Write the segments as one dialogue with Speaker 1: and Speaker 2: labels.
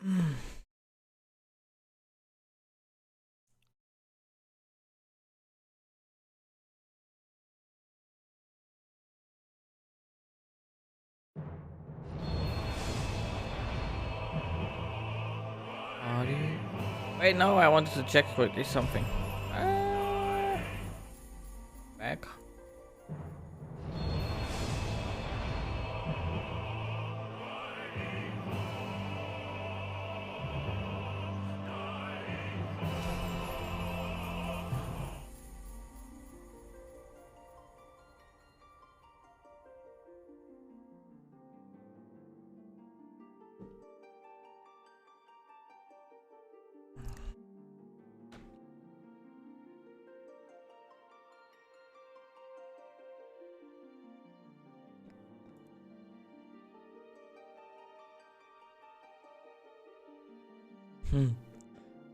Speaker 1: Wait, no, I wanted to check quickly something. Back.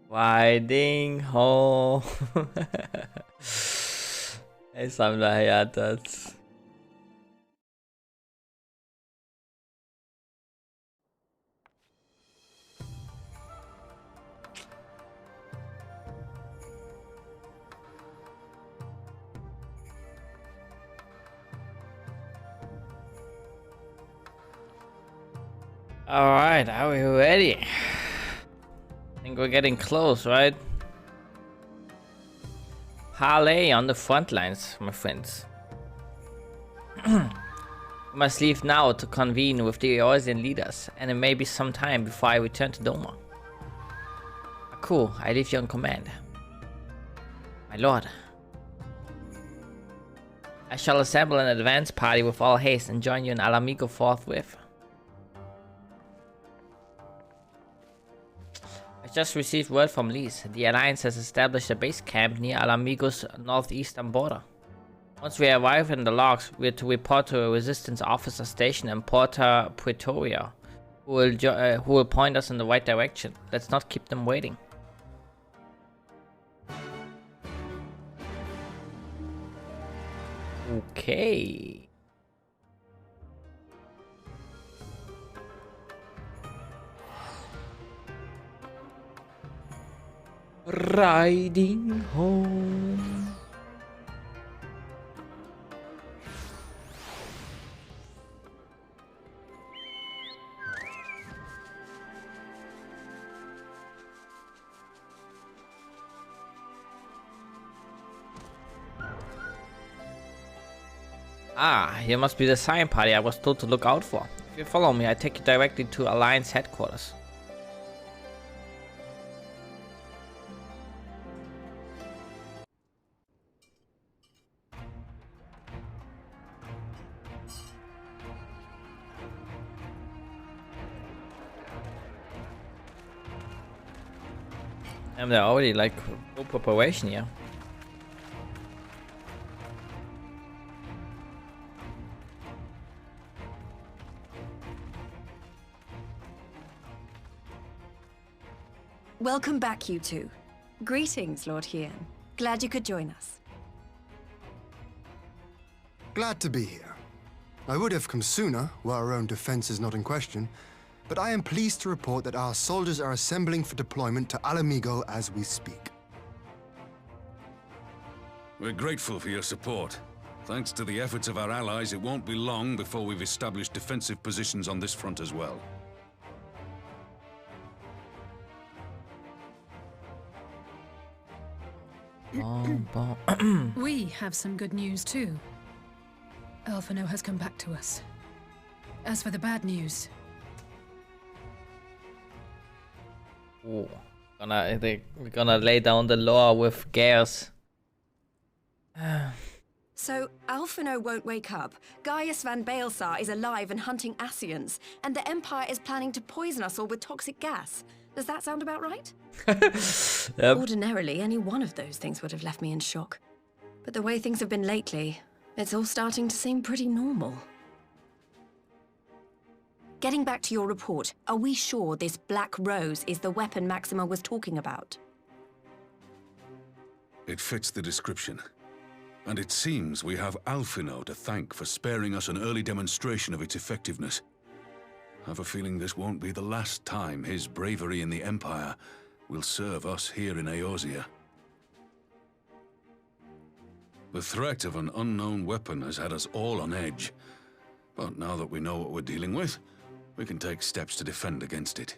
Speaker 1: Riding home. Ey, samla hjärtat. Alright, are we ready? I think we're getting close, right? Parley on the front lines, my friends. We must leave now to convene with the Eorzean leaders, and it may be some time before I return to Doma. Cool, I leave you in command. My lord. I shall assemble an advance party with all haste and join you in Alamigo forthwith. I just received word from Lise. The Alliance has established a base camp near Alamigo's northeastern border. Once we arrive in the logs, we are to report to a resistance officer stationed in Porta Pretoria, who will point us in the right direction. Let's not keep them waiting. Okay. Riding home. Ah, here must be the sign party I was told to look out for. If you follow me, I take you directly to Alliance headquarters. And they're already like full preparation here.
Speaker 2: Welcome back, you two. Greetings, Lord Hien. Glad you could join us.
Speaker 3: Glad to be here. I would have come sooner, were our own defense is not in question, but I am pleased to report that our soldiers are assembling for deployment to Alamigo as we speak.
Speaker 4: We're grateful for your support. Thanks to the efforts of our allies, it won't be long before we've established defensive positions on this front as well.
Speaker 5: We have some good news too. Alphino has come back to us. As for the bad news...
Speaker 1: Ooh, we're gonna lay down the law with Gaius.
Speaker 2: So, Alphino won't wake up, Gaius van Baelsar is alive and hunting Ascians, and the Empire is planning to poison us all with toxic gas. Does that sound about right?
Speaker 1: Yep.
Speaker 2: Ordinarily, any one of those things would have left me in shock. But the way things have been lately, it's all starting to seem pretty normal. Getting back to your report, are we sure this Black Rose is the weapon Maxima was talking about?
Speaker 4: It fits the description. And it seems we have Alphino to thank for sparing us an early demonstration of its effectiveness. I have a feeling this won't be the last time his bravery in the Empire will serve us here in Eorzea. The threat of an unknown weapon has had us all on edge. But now that we know what we're dealing with, we can take steps to defend against it.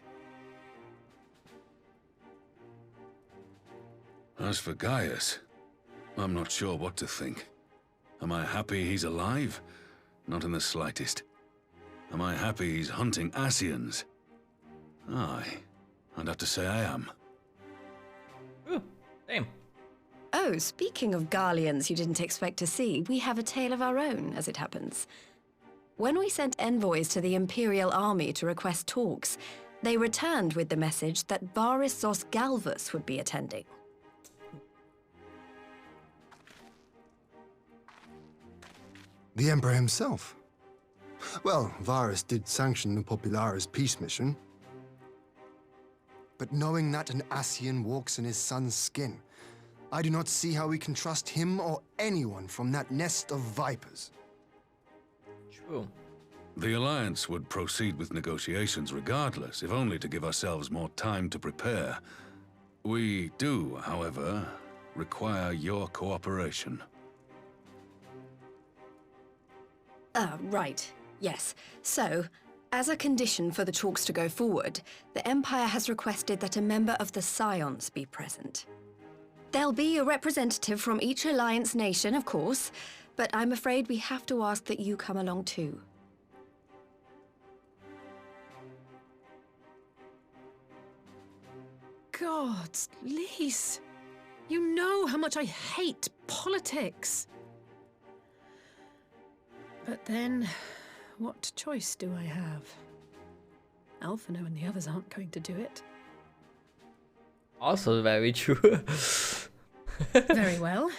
Speaker 4: As for Gaius, I'm not sure what to think. Am I happy he's alive? Not in the slightest. Am I happy he's hunting Ascians? Aye, I'd have to say I am.
Speaker 1: Ooh, same.
Speaker 2: Oh, speaking of Garleans you didn't expect to see, we have a tale of our own, as it happens. When we sent envoys to the Imperial Army to request talks, they returned with the message that Varys Zos Galvus would be attending.
Speaker 3: The Emperor himself. Well, Varys did sanction the Popularis peace mission. But knowing that an Ascian walks in his son's skin, I do not see how we can trust him or anyone from that nest of vipers.
Speaker 1: True.
Speaker 4: The Alliance would proceed with negotiations regardless, if only to give ourselves more time to prepare. We do, however, require your cooperation.
Speaker 2: Right. Yes. So, as a condition for the talks to go forward, the Empire has requested that a member of the Scions be present. There'll be a representative from each Alliance nation, of course, but I'm afraid we have to ask that you come along too.
Speaker 5: Gods, Lise. You know how much I hate politics. But then, what choice do I have? Alphino and the others aren't going to do it.
Speaker 1: Also very true.
Speaker 5: Very well.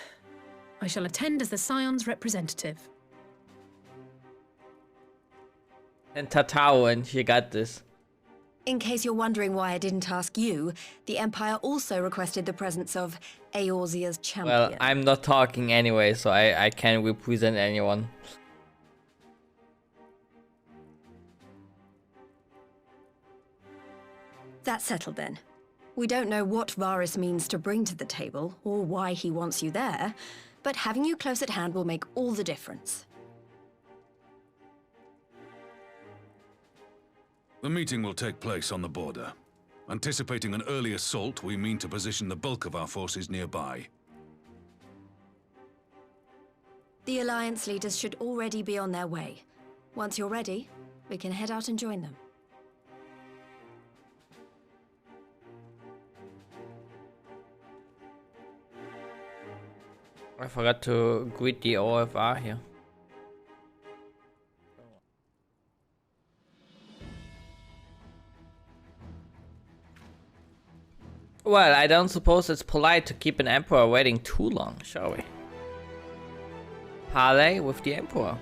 Speaker 5: I shall attend as the Scion's representative.
Speaker 1: And Tatao, and she got this.
Speaker 2: In case you're wondering why I didn't ask you, the Empire also requested the presence of Eorzea's champion.
Speaker 1: Well, I'm not talking anyway, so I can't represent anyone.
Speaker 2: That's settled then. We don't know what Varys means to bring to the table, or why he wants you there, but having you close at hand will make all the difference.
Speaker 4: The meeting will take place on the border. Anticipating an early assault, we mean to position the bulk of our forces nearby.
Speaker 2: The Alliance leaders should already be on their way. Once you're ready, we can head out and join them.
Speaker 1: I forgot to greet the OFR here. Well, I don't suppose it's polite to keep an emperor waiting too long, shall we? Parley with the emperor.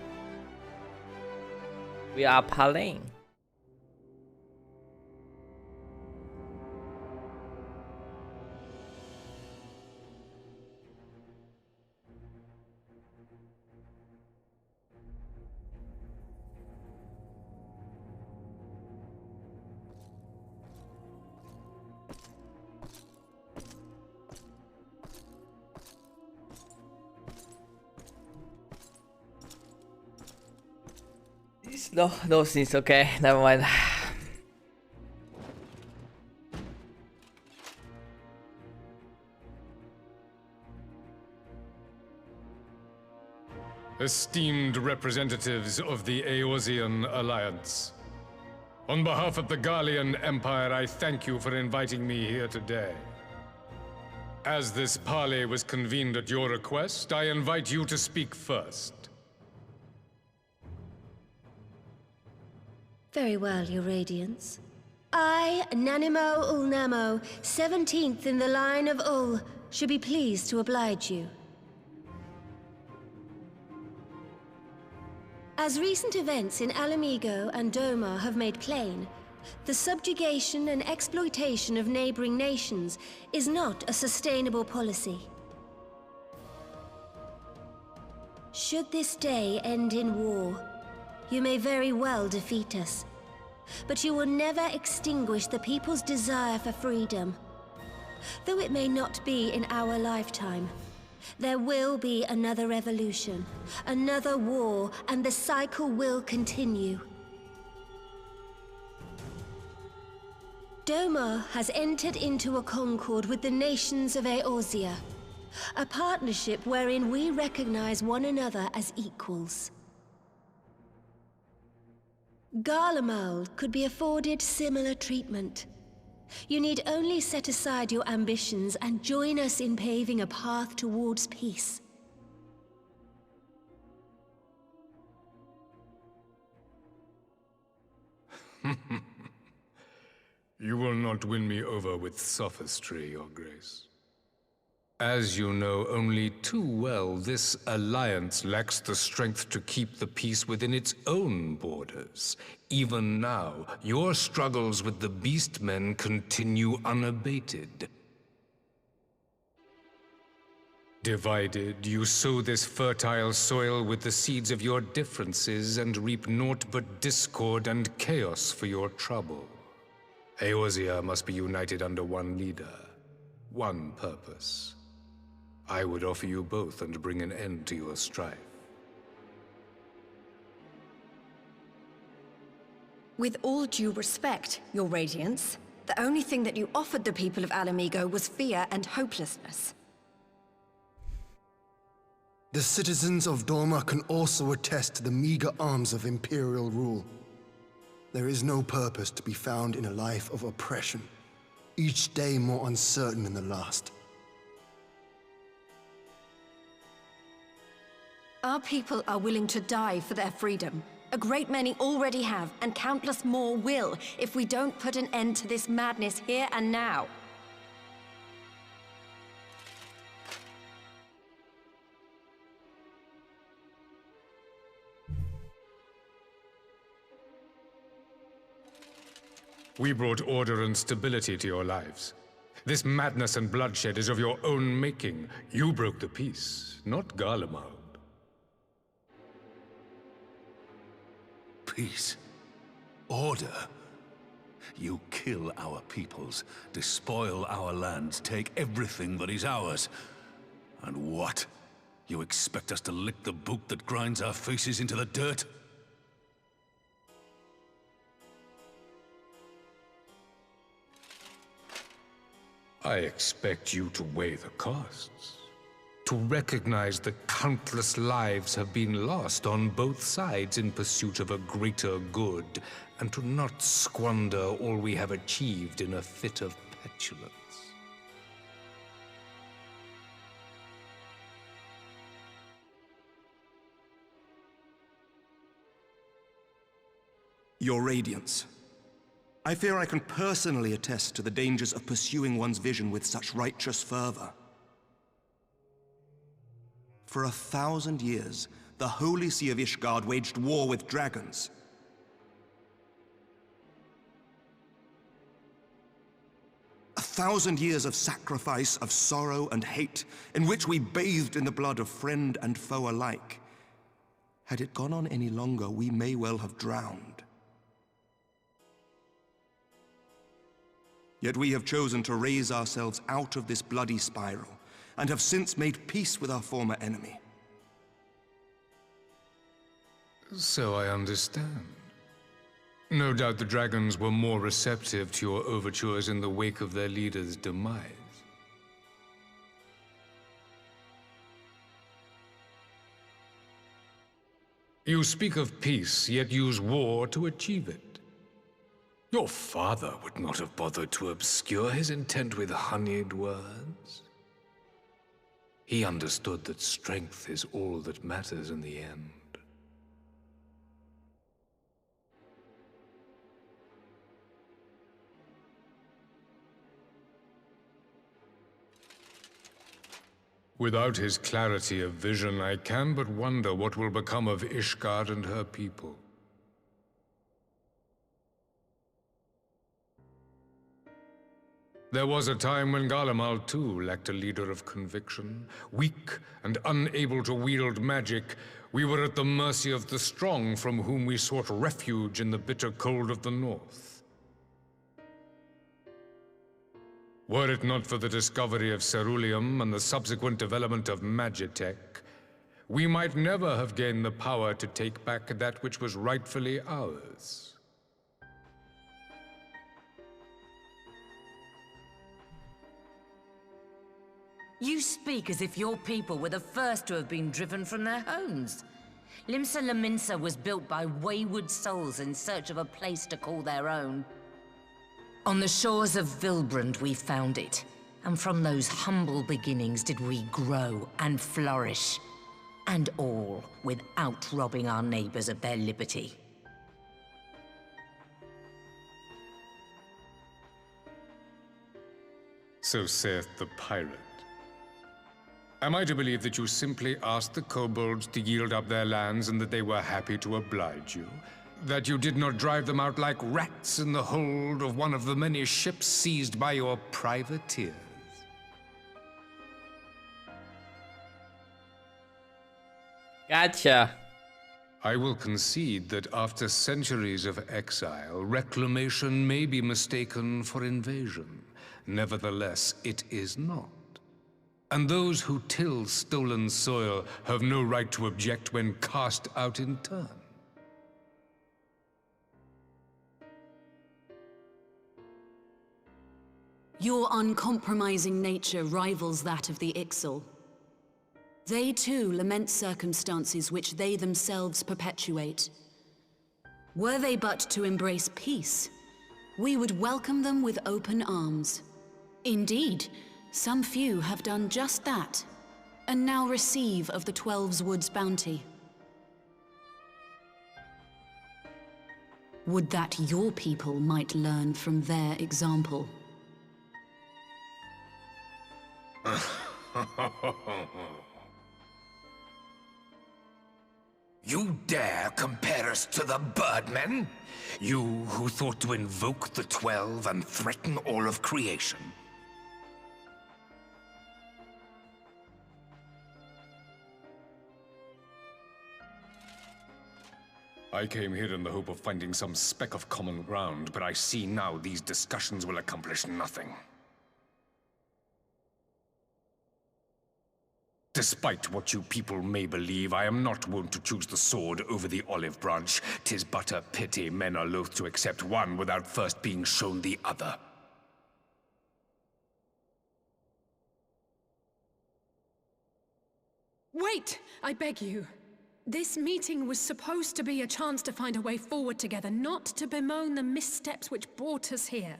Speaker 1: We are parleying. No, no scenes, okay, never mind.
Speaker 6: Esteemed representatives of the Eorzean Alliance. On behalf of the Garlean Empire, I thank you for inviting me here today. As this parley was convened at your request, I invite you to speak first.
Speaker 7: Very well, Your Radiance. I, Nanimo Ulnamo, 17th in the line of Ul, should be pleased to oblige you. As recent events in Alamigo and Doma have made plain, the subjugation and exploitation of neighboring nations is not a sustainable policy. Should this day end in war, you may very well defeat us. but you will never extinguish the people's desire for freedom. Though it may not be in our lifetime, there will be another revolution, another war, and the cycle will continue. Doma has entered into a concord with the nations of Eorzea, a partnership wherein we recognize one another as equals. Garlemald could be afforded similar treatment. You need only set aside your ambitions and join us in paving a path towards peace.
Speaker 6: You will not win me over with sophistry, Your Grace. As you know only too well, this alliance lacks the strength to keep the peace within its own borders. Even now, your struggles with the Beastmen continue unabated. Divided, you sow this fertile soil with the seeds of your differences and reap naught but discord and chaos for your trouble. Eorzea must be united under one leader, one purpose. I would offer you both and bring an end to your strife.
Speaker 2: With all due respect, Your Radiance, the only thing that you offered the people of Alamigo was fear and hopelessness.
Speaker 3: The citizens of Doma can also attest to the meager arms of Imperial rule. There is no purpose to be found in a life of oppression, each day more uncertain than the last.
Speaker 2: Our people are willing to die for their freedom. A great many already have, and countless more will, if we don't put an end to this madness here and now.
Speaker 6: We brought order and stability to your lives. This madness and bloodshed is of your own making. You broke the peace, not Garlemald.
Speaker 4: Peace. Order. You kill our peoples, despoil our lands, take everything that is ours. And what? You expect us to lick the boot that grinds our faces into the dirt?
Speaker 6: I expect you to weigh the costs. To recognize that countless lives have been lost on both sides in pursuit of a greater good, and to not squander all we have achieved in a fit of petulance.
Speaker 8: Your Radiance, I fear I can personally attest to the dangers of pursuing one's vision with such righteous fervor. For 1,000 years, the Holy See of Ishgard waged war with dragons. A 1,000 years of sacrifice, of sorrow and hate, in which we bathed in the blood of friend and foe alike. Had it gone on any longer, we may well have drowned. Yet we have chosen to raise ourselves out of this bloody spiral, and have since made peace with our former enemy.
Speaker 6: So I understand. No doubt the dragons were more receptive to your overtures in the wake of their leader's demise. You speak of peace, yet use war to achieve it. Your father would not have bothered to obscure his intent with honeyed words. He understood that strength is all that matters in the end. Without his clarity of vision, I can but wonder what will become of Ishgard and her people. There was a time when Garlemald too lacked a leader of conviction. Weak and unable to wield magic, we were at the mercy of the strong from whom we sought refuge in the bitter cold of the north. Were it not for the discovery of ceruleum and the subsequent development of magitech, we might never have gained the power to take back that which was rightfully ours.
Speaker 9: You speak as if your people were the first to have been driven from their homes. Limsa Lominsa was built by wayward souls in search of a place to call their own. On the shores of Vilbrand we found it, and from those humble beginnings did we grow and flourish. And all without robbing our neighbors of their liberty.
Speaker 6: So saith the pirate. Am I to believe that you simply asked the kobolds to yield up their lands and that they were happy to oblige you? That you did not drive them out like rats in the hold of one of the many ships seized by your privateers?
Speaker 1: Gotcha.
Speaker 6: I will concede that after centuries of exile, reclamation may be mistaken for invasion. Nevertheless, it is not. And those who till stolen soil have no right to object when cast out in turn.
Speaker 10: Your uncompromising nature rivals that of the Ixal. They too lament circumstances which they themselves perpetuate. Were they but to embrace peace, we would welcome them with open arms. Indeed, some few have done just that, and now receive of the Twelve's Wood's bounty. Would that your people might learn from their example.
Speaker 11: You dare compare us to the Birdmen? You who thought to invoke the 12 and threaten all of creation?
Speaker 6: I came here in the hope of finding some speck of common ground, but I see now these discussions will accomplish nothing. Despite what you people may believe, I am not wont to choose the sword over the olive branch. 'Tis but a pity men are loath to accept one without first being shown the other.
Speaker 5: Wait, I beg you. This meeting was supposed to be a chance to find a way forward together, not to bemoan the missteps which brought us here.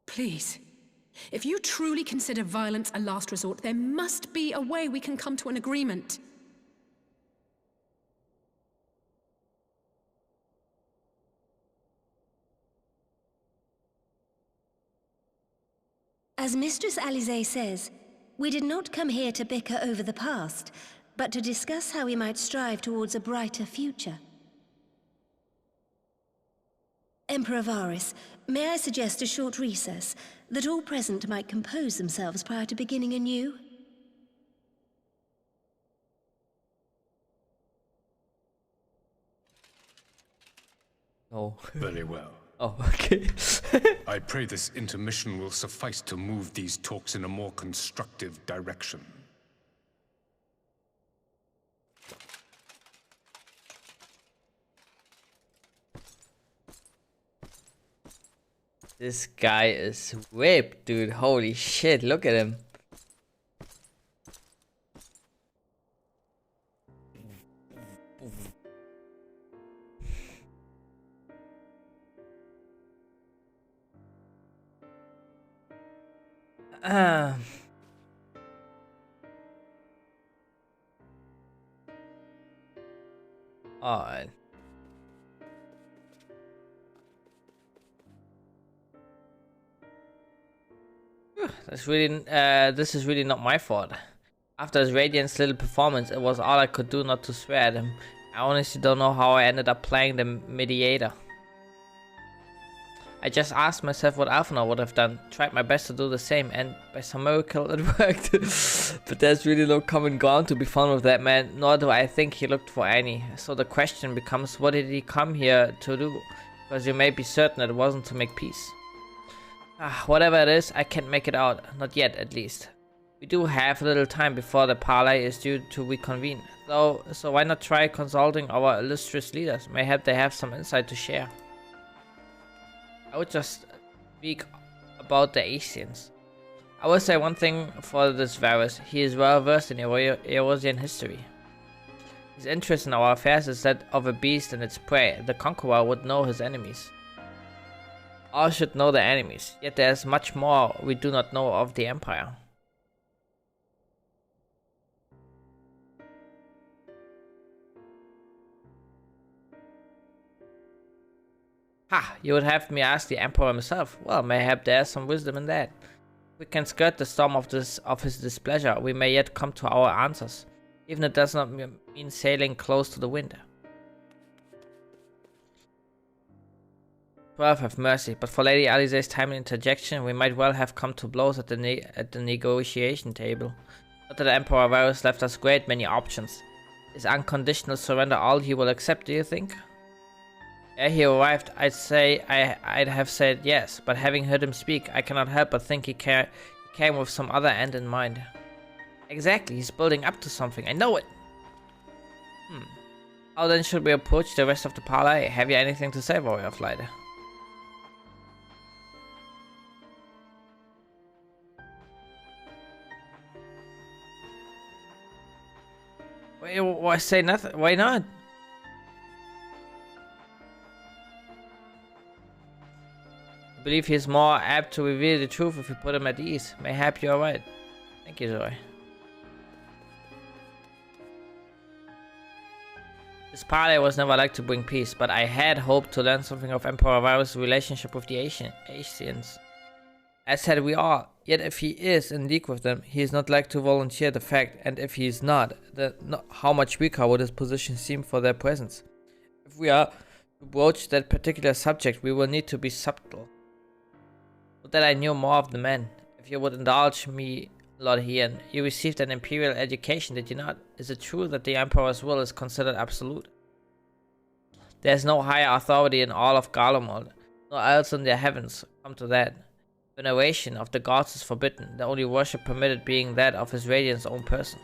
Speaker 5: Please, if you truly consider violence a last resort, there must be a way we can come to an agreement.
Speaker 7: As Mistress Alisaie says, we did not come here to bicker over the past, but to discuss how we might strive towards a brighter future. Emperor Varys, may I suggest a short recess, that all present might compose themselves prior to beginning anew?
Speaker 1: Oh.
Speaker 6: Very well.
Speaker 1: Oh, okay.
Speaker 6: I pray this intermission will suffice to move these talks in a more constructive direction.
Speaker 1: This guy is whipped, dude. Holy shit, look at him. Alright. That's really, this is really not my fault. After his Radiant's little performance, it was all I could do not to swear at him. I honestly don't know how I ended up playing the mediator. I just asked myself what Alphonor would have done, tried my best to do the same, and by some miracle it worked. But there's really no common ground to be found with that man, nor do I think he looked for any. So the question becomes, what did he come here to do? Because you may be certain it wasn't to make peace. Whatever it is, I can't make it out. Not yet, at least. We do have a little time before the parley is due to reconvene. So why not try consulting our illustrious leaders? Mayhap they have some insight to share. I would just speak about the Asians. I will say one thing for this Varus. He is well versed in Eorzean history. His interest in our affairs is that of a beast and its prey. The conqueror would know his enemies. All should know their enemies, yet there is much more we do not know of the Empire. Ha! You would have me ask the Emperor himself. Well, mayhap there is some wisdom in that. We can skirt the storm of his displeasure. We may yet come to our answers, even if it does not mean sailing close to the wind. 12 have mercy, but for Lady Alisaie's timely interjection, we might well have come to blows at the negotiation table. Not that Emperor Varus left us great many options. Is unconditional surrender all he will accept, do you think? Ere he arrived, I'd have said yes, but having heard him speak, I cannot help but think he came with some other end in mind. Exactly, he's building up to something, I know it! How then should we approach the rest of the parley? Have you anything to say, Warrior of Light? Why say nothing? Why not? I believe he is more apt to reveal the truth if you put him at ease. Mayhap you are right. Thank you, Zoe. This parley was never like to bring peace, but I had hoped to learn something of Emperor Varus' relationship with the Asians. As had we all. Yet if he is in league with them, he is not like to volunteer the fact, and if he is not, then how much weaker would his position seem for their presence? If we are to broach that particular subject, we will need to be subtle. Would that I knew more of the men. If you would indulge me, Lord Hien, you received an imperial education, did you not? Is it true that the Emperor's will is considered absolute? There is no higher authority in all of Garlemald, nor else in the heavens. Come to that. Veneration of the gods is forbidden, the only worship permitted being that of His Radiant's own person.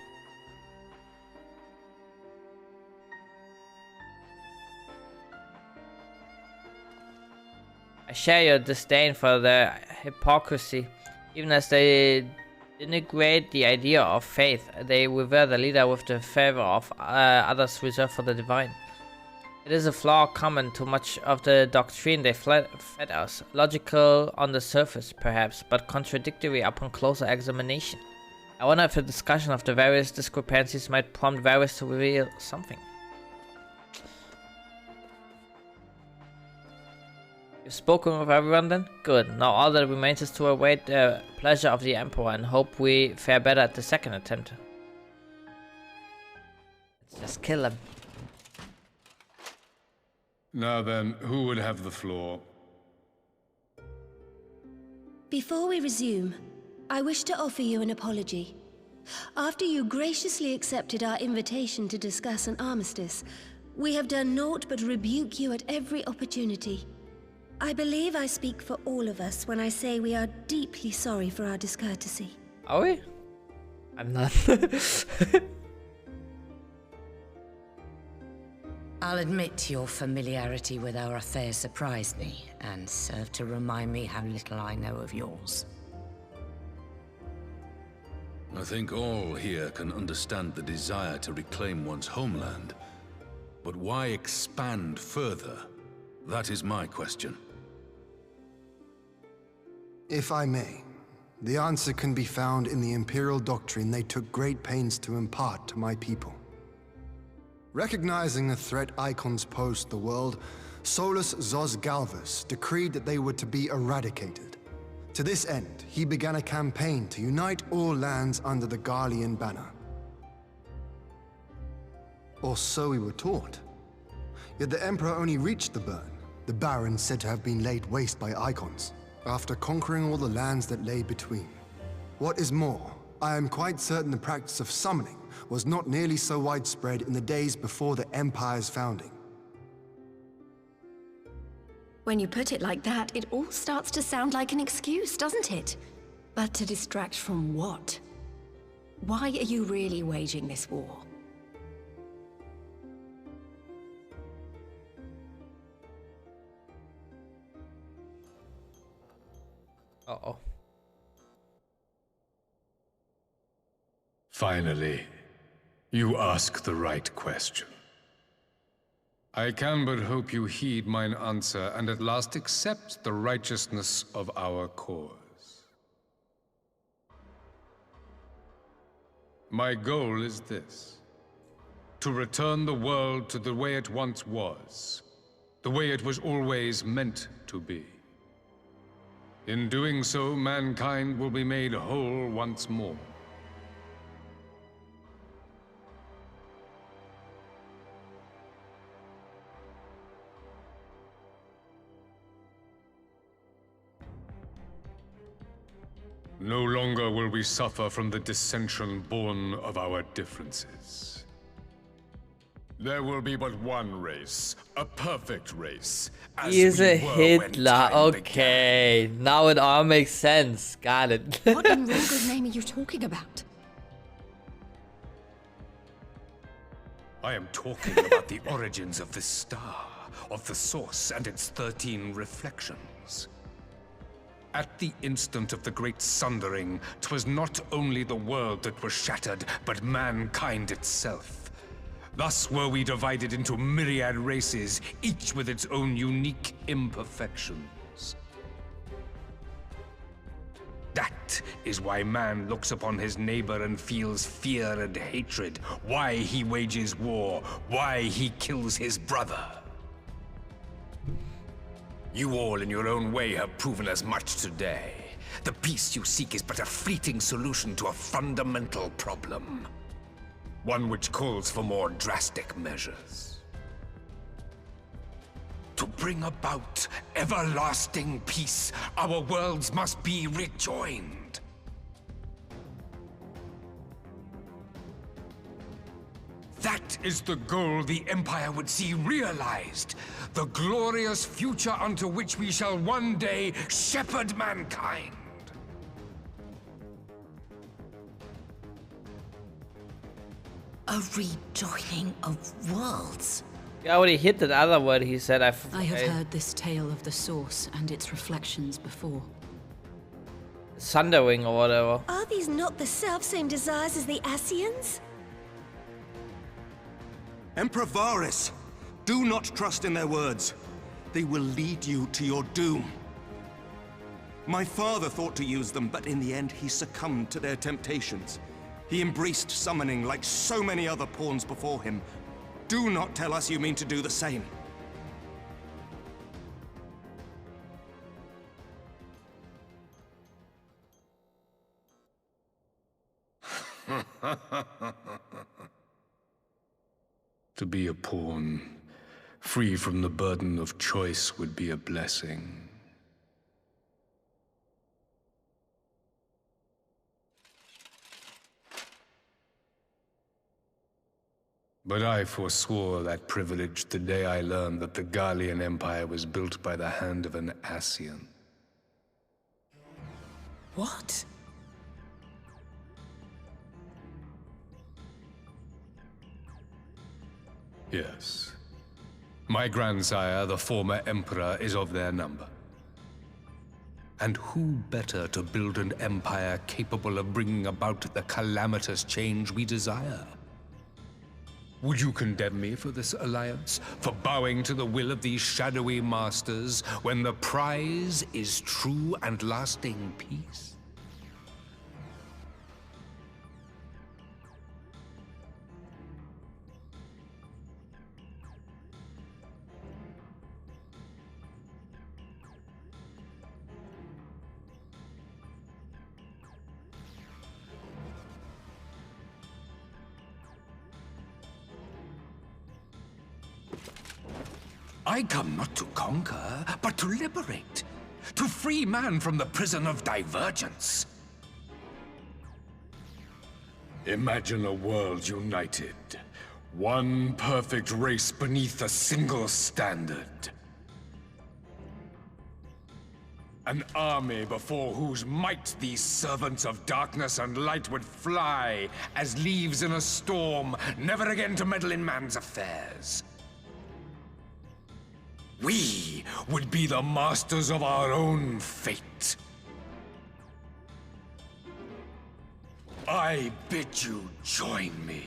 Speaker 1: I share your disdain for their hypocrisy. Even as they denigrate the idea of faith, they revere the leader with the favor of others reserved for the divine. It is a flaw common to much of the doctrine they fed us. Logical on the surface, perhaps, but contradictory upon closer examination. I wonder if the discussion of the various discrepancies might prompt Varus to reveal something. You've spoken with everyone then? Good. Now all that remains is to await the pleasure of the Emperor and hope we fare better at the second attempt. Let's just kill him.
Speaker 6: Now then, who would have the floor?
Speaker 7: Before we resume, I wish to offer you an apology. After you graciously accepted our invitation to discuss an armistice, we have done naught but rebuke you at every opportunity. I believe I speak for all of us when I say we are deeply sorry for our discourtesy.
Speaker 1: Are we? I'm not.
Speaker 9: I'll admit your familiarity with our affairs surprised me, and served to remind me how little I know of yours.
Speaker 4: I think all here can understand the desire to reclaim one's homeland. But why expand further? That is my question.
Speaker 3: If I may, the answer can be found in the Imperial doctrine they took great pains to impart to my people. Recognizing the threat icons pose to the world, Solus Zos Galvus decreed that they were to be eradicated. To this end, he began a campaign to unite all lands under the Garlean banner. Or so we were taught. Yet the Emperor only reached the burn, The Barrens said to have been laid waste by Icons, after conquering all the lands that lay between. What is more, I am quite certain the practice of summoning was not nearly so widespread in the days before the Empire's founding.
Speaker 2: When you put it like that, it all starts to sound like an excuse, doesn't it? But to distract from what? Why are you really waging this war?
Speaker 1: Uh-oh.
Speaker 6: Finally, you ask the right question. I can but hope you heed mine answer and at last accept the righteousness of our cause. My goal is this: to return the world to the way it once was, the way it was always meant to be. In doing so, mankind will be made whole once more. No longer will we suffer from the dissension born of our differences. There will be but one race, a perfect race.
Speaker 1: He's a Hitler, okay. Now it all makes sense. Got it.
Speaker 2: What in Roger's name are you talking about?
Speaker 11: I am talking about the origins of this star, of the source and its 13 reflections. At the instant of the Great Sundering, 'twas not only the world that was shattered, but mankind itself. Thus were we divided into myriad races, each with its own unique imperfections. That is why man looks upon his neighbor and feels fear and hatred, why he wages war, why he kills his brother. You all in your own way have proven as much today. The peace you seek is but a fleeting solution to a fundamental problem. One which calls for more drastic measures. To bring about everlasting peace, our worlds must be rejoined. That is the goal the Empire would see realized. The glorious future unto which we shall one day shepherd mankind.
Speaker 9: A rejoining of worlds.
Speaker 1: You already hit that other word he said.
Speaker 10: I have heard this tale of the source and its reflections before.
Speaker 1: Sundering or whatever.
Speaker 7: Are these not the self-same desires as the Ascians?
Speaker 8: Emperor Varys, do not trust in their words. They will lead you to your doom. My father thought to use them, but in the end he succumbed to their temptations. He embraced summoning like so many other pawns before him. Do not tell us you mean to do the same.
Speaker 6: To be a pawn, free from the burden of choice, would be a blessing. But I forswore that privilege the day I learned that the Garlean Empire was built by the hand of an Ascian.
Speaker 5: What?
Speaker 6: Yes. My grandsire, the former Emperor, is of their number. And who better to build an empire capable of bringing about the calamitous change we desire? Would you condemn me for this alliance? For bowing to the will of these shadowy masters, when the prize is true and lasting peace?
Speaker 11: I come not to conquer, but to liberate. To free man from the prison of divergence. Imagine a world united. One perfect race beneath a single standard. An army before whose might these servants of darkness and light would fly as leaves in a storm, never again to meddle in man's affairs. We would be the masters of our own fate. I bid you join me,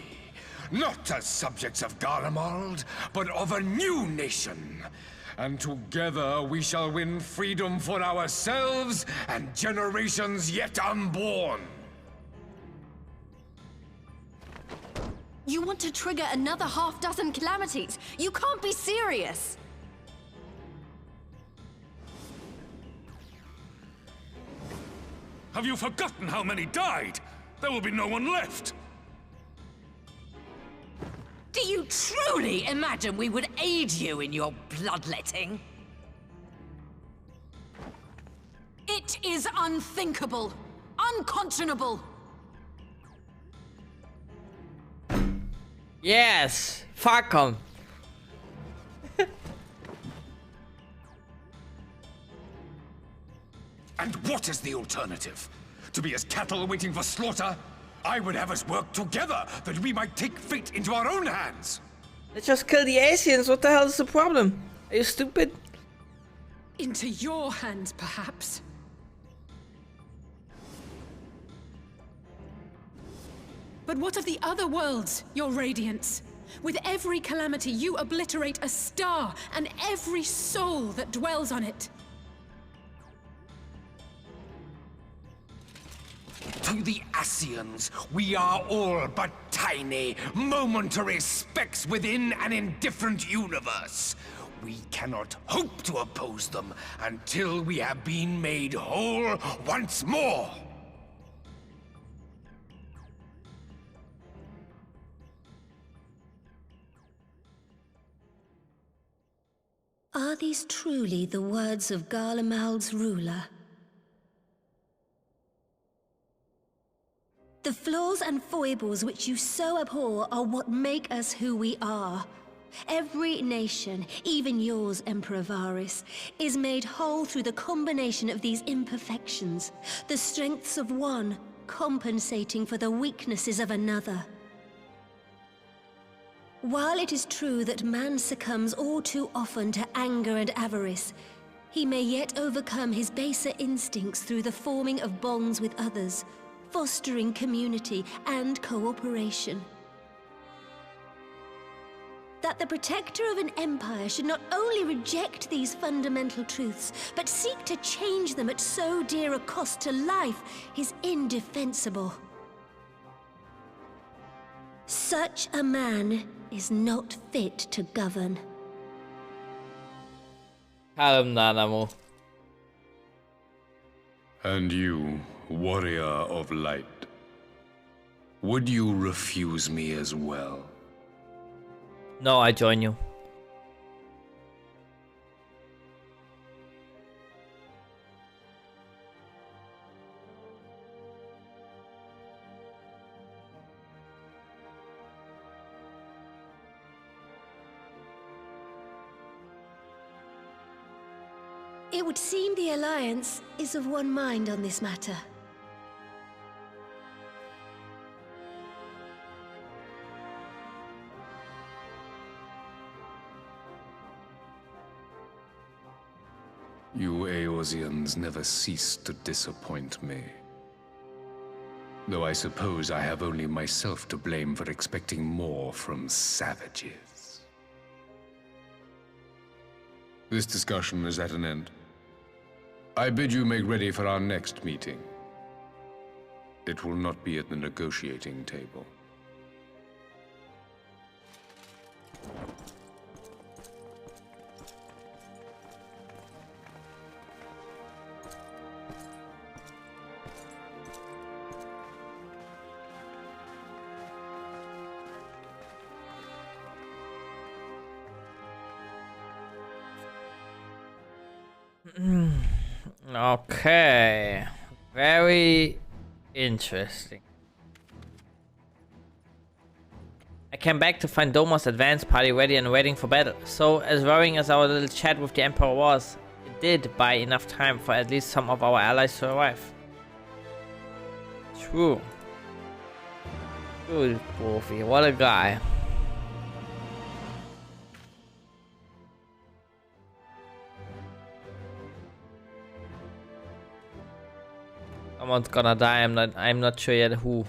Speaker 11: not as subjects of Garlemald, but of a new nation. And together we shall win freedom for ourselves and generations yet unborn.
Speaker 2: You want to trigger another half-dozen calamities? You can't be serious!
Speaker 4: Have you forgotten how many died? There will be no one left.
Speaker 9: Do you truly imagine we would aid you in your bloodletting?
Speaker 10: It is unthinkable, unconscionable.
Speaker 1: Yes! Fuck 'em!
Speaker 11: And what is the alternative? To be as cattle waiting for slaughter? I would have us work together, that we might take fate into our own hands!
Speaker 1: Let's just kill the Asians, what the hell is the problem? Are you stupid?
Speaker 5: Into your hands, perhaps. But what of the other worlds, your radiance? With every calamity, you obliterate a star and every soul that dwells on it.
Speaker 11: To the Asians, we are all but tiny, momentary specks within an indifferent universe. We cannot hope to oppose them until we have been made whole once more.
Speaker 7: Are these truly the words of Garlemald's ruler? The flaws and foibles which you so abhor are what make us who we are. Every nation, even yours, Emperor Varys, is made whole through the combination of these imperfections, the strengths of one compensating for the weaknesses of another. While it is true that man succumbs all too often to anger and avarice, he may yet overcome his baser instincts through the forming of bonds with others, fostering community and cooperation. That the protector of an empire should not only reject these fundamental truths, but seek to change them at so dear a cost to life is indefensible. Such a man is not fit to govern.
Speaker 1: Kalm Nanamo.
Speaker 11: And you, warrior of light, would you refuse me as well?
Speaker 1: No, I join you.
Speaker 7: It would seem the Alliance is of one mind on this matter.
Speaker 11: You Eorzeans never cease to disappoint me. Though I suppose I have only myself to blame for expecting more from savages. This discussion is at an end. I bid you make ready for our next meeting. It will not be at the negotiating table.
Speaker 1: Okay. Very interesting. I came back to find Doma's advance party ready and waiting for battle. So, as worrying as our little chat with the Emperor was, it did buy enough time for at least some of our allies to arrive. True. True, Wolfie. What a guy. Someone's gonna die. I'm not sure yet who.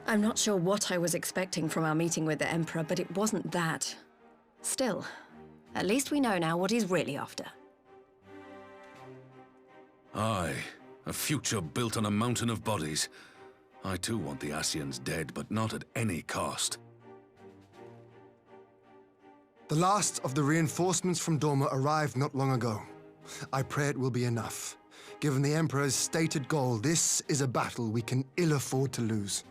Speaker 2: I'm not sure what I was expecting from our meeting with the Emperor, but it wasn't that. Still, at least we know now what he's really after.
Speaker 4: Aye, a future built on a mountain of bodies. I too want the Ascians dead, but not at any cost.
Speaker 3: The last of the reinforcements from Dorma arrived not long ago. I pray it will be enough. Given the Emperor's stated goal, this is a battle we can ill afford to lose.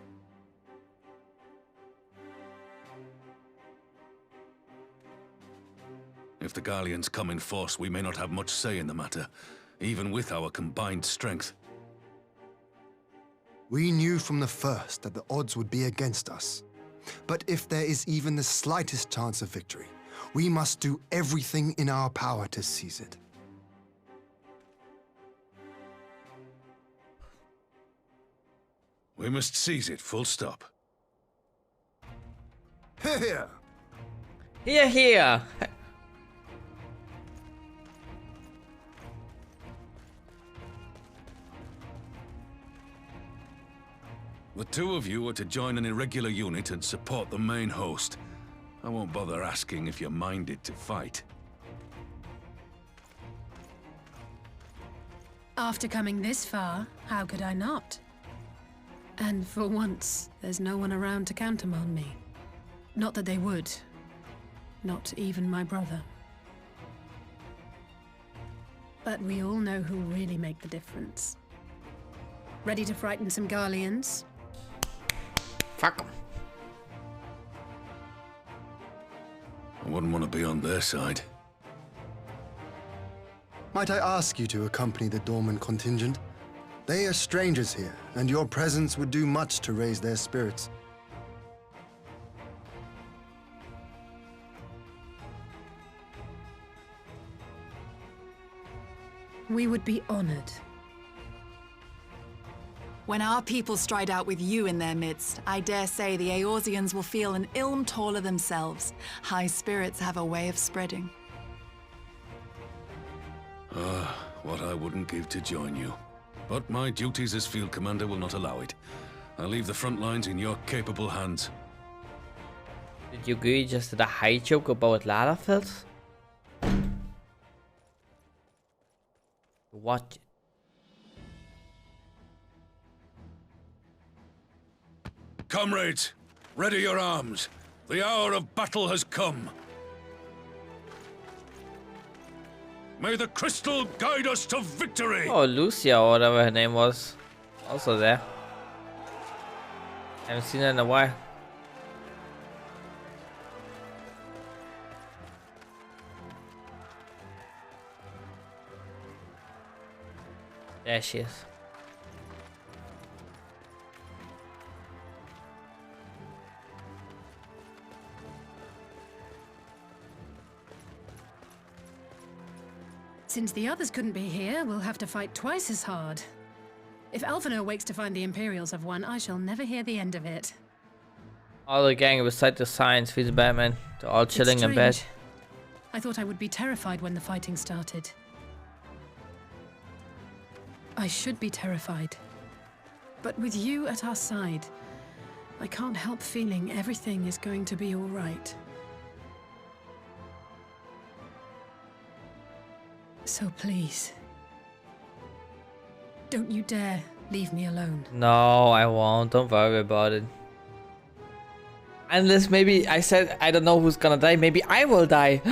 Speaker 4: If the Garleans come in force, we may not have much say in the matter, even with our combined strength.
Speaker 3: We knew from the first that the odds would be against us. But if there is even the slightest chance of victory, we must do everything in our power to seize it.
Speaker 4: We must seize it, full stop.
Speaker 3: Here!
Speaker 1: Here, here!
Speaker 4: The two of you are to join an irregular unit and support the main host. I won't bother asking if you're minded to fight.
Speaker 5: After coming this far, how could I not? And for once, there's no one around to countermand me. Not that they would. Not even my brother. But we all know who really make the difference. Ready to frighten some Garleans?
Speaker 1: Fuck 'em.
Speaker 4: I wouldn't want to be on their side.
Speaker 3: Might I ask you to accompany the Dorman contingent? They are strangers here, and your presence would do much to raise their spirits.
Speaker 5: We would be honored.
Speaker 12: When our people stride out with you in their midst, I dare say the Eorzeans will feel an ilm taller themselves. High spirits have a way of spreading.
Speaker 4: What I wouldn't give to join you. But my duties as field commander will not allow it. I'll leave the front lines in your capable hands.
Speaker 1: Did you agree just to the high joke about Lalafeld? What?
Speaker 4: Comrades, ready your arms. The hour of battle has come. May the crystal guide us to victory!
Speaker 1: Oh, Lucia, or whatever her name was. Also there. Haven't seen her in a while. There she is.
Speaker 5: Since the others couldn't be here, we'll have to fight twice as hard. If Alphinaud wakes to find the Imperials have won, I shall never hear the end of it.
Speaker 1: All the gang beside the signs feels bad, man. They're all chilling in bed.
Speaker 5: I thought I would be terrified when the fighting started. I should be terrified. But with you at our side, I can't help feeling everything is going to be all right. So please, don't you dare leave me alone.
Speaker 1: No, I won't. Don't worry about it. Unless maybe I said I don't know who's gonna die. Maybe I will die.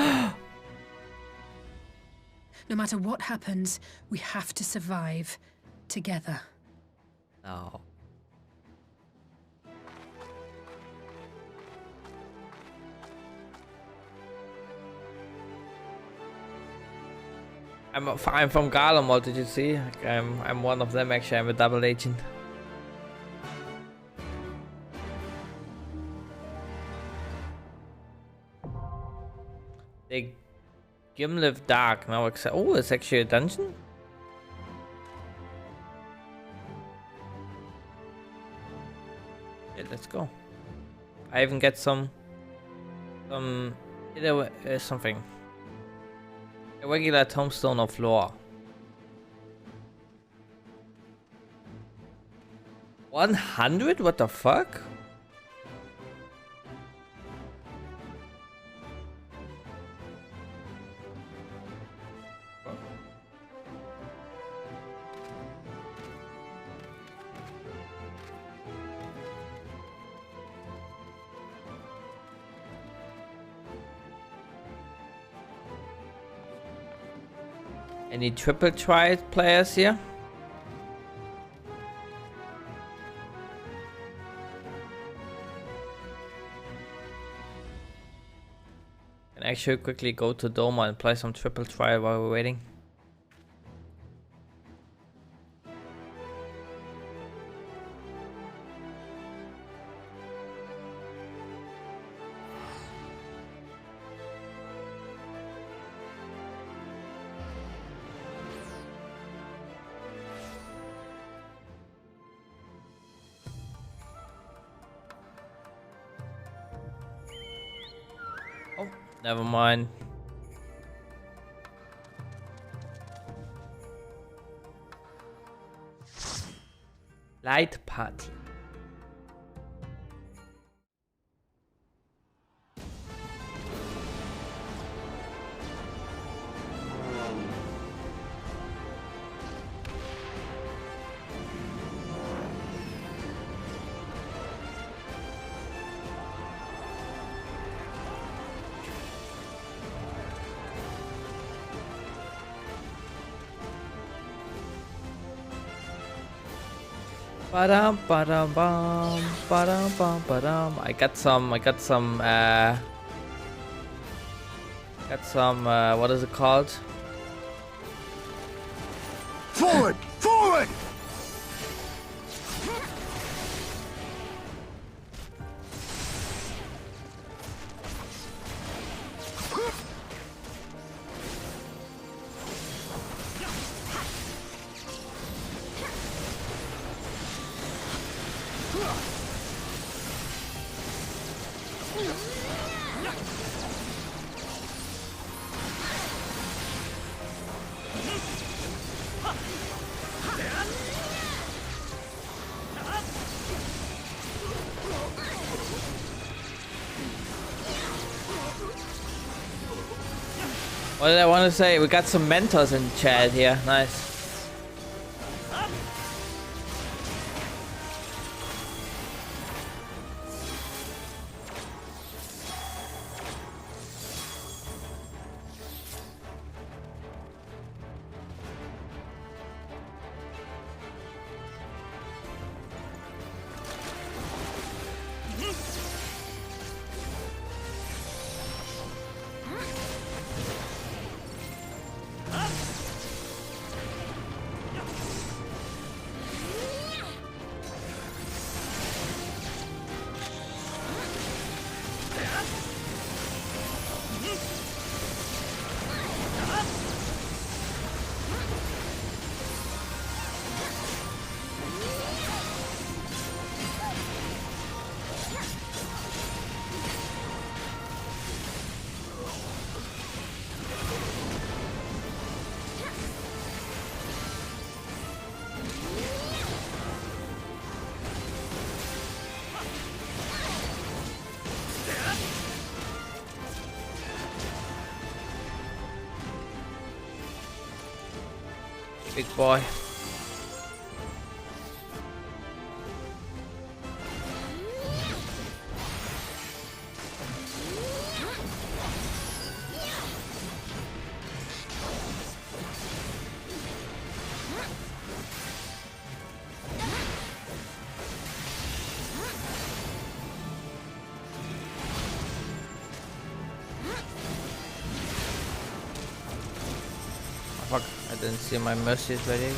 Speaker 5: No matter what happens, we have to survive together.
Speaker 1: No. I'm from Garlemald, did you see? Like, I'm one of them actually. I'm a double agent. The Gimliv Dark now accept. Oh, it's actually a dungeon. Yeah, let's go. I even get something. A regular tombstone of lore. 100? What the fuck? Any triple try players here? Can actually quickly go to Doma and play some triple try while we're waiting. Never mind. Light party. Ba-dum, ba-dum, bum, ba-dum, bum, ba-dum. I got some, what is it called?
Speaker 3: Forward! Forward!
Speaker 1: What did I want to say? We got some mentors in chat here. Nice. Big boy. fuck, I didn't see my mercies ready.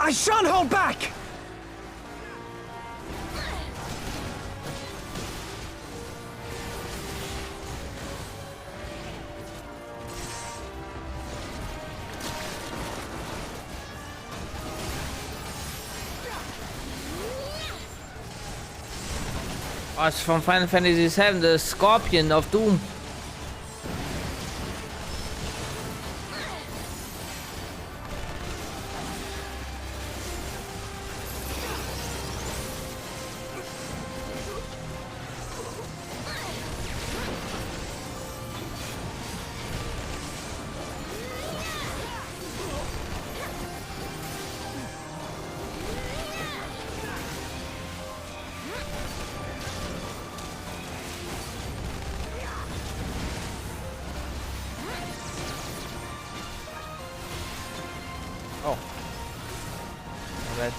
Speaker 13: I shan't hold back!
Speaker 1: Oh, it's from Final Fantasy VII, the Scorpion of Doom. Oh. My bad.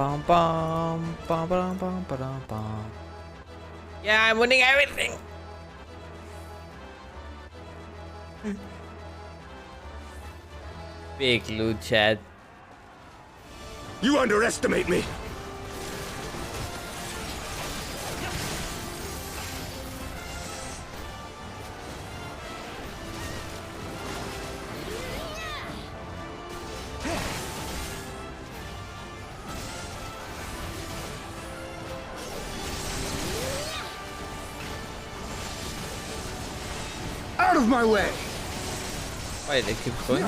Speaker 1: bum bum bum bum bum bum bum. Yeah, I'm winning everything. Big loot, Chad.
Speaker 8: You underestimate me!
Speaker 3: Out of my way!
Speaker 1: Wait, they keep going?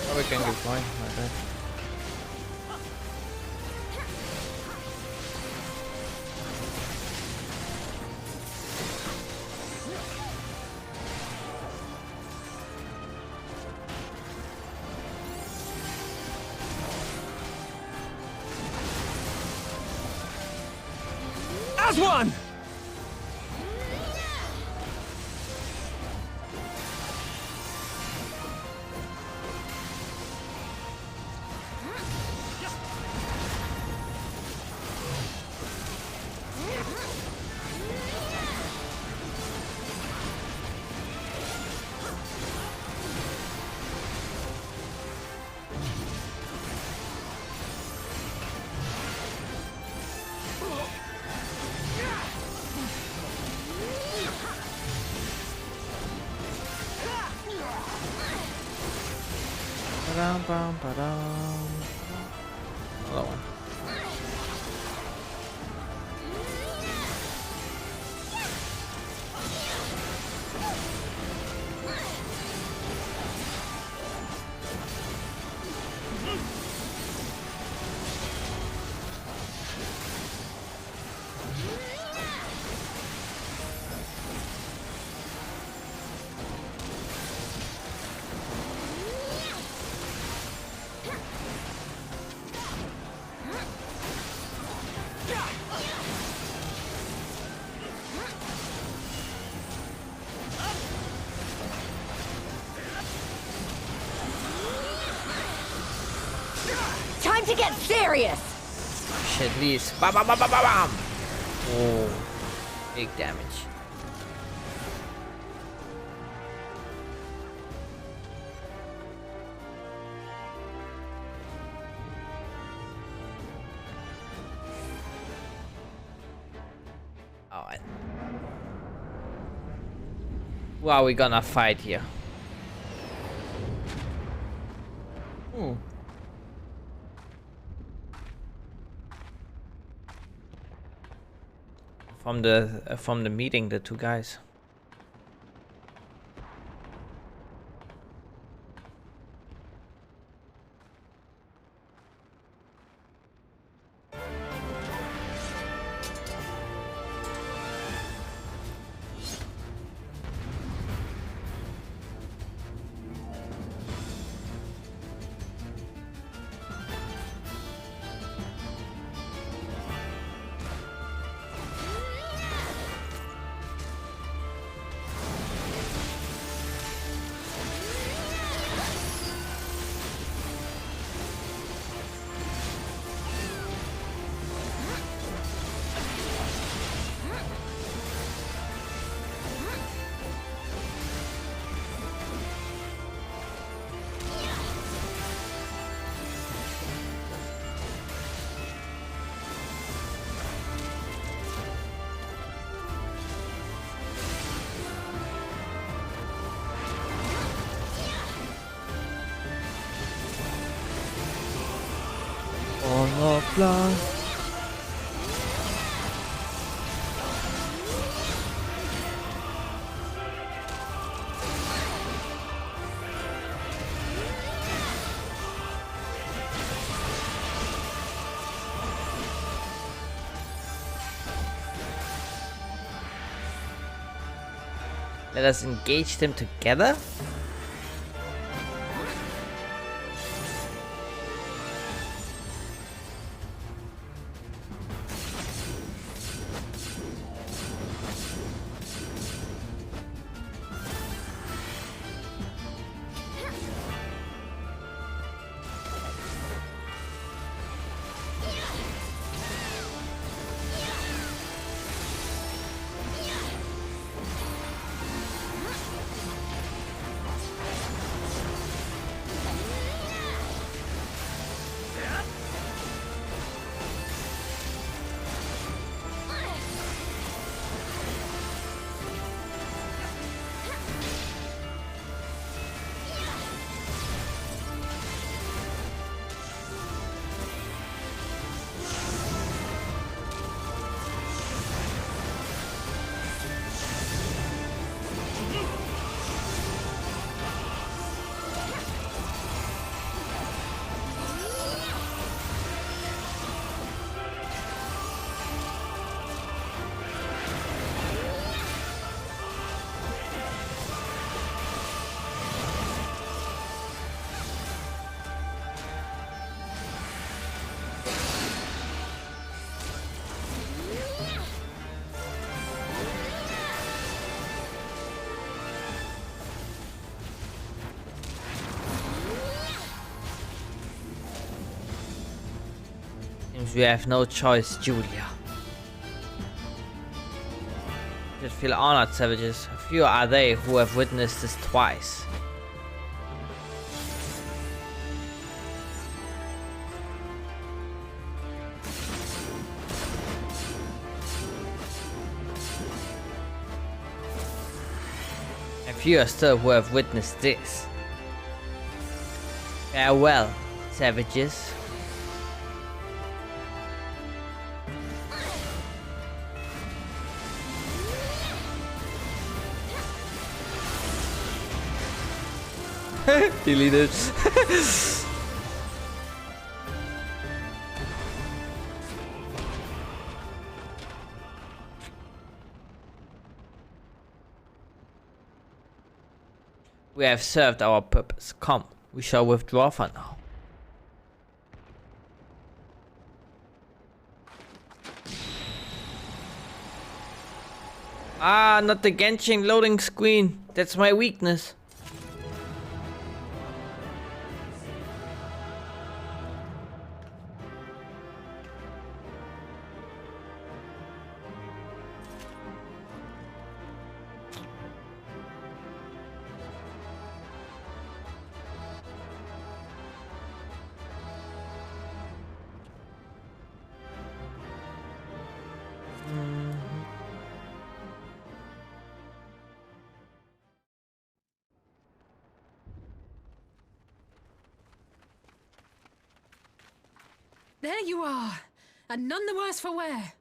Speaker 1: Oh, we can keep going like that.
Speaker 13: As one!
Speaker 1: Ba-dum, bum, ba-dum. Another one.
Speaker 14: Time to get serious!
Speaker 1: Shit, these. Bam, bam, bam, bam, bam. Oh, big damage. Alright. Who are we gonna fight here? From the meeting, the two guys. of blood. Let us engage them together? Seems we have no choice, Julia. Just feel honored, savages. Few are they who have witnessed this twice. And few are still who have witnessed this. Farewell, savages. Deleted. We have served our purpose. Come, we shall withdraw for now. Ah, not the Genshin loading screen. That's my weakness.
Speaker 5: There you are, and none the worse for wear.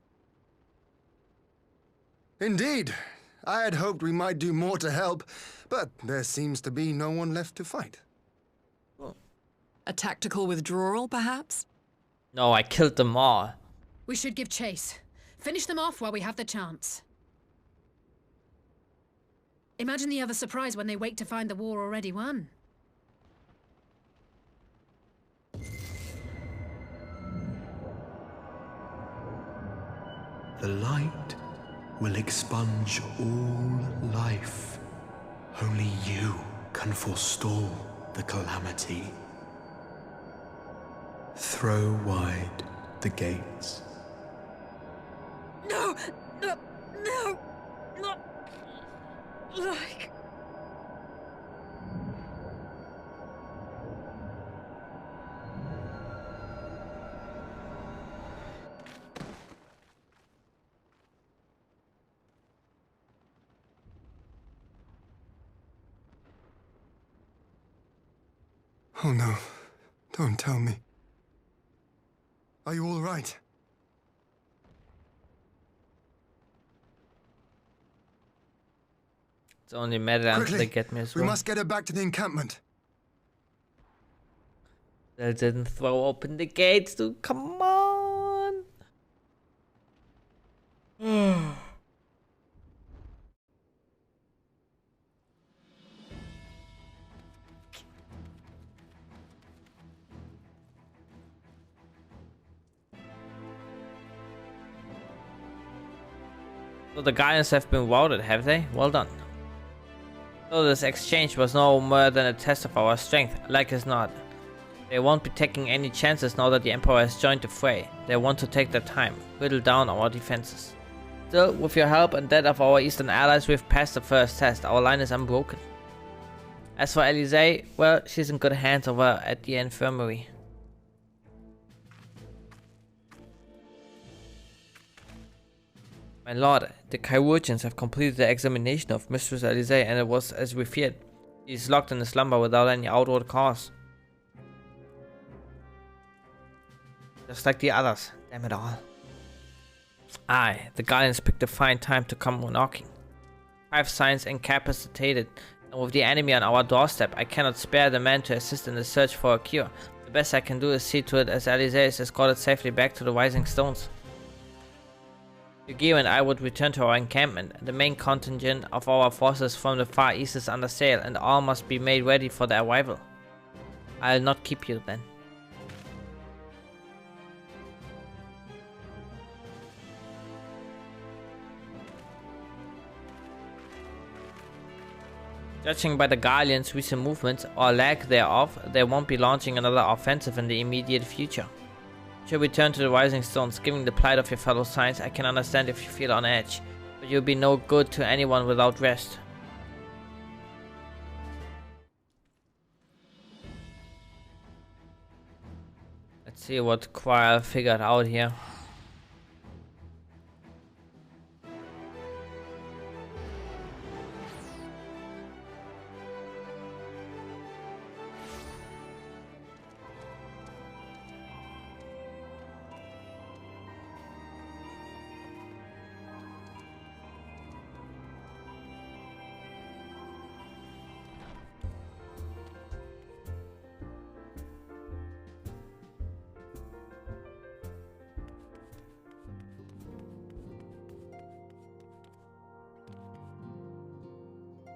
Speaker 3: Indeed. I had hoped we might do more to help, but there seems to be no one left to fight.
Speaker 12: A tactical withdrawal, perhaps?
Speaker 1: No, I killed them all.
Speaker 5: We should give chase. Finish them off while we have the chance. Imagine the other surprise when they wake to find the war already won.
Speaker 8: The light will expunge all life. Only you can forestall the calamity. Throw wide the gates.
Speaker 5: No! No! No! Not like...
Speaker 3: Oh no, don't tell me. Are you all right?
Speaker 1: It's only matter until they get me as well.
Speaker 3: We must get her back to the encampment.
Speaker 1: They didn't throw open the gates, dude. Come on. So the Guardians have been routed, have they? Well done. So this exchange was no more than a test of our strength, like as not. They won't be taking any chances now that the Emperor has joined the fray. They want to take their time, whittle down our defenses. Still, with your help and that of our eastern allies, we've passed the first test. Our line is unbroken. As for Elise, well, she's in good hands over at the infirmary. My lord, the chirurgeons have completed the examination of Mistress Elise, and it was as we feared. She is locked in a slumber without any outward cause. Just like the others, damn it all. Aye, the Guardians picked a fine time to come knocking. 5 signs incapacitated, and with the enemy on our doorstep, I cannot spare the men to assist in the search for a cure. The best I can do is see to it as Elise is escorted safely back to the Rising Stones. Yugio and I would return to our encampment. The main contingent of our forces from the Far East is under sail, and all must be made ready for their arrival. I'll not keep you then. Judging by the Guardians' recent movements, or lack thereof, they won't be launching another offensive in the immediate future. Should we return to the Rising Stones, given the plight of your fellow Signs, I can understand if you feel on edge, but you'll be no good to anyone without rest. Let's see what Quire figured out here.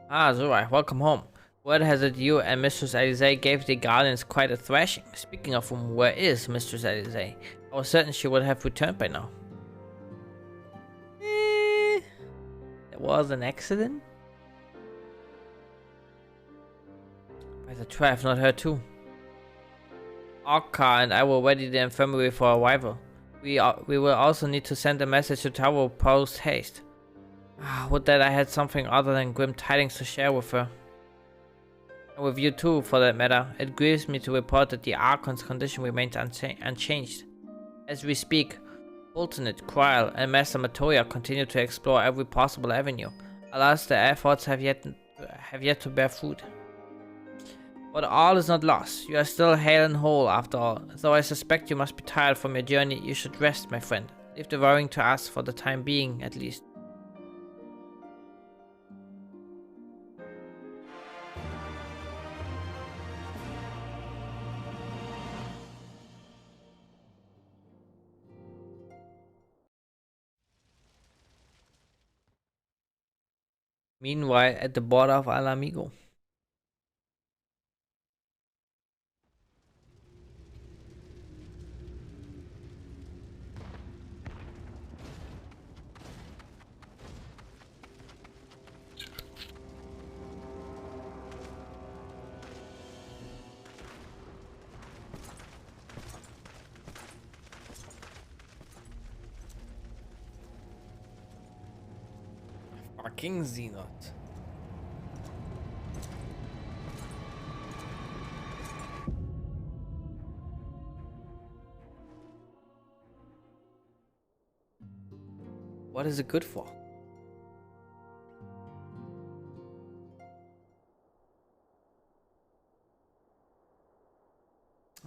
Speaker 1: Ah, Zorai, welcome home. Word has it you and Mistress Elise gave the Guardians quite a thrashing. Speaking of whom, where is Mistress Elise? I was certain she would have returned by now. There was an accident? By the Trav, not her too. Akka and I will ready the infirmary for arrival. We will also need to send a message to Taro post haste. Would that I had something other than grim tidings to share with her. And with you too, for that matter. It grieves me to report that the Archon's condition remains unchanged. As we speak, Ultimate, Kryl, and Master Matoya continue to explore every possible avenue. Alas, their efforts have yet to bear fruit. But all is not lost. You are still hale and whole after all. Though I suspect you must be tired from your journey, you should rest, my friend. Leave the worrying to us for the time being, at least. Meanwhile, at the border of Alamigo. Fucking Xenoth. What is it good for?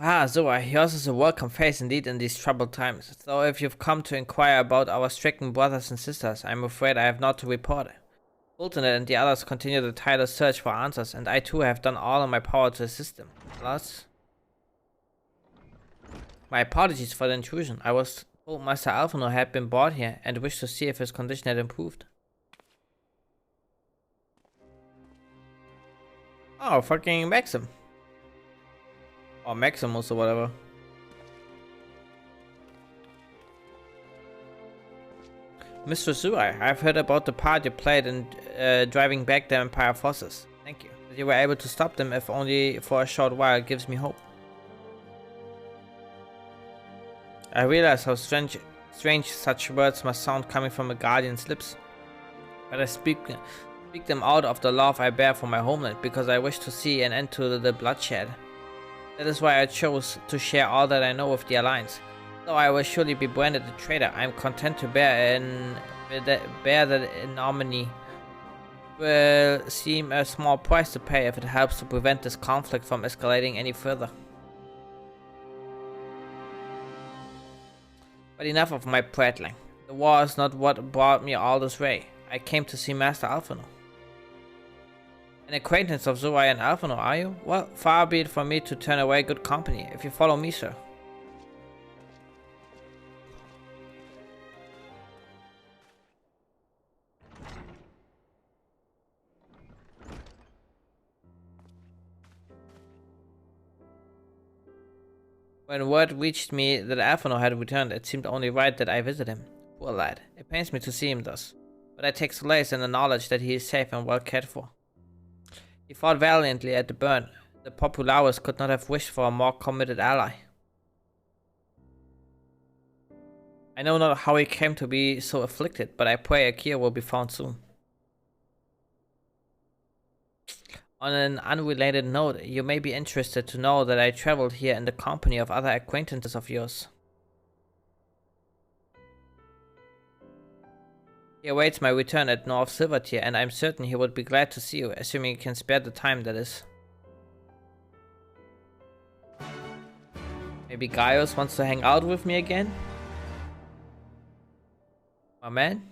Speaker 1: Ah, Zoa, yours is a welcome face indeed in these troubled times. Though if you've come to inquire about our stricken brothers and sisters, I'm afraid I have not to report. Ultimate and the others continue the tireless search for answers, and I too have done all in my power to assist them. Plus, my apologies for the intrusion. I was told Master Alphino had been brought here and wished to see if his condition had improved. Oh, fucking Maxim. Or Maximus or whatever. Mr. Zuai, I've heard about the part you played in driving back the Empire forces. Thank you. That you were able to stop them, if only for a short while, gives me hope. I realize how strange such words must sound coming from a guardian's lips. But I speak them out of the love I bear for my homeland, because I wish to see an end to the bloodshed. That is why I chose to share all that I know with the Alliance. Though I will surely be branded a traitor, I am content to bear that ignominy. Will seem a small price to pay if it helps to prevent this conflict from escalating any further. But enough of my prattling. The war is not what brought me all this way. I came to see Master Alphino. An acquaintance of Zuai and Alphino, are you? Well, far be it from me to turn away good company, if you follow me, sir. When word reached me that Alphino had returned, it seemed only right that I visit him. Poor lad. It pains me to see him thus, but I take solace in the knowledge that he is safe and well cared for. He fought valiantly at the burn. The Populares could not have wished for a more committed ally. I know not how he came to be so afflicted, but I pray a cure will be found soon. On an unrelated note, you may be interested to know that I traveled here in the company of other acquaintances of yours. He awaits my return at North Silvertier, and I'm certain he would be glad to see you, assuming you can spare the time, that is. Maybe Gaius wants to hang out with me again? My man?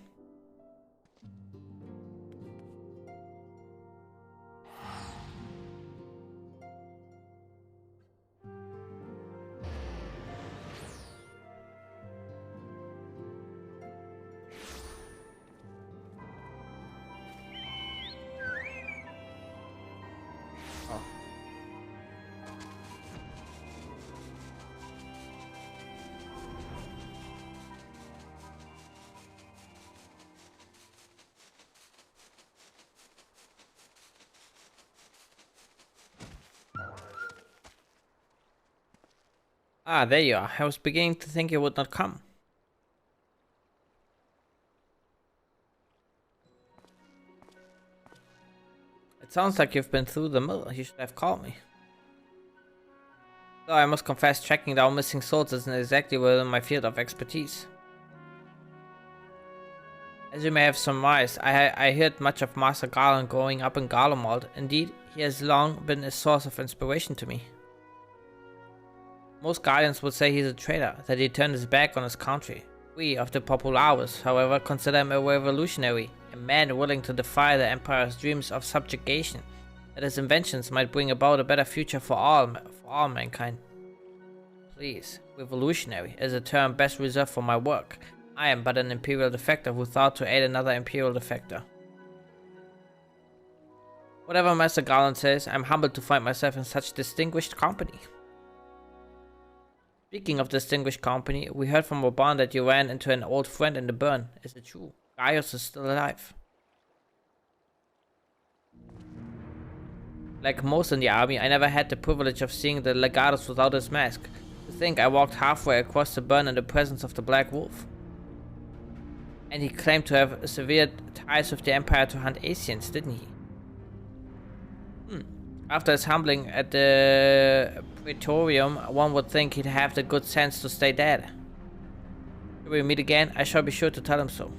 Speaker 1: Ah, there you are. I was beginning to think you would not come. It sounds like you've been through the mill. You should have called me. Though I must confess, tracking down missing souls isn't exactly within my field of expertise. As you may have surmised, I heard much of Master Garland growing up in Garlemald. Indeed, he has long been a source of inspiration to me. Most Guardians would say he's a traitor, that he turned his back on his country. We of the Populares, however, consider him a revolutionary, a man willing to defy the Empire's dreams of subjugation, that his inventions might bring about a better future for all mankind. Please, revolutionary is a term best reserved for my work. I am but an Imperial defector who thought to aid another Imperial defector. Whatever Master Garland says, I'm humbled to find myself in such distinguished company. Speaking of distinguished company, we heard from Oban that you ran into an old friend in the burn. Is it true? Gaius is still alive. Like most in the army, I never had the privilege of seeing the Legatus without his mask. To think I walked halfway across the burn in the presence of the Black Wolf. And he claimed to have severed ties with the Empire to hunt Asians, didn't he? After his humbling at the Praetorium, one would think he'd have the good sense to stay dead. If we meet again, I shall be sure to tell him so.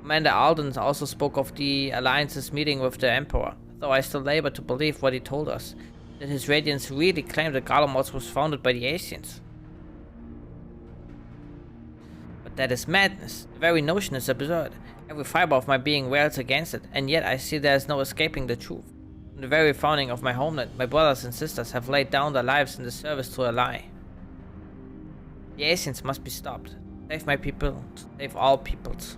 Speaker 1: Commander Alden also spoke of the Alliance's meeting with the Emperor, though I still labor to believe what he told us. Did His Radiance really claim that Galamoth was founded by the Asians? But that is madness. The very notion is absurd. Every fiber of my being rails against it, and yet I see there is no escaping the truth. From the very founding of my homeland, my brothers and sisters have laid down their lives in the service to a lie. The Asians must be stopped. Save my people, save all peoples.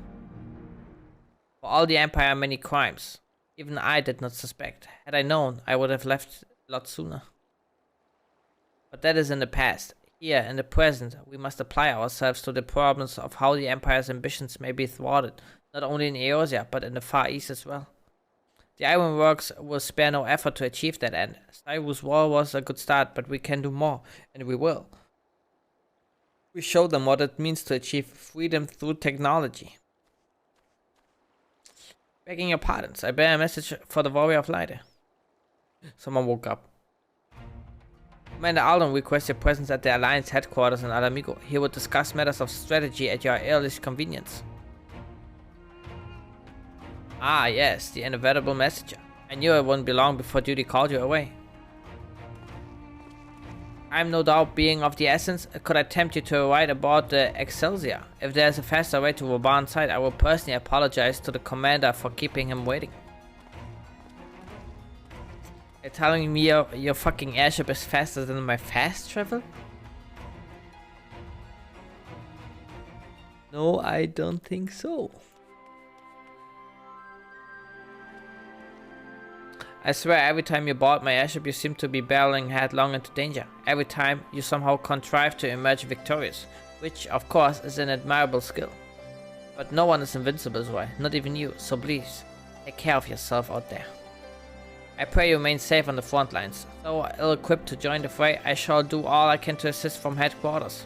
Speaker 1: For all the Empire, many crimes. Even I did not suspect. Had I known, I would have left a lot sooner. But that is in the past. Here, in the present, we must apply ourselves to the problems of how the Empire's ambitions may be thwarted, not only in Eorzea, but in the Far East as well. The Ironworks will spare no effort to achieve that end. Cyrus' war was a good start, but we can do more, and we will. We show them what it means to achieve freedom through technology. Begging your pardons, I bear a message for the Warrior of Light. Someone woke up. Commander Alden requests your presence at the Alliance headquarters in Alamigo. He will discuss matters of strategy at your earliest convenience. Ah, yes, the inevitable messenger. I knew it wouldn't be long before duty called you away. Time no doubt being of the essence, could I tempt you to ride aboard the Excelsior? If there is a faster way to Raban's side, I will personally apologize to the commander for keeping him waiting. You're telling me your fucking airship is faster than my fast travel? No, I don't think so. I swear every time you board my airship you seem to be barreling headlong into danger. Every time you somehow contrive to emerge victorious, which of course is an admirable skill. But no one is invincible, Zoe, not even you, so please, take care of yourself out there. I pray you remain safe on the front lines. Though ill-equipped to join the fray, I shall do all I can to assist from headquarters.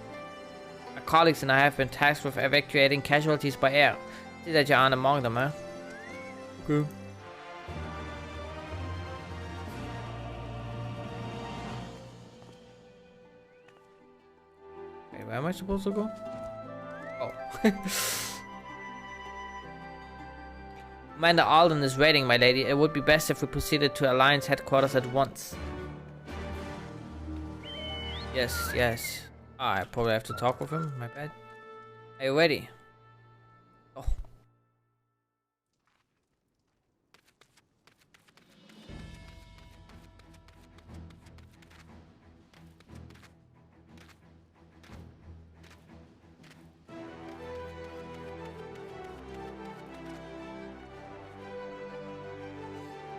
Speaker 1: My colleagues and I have been tasked with evacuating casualties by air. See that you aren't among them, huh? Okay. Where am I supposed to go? Oh. Commander Alden is waiting, my lady. It would be best if we proceeded to Alliance headquarters at once. Yes, yes. Ah, I probably have to talk with him. My bad. Are you ready? Oh.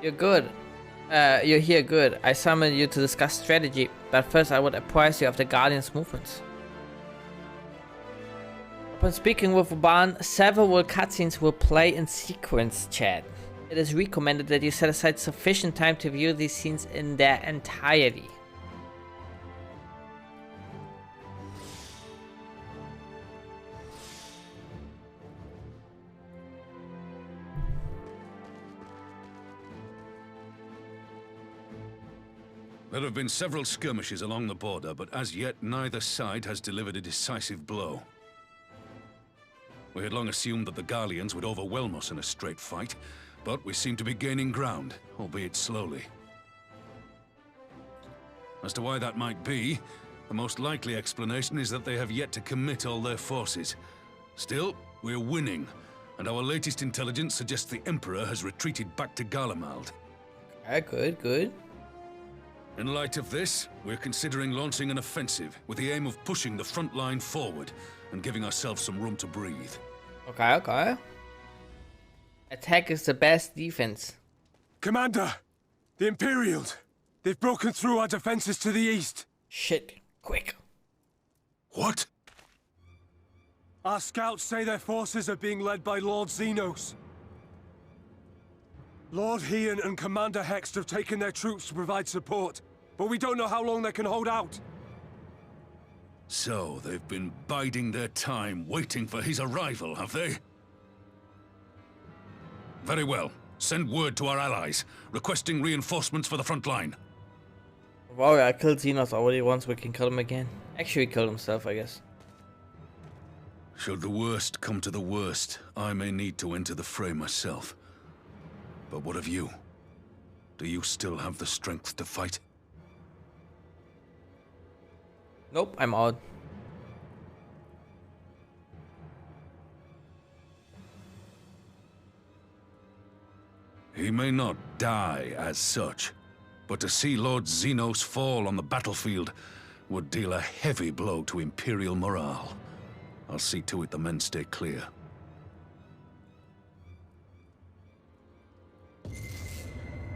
Speaker 1: You're good. You're here good. I summoned you to discuss strategy, but first I would apprise you of the Guardian's movements. Upon speaking with Raban, several cutscenes will play in sequence, chat. It is recommended that you set aside sufficient time to view these scenes in their entirety.
Speaker 4: There have been several skirmishes along the border, but as yet neither side has delivered a decisive blow. We had long assumed that the Garleans would overwhelm us in a straight fight, but we seem to be gaining ground, albeit slowly. As to why that might be, the most likely explanation is that they have yet to commit all their forces. Still, we're winning, and our latest intelligence suggests the Emperor has retreated back to Garlemald.
Speaker 1: Good, good.
Speaker 4: In light of this, we're considering launching an offensive with the aim of pushing the front line forward and giving ourselves some room to breathe.
Speaker 1: Okay, okay. Attack is the best defense.
Speaker 13: Commander! The Imperials! They've broken through our defenses to the east!
Speaker 1: Shit, quick.
Speaker 4: What?
Speaker 13: Our scouts say their forces are being led by Lord Xenos. Lord Heian and Commander Hext have taken their troops to provide support, but we don't know how long they can hold out.
Speaker 4: So, they've been biding their time, waiting for his arrival, have they? Very well. Send word to our allies, requesting reinforcements for the front line.
Speaker 1: Wow, I killed Xenos already once, we can kill him again. Actually, he killed himself, I guess.
Speaker 4: Should the worst come to the worst, I may need to enter the fray myself. But what of you? Do you still have the strength to fight?
Speaker 1: Nope, I'm out.
Speaker 4: He may not die as such, but to see Lord Xenos fall on the battlefield would deal a heavy blow to Imperial morale. I'll see to it the men stay clear.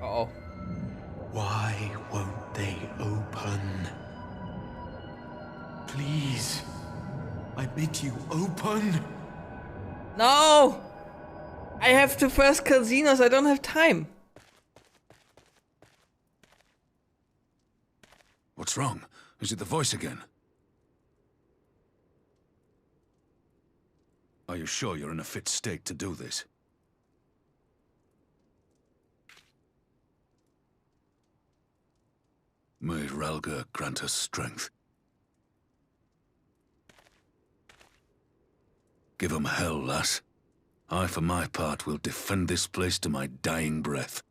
Speaker 1: Uh-oh.
Speaker 8: Why won't they open? Please, I bid you open.
Speaker 1: No! I have to first kill Xenos, I don't have time.
Speaker 4: What's wrong? Is it the voice again? Are you sure you're in a fit state to do this? May Ralga grant us strength. Give 'em hell, lass. I, for my part, will defend this place to my dying breath.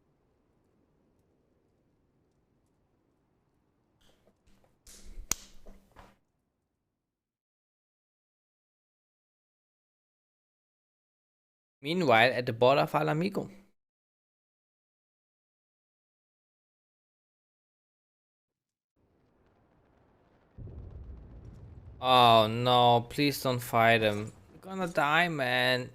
Speaker 1: Meanwhile, at the border of Alamigo. Oh no, please don't fight him. You're gonna die, man.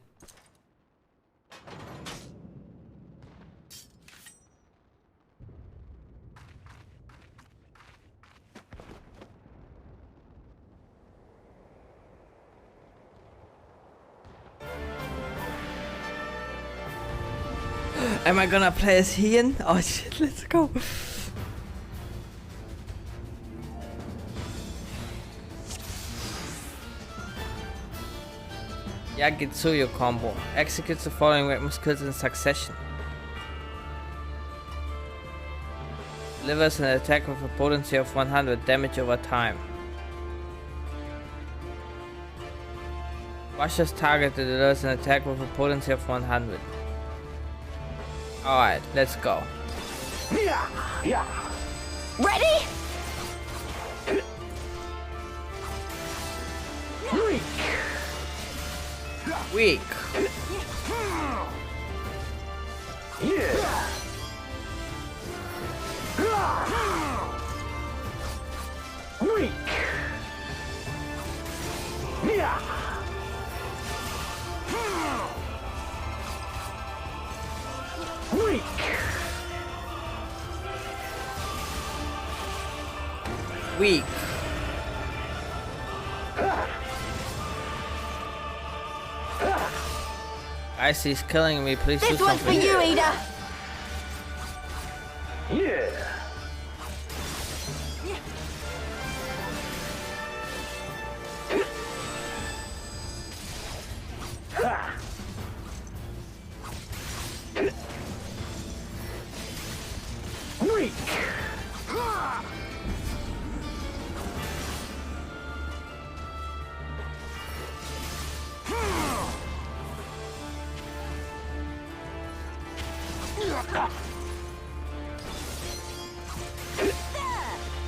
Speaker 1: Am I gonna play as Ian? Oh shit, let's go. Yagitsuyo combo. Executes the following weapon skills in succession. Delivers an attack with a potency of 100 damage over time. Crushes target that delivers an attack with a potency of 100. Alright, let's go.
Speaker 14: Ready?
Speaker 1: Weak. Weak. Guys, he's killing me. Please do
Speaker 14: This one's for
Speaker 1: something.
Speaker 14: you, Ada.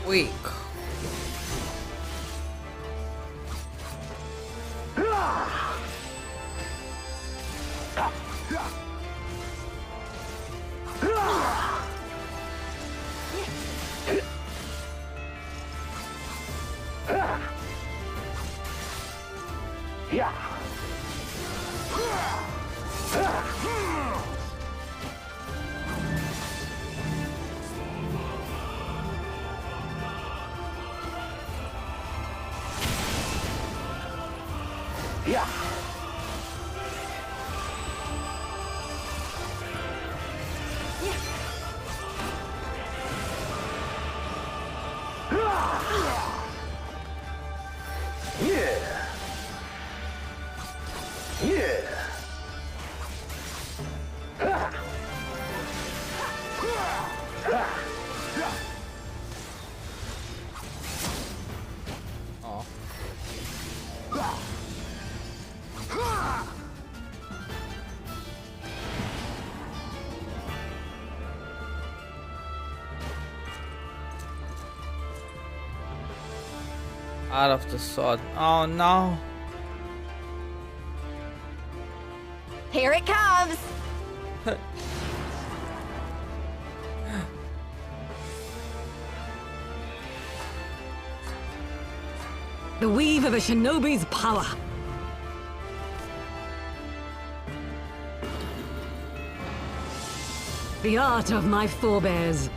Speaker 1: Weak. Out of the sword. Oh no.
Speaker 14: Here it comes!
Speaker 15: The weave of a shinobi's power. The art of my forebears.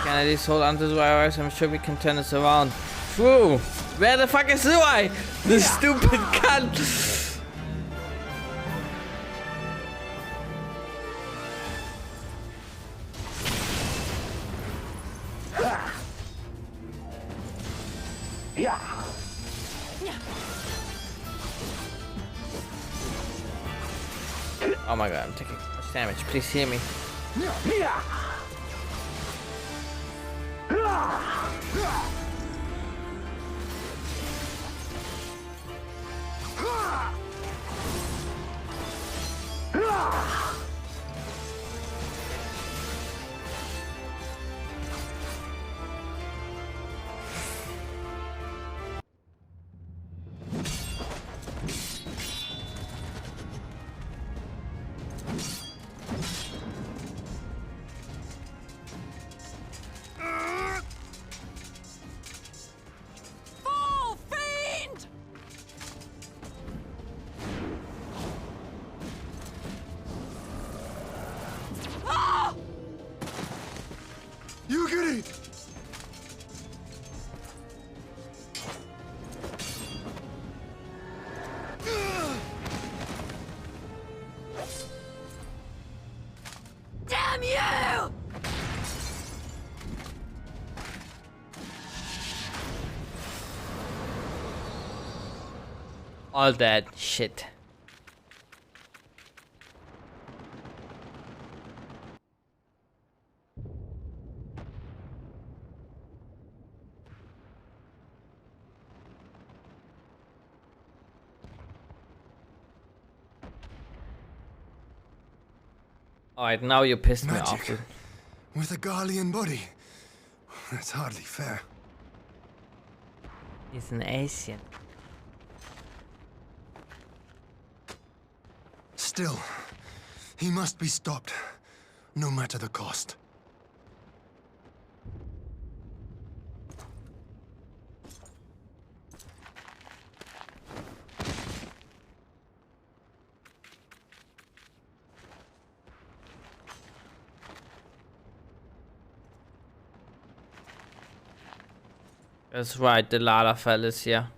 Speaker 1: Can I just hold on to Zuai? I'm sure we can turn this around. Whoa! Where the fuck is Zuai? This stupid cunt! Oh my god, I'm taking much damage. Please heal me.
Speaker 3: You get it!
Speaker 14: Damn you!
Speaker 1: All that shit. Alright, now you pissed me off.
Speaker 3: Magic. With a Garlean body. That's hardly fair.
Speaker 1: He's an Asian.
Speaker 3: Still, he must be stopped, no matter the cost.
Speaker 1: That's right, the Lalafell is here.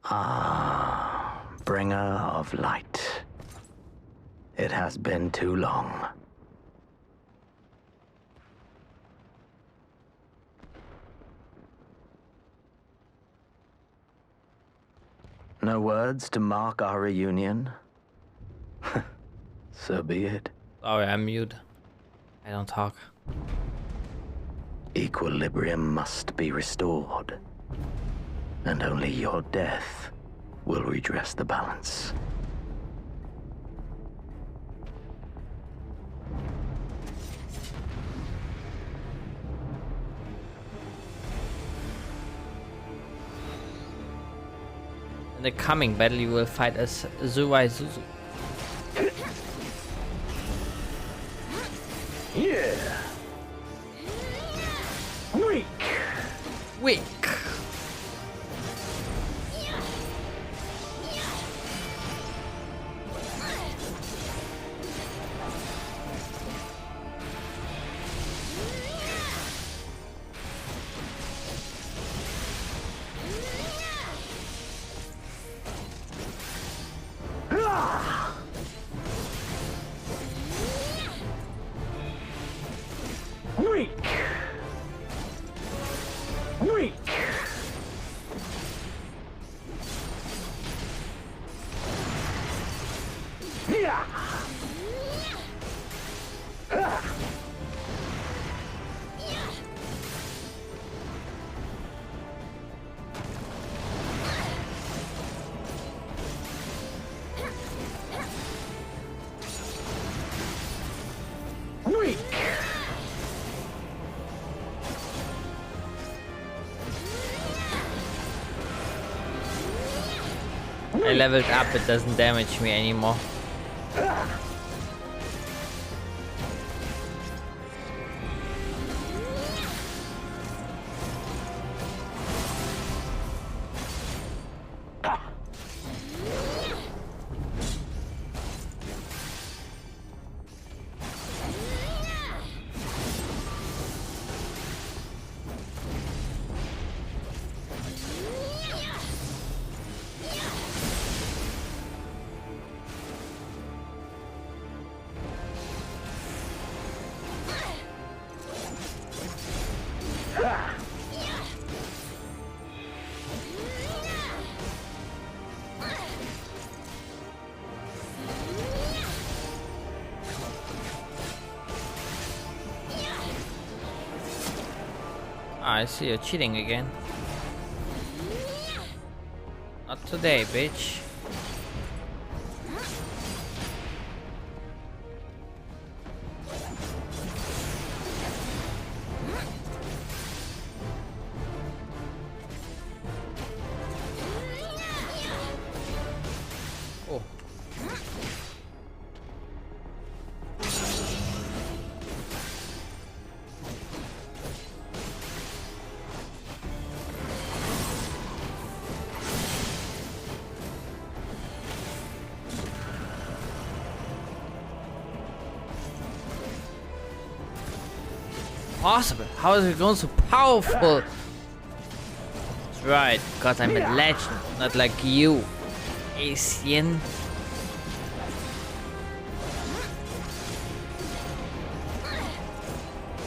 Speaker 16: Ah, bringer of light. It has been too long. No words to mark our reunion? So be it.
Speaker 1: Sorry, I'm mute. I don't talk.
Speaker 16: Equilibrium must be restored, and only your death will redress the balance.
Speaker 1: In the coming battle, you will fight as Zuai Zuzu.
Speaker 16: Yeah. Weak.
Speaker 1: Weak.
Speaker 16: Weak. Weak.
Speaker 1: I leveled up, it doesn't damage me anymore. I see you're cheating again. Not today, bitch. Oh. Possible? How is it going so powerful? That's right, because I'm a legend, not like you, Asian.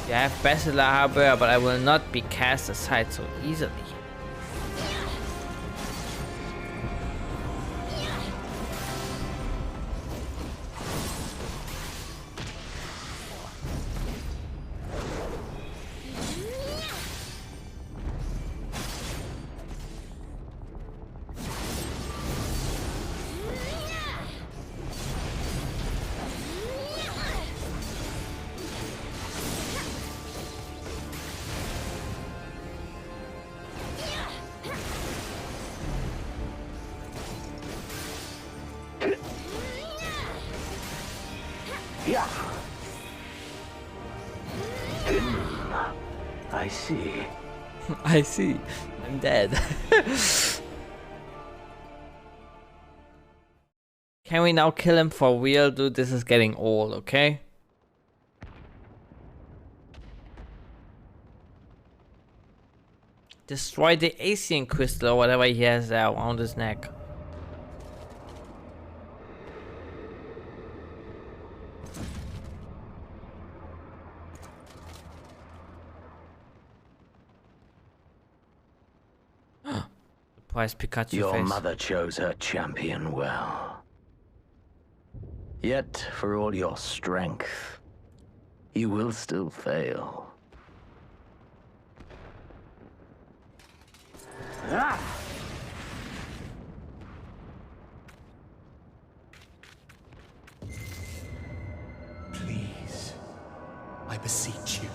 Speaker 1: You have Basilar Harbor, but I will not be cast aside so easily.
Speaker 16: Yeah. I see.
Speaker 1: I see. I'm dead. Can we now kill him for real, dude? This is getting old, okay? Destroy the Asian crystal or whatever he has there around his neck. Surprise Pikachu
Speaker 16: Your
Speaker 1: face.
Speaker 16: mother chose her champion well. Yet, for all your strength, you will still fail. Ah!
Speaker 17: Please, I beseech you.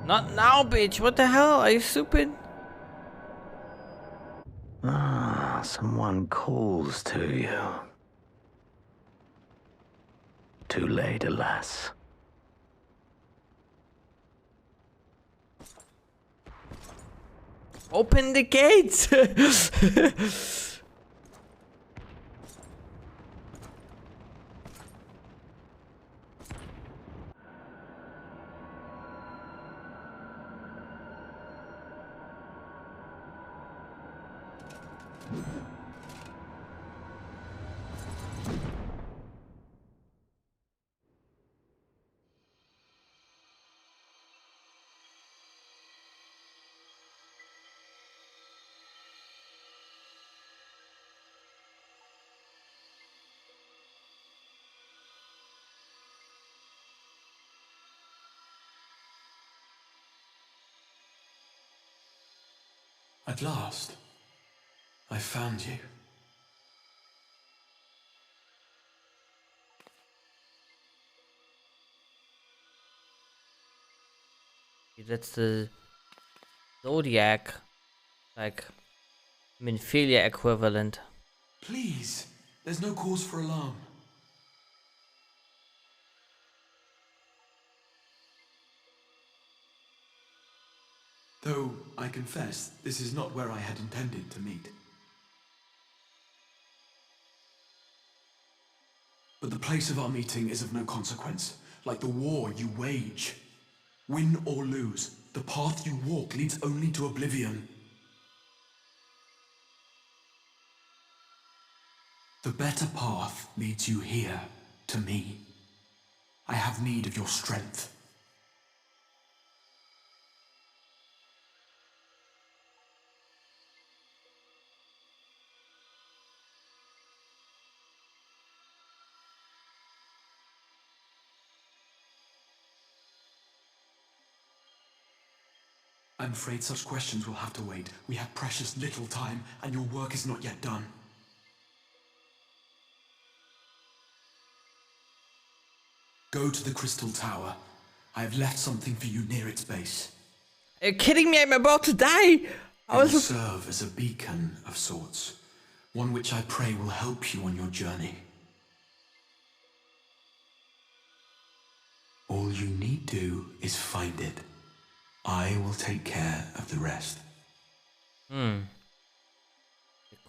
Speaker 1: Not now, bitch. What the hell? Are you stupid?
Speaker 16: Ah, someone calls to you. Too late, alas.
Speaker 1: Open the gates!
Speaker 17: At last, I found you.
Speaker 1: That's the Zodiac. Like, Minfilia equivalent.
Speaker 17: Please, there's no cause for alarm. Though, I confess, this is not where I had intended to meet. But the place of our meeting is of no consequence, like the war you wage. Win or lose, the path you walk leads only to oblivion. The better path leads you here, to me. I have need of your strength. I'm afraid such questions will have to wait. We have precious little time, and your work is not yet done. Go to the Crystal Tower. I have left something for you near its base.
Speaker 1: Are you kidding me? I'm about to die!
Speaker 17: It will serve as a beacon of sorts. One which I pray will help you on your journey. All you need do is find it. I will take care of the rest.
Speaker 1: The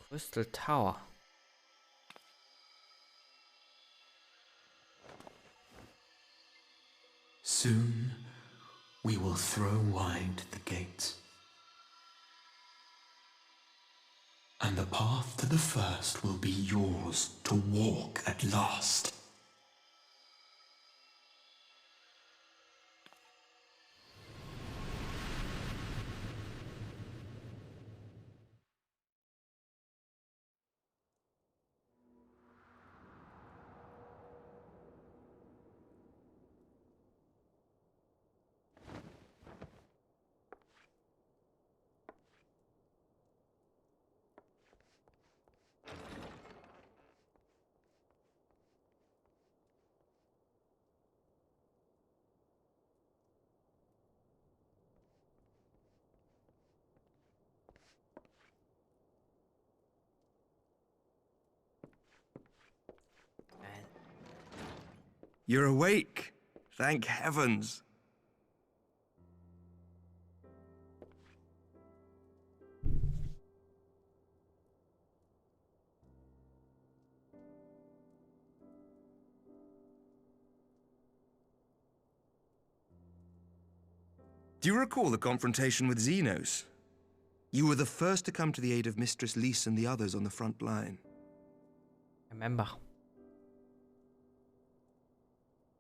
Speaker 1: Crystal Tower.
Speaker 17: Soon, we will throw wide the gates. And the path to the first will be yours to walk at last.
Speaker 8: You're awake. Thank heavens. Do you recall the confrontation with Xenos? You were the first to come to the aid of Mistress Lys and the others on the front line.
Speaker 1: Remember.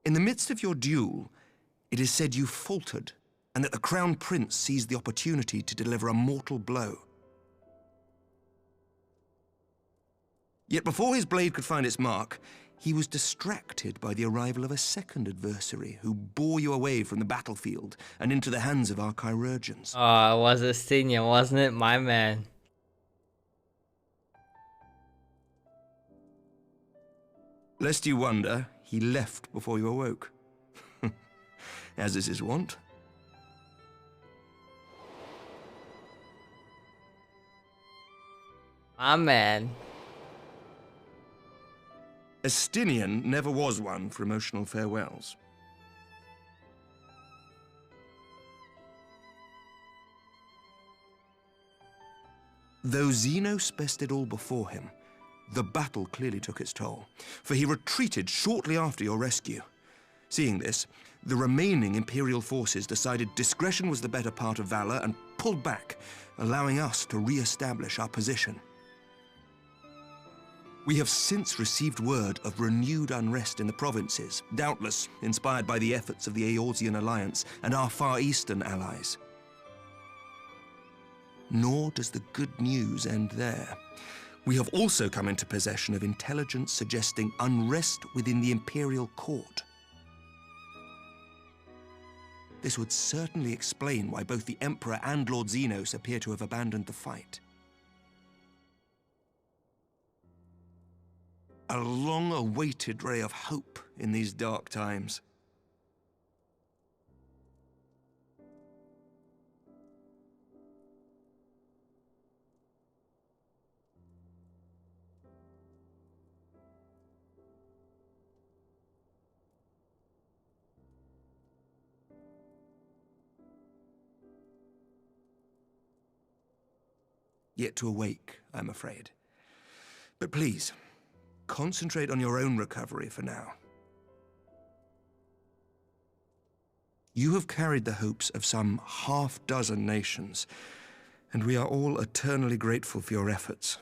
Speaker 8: In the midst of your duel, it is said you faltered, and that the Crown Prince seized the opportunity to deliver a mortal blow. Yet before his blade could find its mark, he was distracted by the arrival of a second adversary who bore you away from the battlefield and into the hands of our chirurgeons.
Speaker 1: Oh, it was Estinian, wasn't it? My man.
Speaker 8: Lest you wonder, he left before you awoke. As is his wont.
Speaker 1: My man.
Speaker 8: Estinian never was one for emotional farewells. Though Xenos bested all before him, the battle clearly took its toll, for he retreated shortly after your rescue. Seeing this, the remaining Imperial forces decided discretion was the better part of valor and pulled back, allowing us to re-establish our position. We have since received word of renewed unrest in the provinces, doubtless inspired by the efforts of the Eorzean Alliance and our Far Eastern allies. Nor does the good news end there. We have also come into possession of intelligence suggesting unrest within the Imperial Court. This would certainly explain why both the Emperor and Lord Xenos appear to have abandoned the fight. A long-awaited ray of hope in these dark times. yet to awake, I'm afraid. But please, concentrate on your own recovery for now. You have carried the hopes of some half-dozen nations, and we are all eternally grateful for your efforts.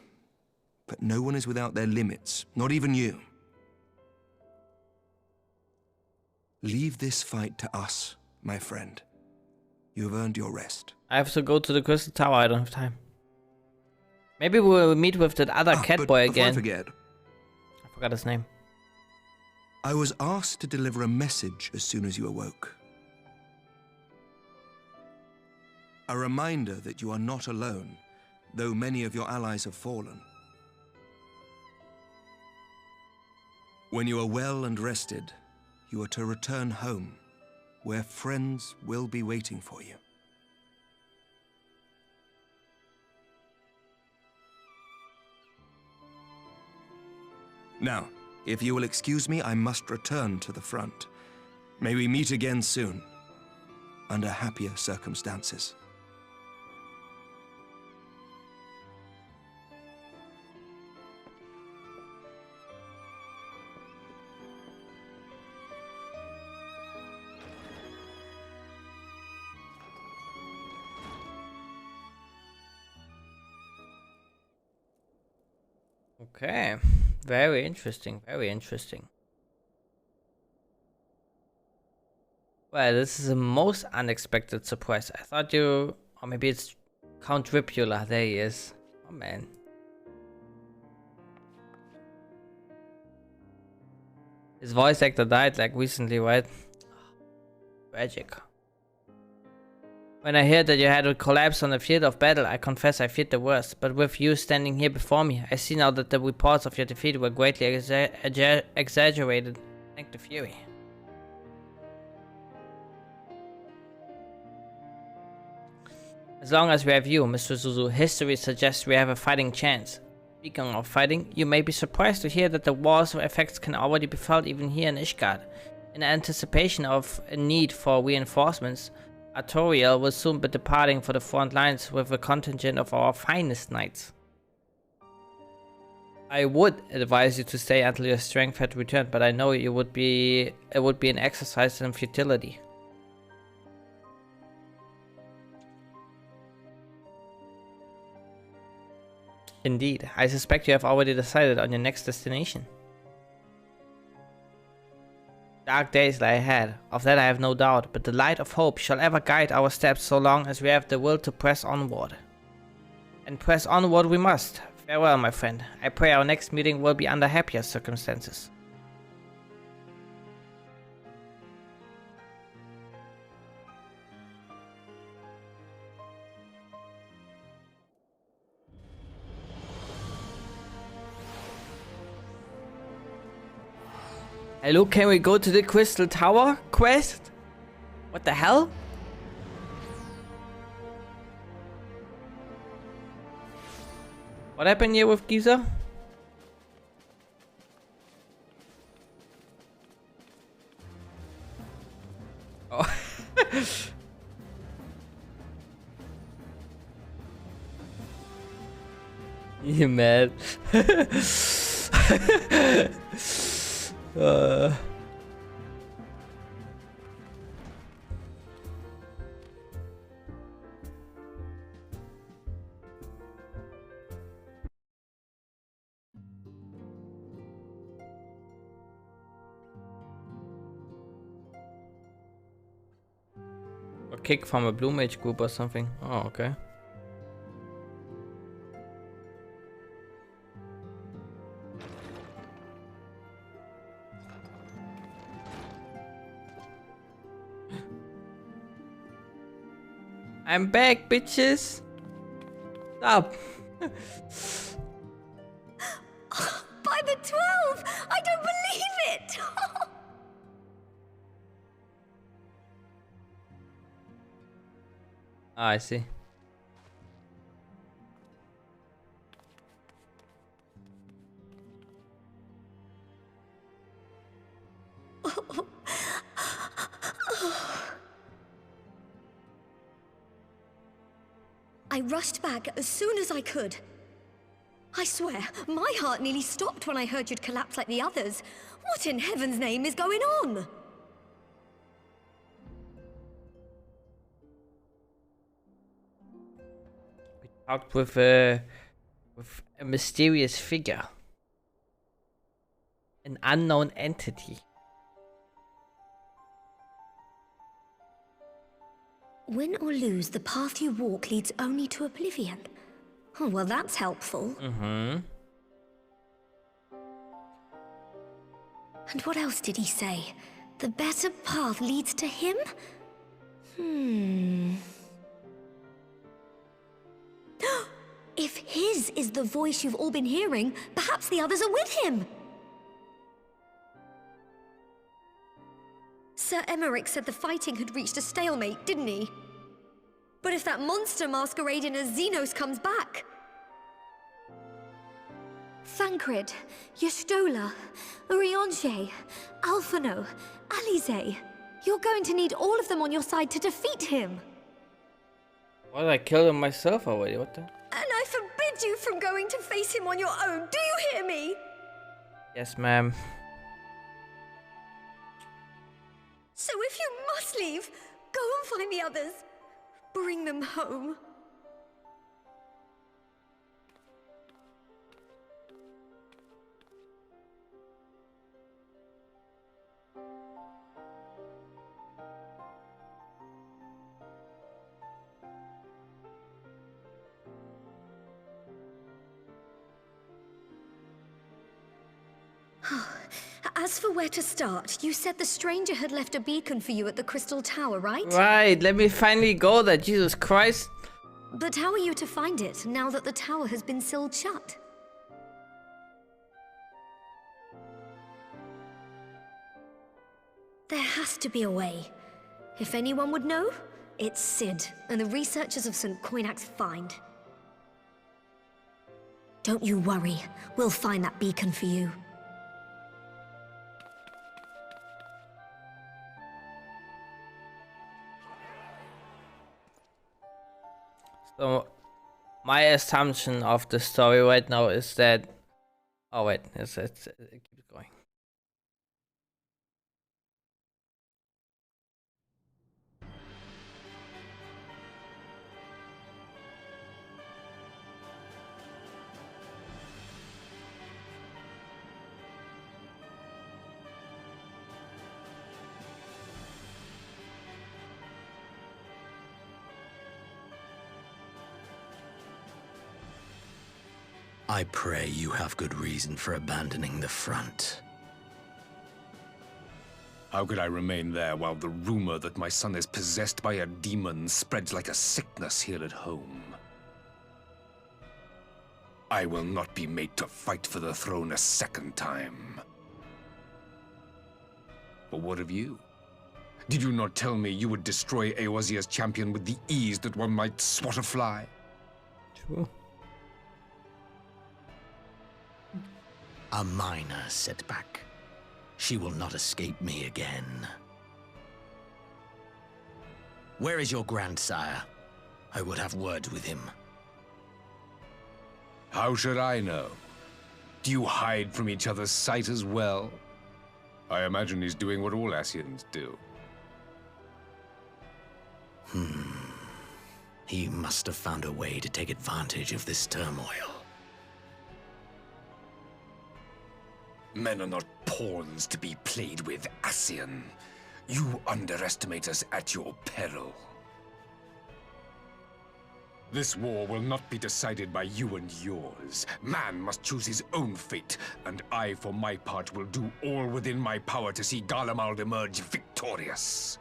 Speaker 8: But no one is without their limits, not even you. Leave this fight to us, my friend. You have earned your rest.
Speaker 1: I have to go to the Crystal Tower, I don't have time. Maybe we'll meet with that other cat boy again.
Speaker 8: Before I forget,
Speaker 1: I forgot his name.
Speaker 8: I was asked to deliver a message as soon as you awoke. A reminder that you are not alone, though many of your allies have fallen. When you are well and rested, you are to return home, where friends will be waiting for you. Now, if you will excuse me, I must return to the front. May we meet again soon, under happier circumstances.
Speaker 1: Okay, very interesting, very interesting. Well, this is the most unexpected surprise. I thought you, or maybe it's Count Dripula. There he is. Oh man. His voice actor died like recently, right? Tragic. When I heard that you had to collapse on the field of battle, I confess I feared the worst. But with you standing here before me, I see now that the reports of your defeat were greatly exaggerated. Thank the Fury. As long as we have you, Mr. Zuzu, history suggests we have a fighting chance. Speaking of fighting, you may be surprised to hear that the war's effects can already be felt even here in Ishgard. In anticipation of a need for reinforcements, Artoriel will soon be departing for the front lines with a contingent of our finest knights. I would advise you to stay until your strength had returned, but I know it would be an exercise in futility. Indeed, I suspect you have already decided on your next destination. Dark days lie ahead, of that I have no doubt, but the light of hope shall ever guide our steps so long as we have the will to press onward. And press onward we must. Farewell, my friend. I pray our next meeting will be under happier circumstances. Hello, can we go to the Crystal Tower quest? What the hell? What happened here with Giza? Oh. You mad? A kick from a Blue Mage group or something. Oh, okay. I'm back, bitches. Stop.
Speaker 7: By the 12! I don't believe it!
Speaker 1: Ah, I see.
Speaker 2: I rushed back as soon as I could. I swear, my heart nearly stopped when I heard you'd collapse like the others. What in heaven's name is going on?
Speaker 1: We talked with a mysterious figure. An unknown entity.
Speaker 2: Win or lose, the path you walk leads only to oblivion. Oh, well, that's helpful.
Speaker 1: Mm-hmm.
Speaker 2: And what else did he say? The better path leads to him? If his is the voice you've all been hearing, perhaps the others are with him. Sir Emmerich said the fighting had reached a stalemate, didn't he? But if that monster masquerading as Xenos comes back... Thancred, Y'shtola, Urianger, Alphino, Alize. You're going to need all of them on your side to defeat him.
Speaker 1: What, I killed him myself already, what the?
Speaker 2: And I forbid you from going to face him on your own, do you hear me?
Speaker 1: Yes, ma'am.
Speaker 2: So if you must leave, go and find the others. Bring them home. As for where to start, you said the stranger had left a beacon for you at the Crystal Tower, right?
Speaker 1: Right, let me finally go there, Jesus Christ.
Speaker 2: But how are you to find it, now that the tower has been sealed shut? There has to be a way. If anyone would know, it's Sid and the researchers of St. Coinac's find. Don't you worry, we'll find that beacon for you.
Speaker 1: So, my assumption of the story right now is that... Oh wait, it keeps going.
Speaker 16: I pray you have good reason for abandoning the front.
Speaker 11: How could I remain there while the rumor that my son is possessed by a demon spreads like a sickness here at home? I will not be made to fight for the throne a second time. But what of you? Did you not tell me you would destroy Eorzea's champion with the ease that one might swat a fly?
Speaker 1: True.
Speaker 16: A minor setback. She will not escape me again. Where is your grandsire? I would have words with him.
Speaker 11: How should I know? Do you hide from each other's sight as well? I imagine he's doing what all Ascians do.
Speaker 16: He must have found a way to take advantage of this turmoil.
Speaker 11: Men are not pawns to be played with, Ascian. You underestimate us at your peril. This war will not be decided by you and yours. Man must choose his own fate, and I, for my part, will do all within my power to see Garlemald emerge victorious.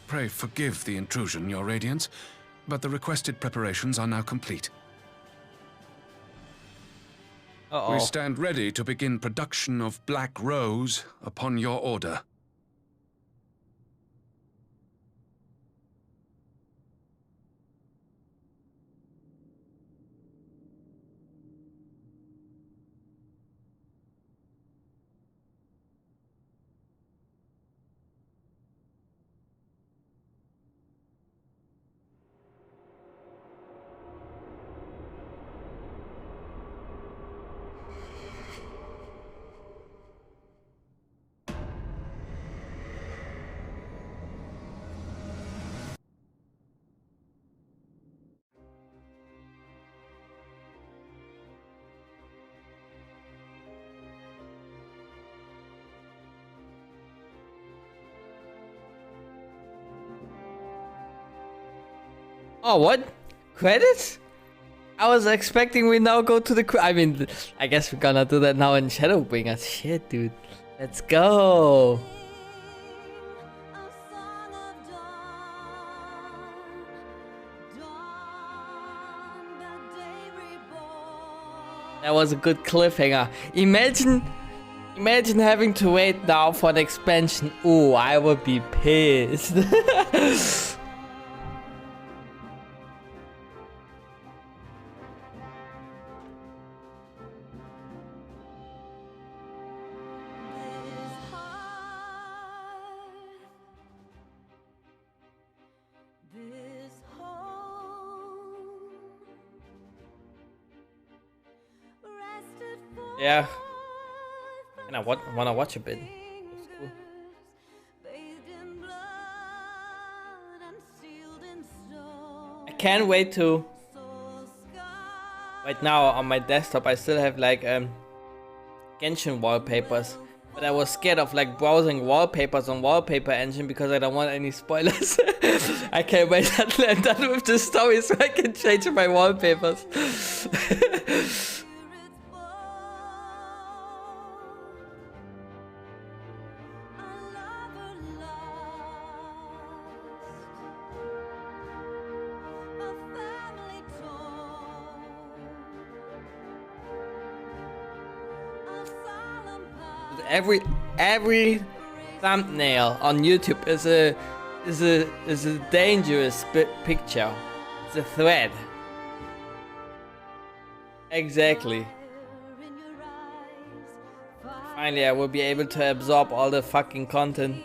Speaker 4: Pray forgive the intrusion, Your Radiance, but the requested preparations are now complete. We stand ready to begin production of Black Rose upon your order.
Speaker 1: Oh, what? Credits? I was expecting we now go to the I mean, I guess we're gonna do that now in Shadowbringers. Shit, dude. Let's go. That was a good cliffhanger. Imagine having to wait now for an expansion. Ooh, I would be pissed. Yeah, and I wanna watch a bit. It's cool. I can't wait to. Right now on my desktop, I still have like Genshin wallpapers, but I was scared of like browsing wallpapers on Wallpaper Engine because I don't want any spoilers. I can't wait until I'm done with the story so I can change my wallpapers. Every thumbnail on YouTube is a dangerous picture. It's a thread. Exactly. Finally, I will be able to absorb all the fucking content.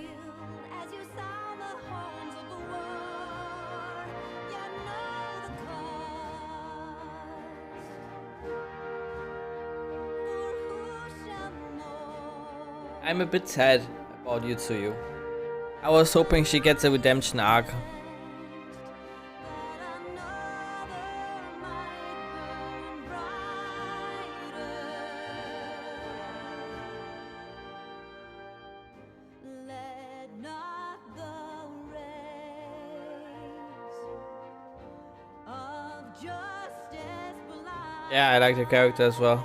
Speaker 1: I'm a bit sad about Yutsuyu. I was hoping she gets a redemption arc. Yeah, I like the character as well.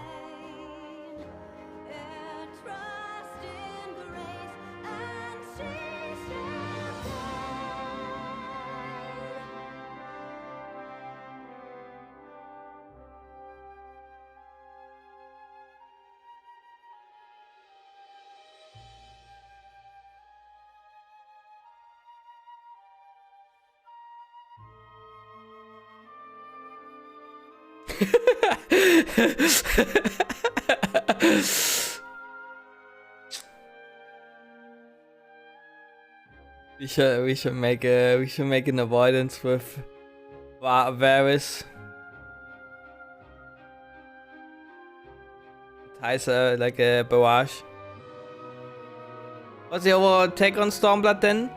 Speaker 1: we should make an avoidance with Varys. Ties like a barrage. What's the overall take on Stormblood then?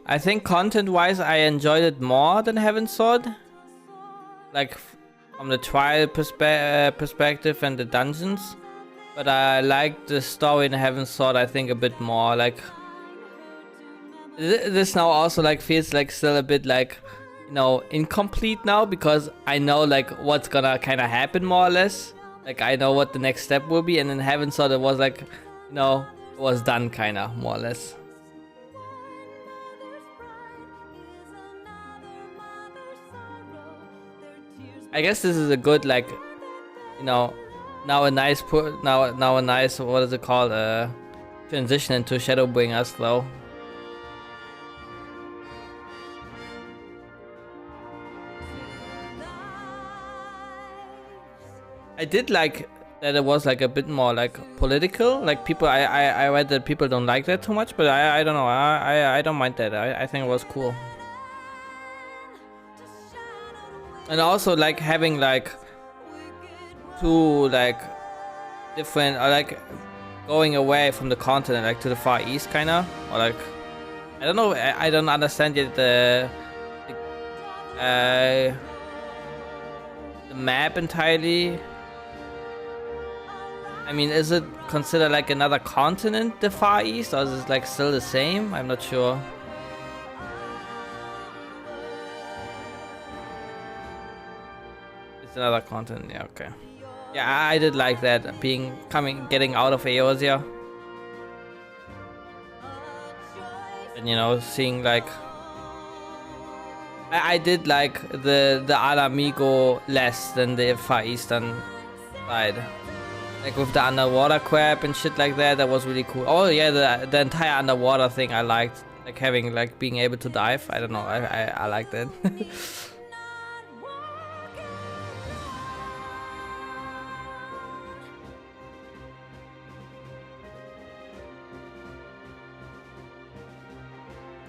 Speaker 1: I think content-wise, I enjoyed it more than Heaven's Sword. Like, from the trial perspective and the dungeons. But I liked the story in Heaven's Sword, I think, a bit more. Like, this now also like feels like still a bit like, you know, incomplete now. Because I know like what's gonna kind of happen more or less. Like I know what the next step will be, and in Heaven Sword it was like, you know, it was done kinda, more or less. I guess this is a good, like, you know, now a nice now a nice, what is it called, transition into Shadowbringers though. I did like that it was like a bit more like political. Like people, I read that people don't like that too much, but I don't know. I don't mind that. I think it was cool. And also like having like two like different, or like going away from the continent, like to the Far East kinda, or like I don't know. I don't understand yet the map entirely. I mean, is it considered like another continent, the Far East, or is it like still the same? I'm not sure. It's another continent, yeah, okay. Yeah, I did like that, getting out of Eorzea. And you know, seeing like I did like the Alamigo less than the Far Eastern side. Like with the underwater crab and shit like that, that was really cool. Oh yeah, the entire underwater thing I liked. Like having, like being able to dive. I don't know, I like that.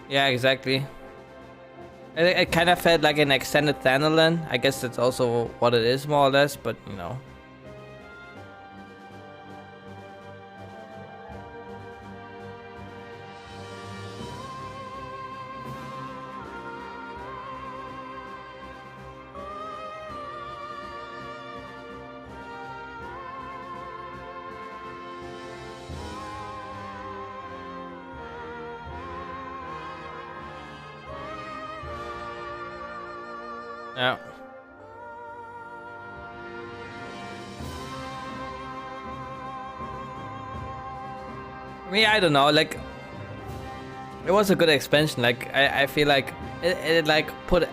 Speaker 1: Yeah, exactly. It kind of felt like an extended Thanalan. I guess that's also what it is, more or less, but you know. Yeah. I mean, I don't know, like it was a good expansion. Like I feel like it like put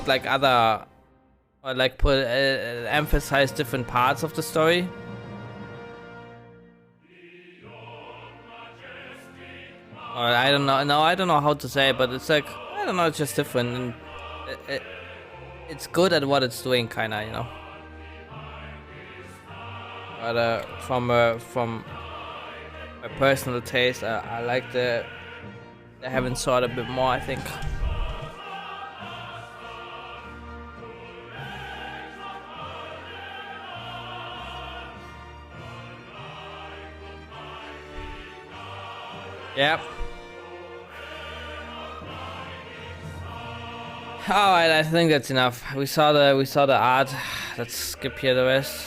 Speaker 1: like other, or like put emphasize different parts of the story. Or I don't know. No, I don't know how to say it, but it's like, I don't know, it's just different, and it's good at what it's doing, kinda, you know. But from my personal taste, I like the Heaven Sword a bit more, I think. Yep. Alright, I think that's enough. We saw the art. Let's skip here the rest.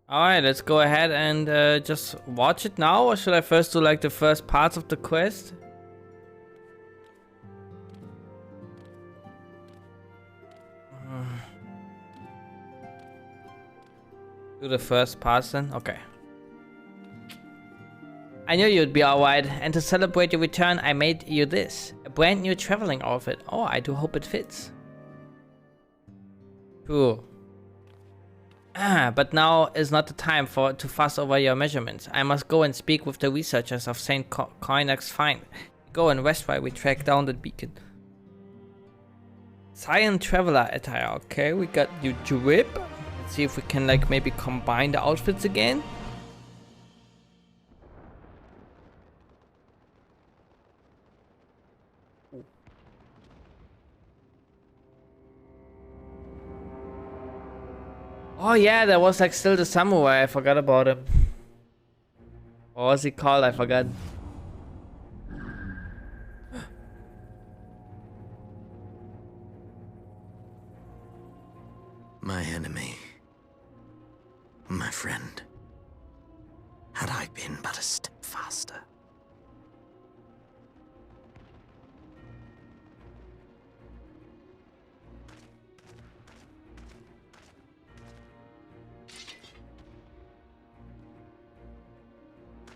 Speaker 1: Alright, let's go ahead and just watch it now, or should I first do like the first parts of the quest? Do the first parts then? Okay. I knew you'd be alright, and to celebrate your return, I made you this. A brand new traveling outfit. Oh, I do hope it fits. Cool. But now is not the time to fuss over your measurements. I must go and speak with the researchers of St. Koinak's Find. Go and rest while we track down the beacon. Cyan Traveler attire. Okay, we got you drip. Let's see if we can like maybe combine the outfits again. Oh yeah, there was like still the samurai. I forgot about him. What was he called? I forgot.
Speaker 16: My enemy. My friend. Had I been but a step faster.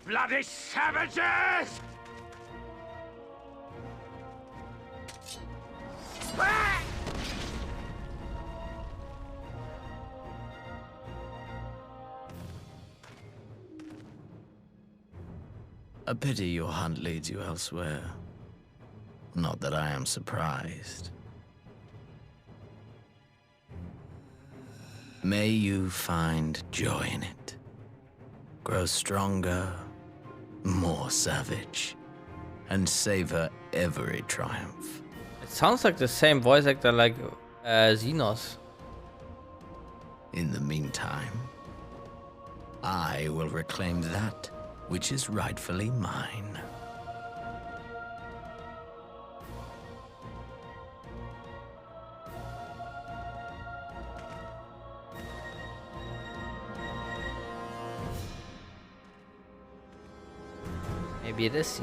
Speaker 18: bloody savages!
Speaker 16: A pity your hunt leads you elsewhere. Not that I am surprised. May you find joy in it. Grow stronger, more savage, and savor every triumph.
Speaker 1: It sounds like the same voice actor like Xenos.
Speaker 16: In the meantime, I will reclaim that which is rightfully mine.
Speaker 1: Maybe it is.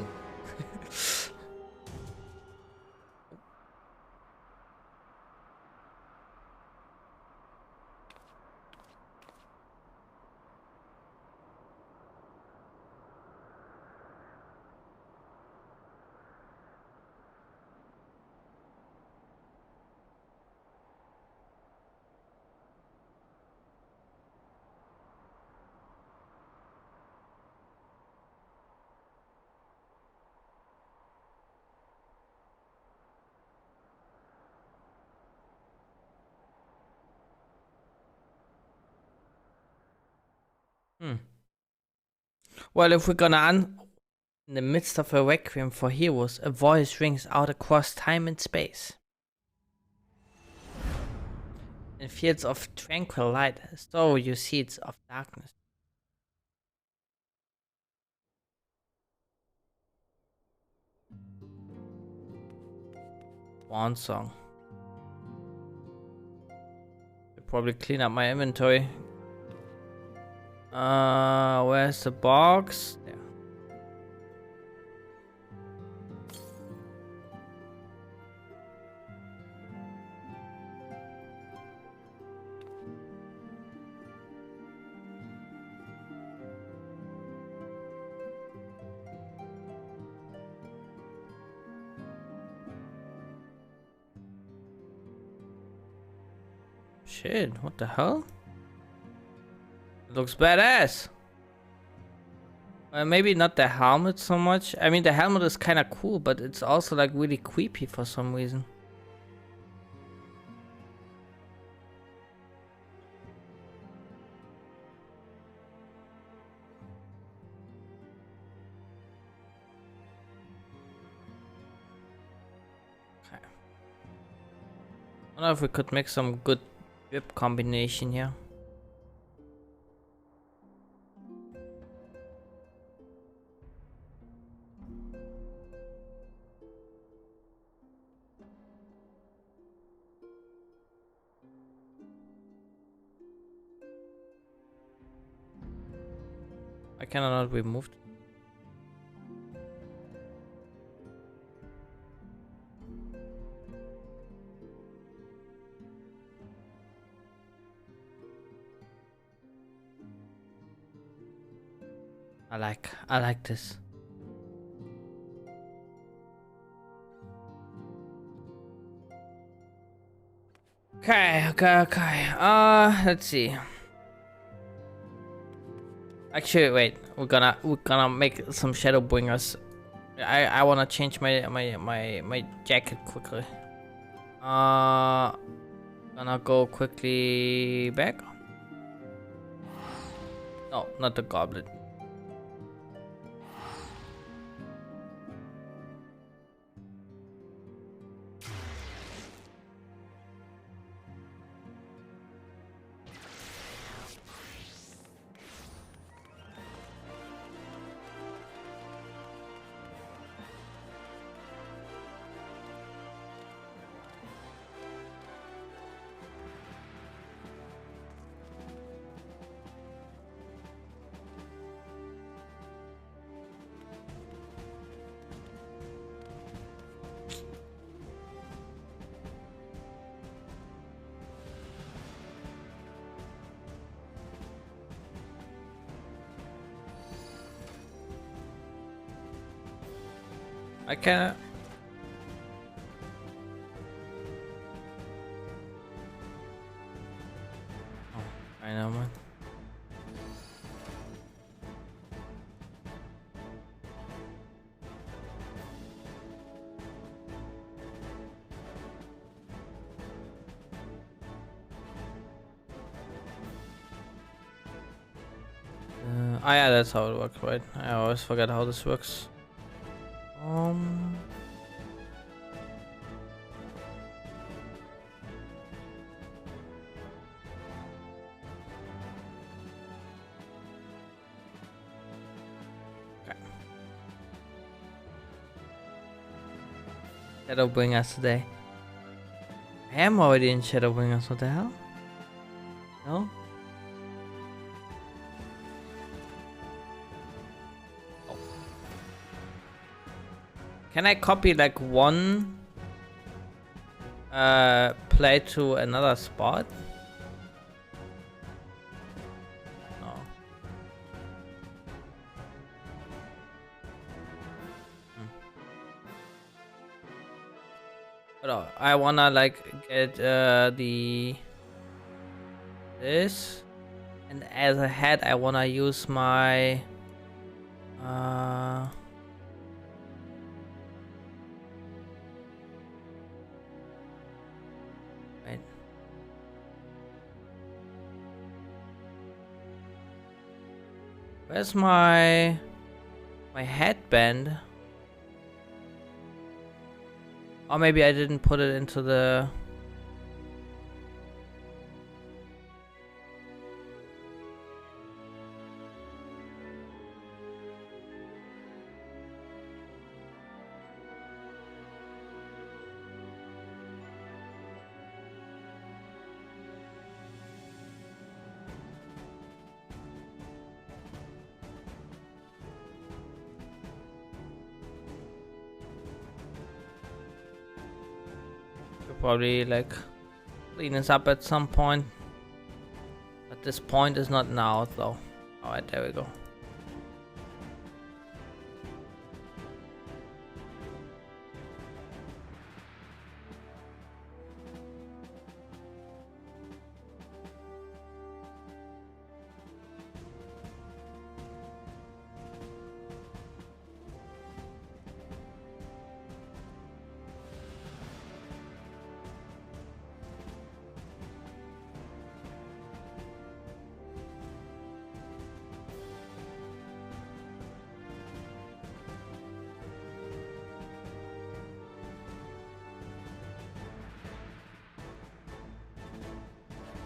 Speaker 1: Well, if we're gonna in the midst of a requiem for heroes, a voice rings out across time and space. In fields of tranquil light, sow you seeds of darkness. Swan song. I'll probably clean up my inventory. Where's the box? There. Shit, what the hell? It looks badass. Well, maybe not the helmet so much. I mean, the helmet is kind of cool, but it's also like really creepy for some reason. Okay. I don't know if we could make some good whip combination here. I cannot be moved. I like this. Okay. Let's see. Actually, wait. We're gonna make some Shadowbringers. I wanna change my jacket quickly. Gonna go quickly back. No, not the goblet. I can. Oh, I know, man. Oh yeah, that's how it works, right? I always forget how this works. Okay. Shadowbringers today. I am already in Shadowbringers, what the hell? No? Can I copy like one play to another spot? No. But I wanna like get this, and as a head I wanna use my wait. Where's my headband? Or maybe I didn't put it into the... Probably like clean this up at some point, but this point is not now though. Alright, there we go.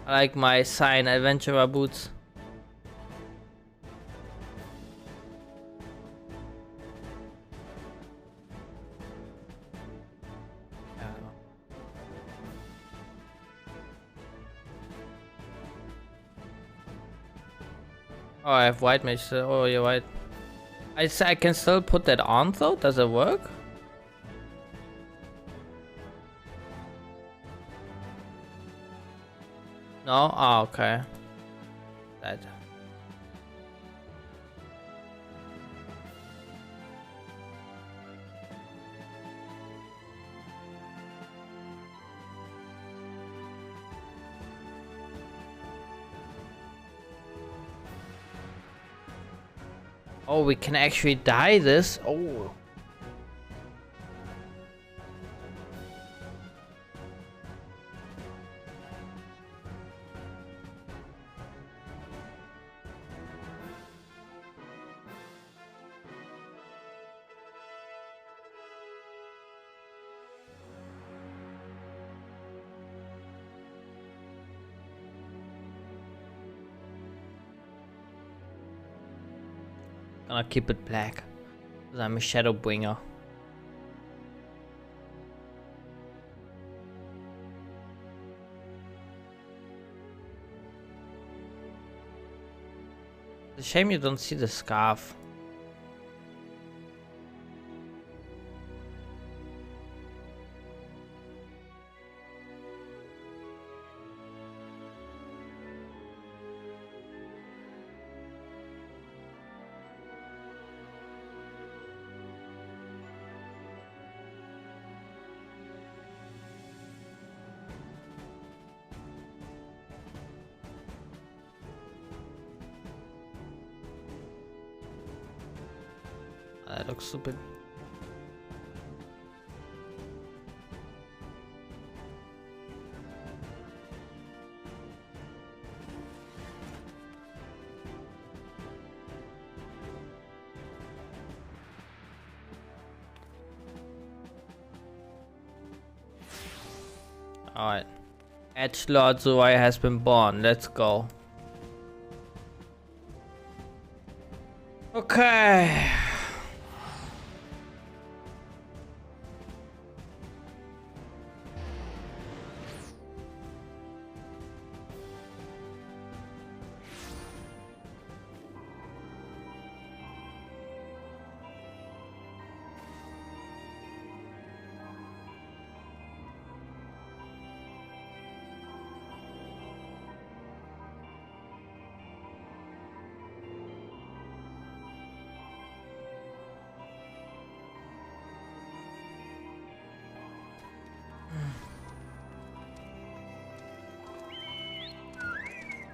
Speaker 1: I like my sign adventurer boots. Oh, I have white mage. Oh, you're right. I can still put that on though. Does it work? No? Oh, okay. That. Oh, we can actually dye this. Oh. Gonna keep it black, because I'm a Shadowbringer. It's a shame you don't see the scarf. That looks stupid. Alright. Edgelord Zuai has been born. Let's go. Okay.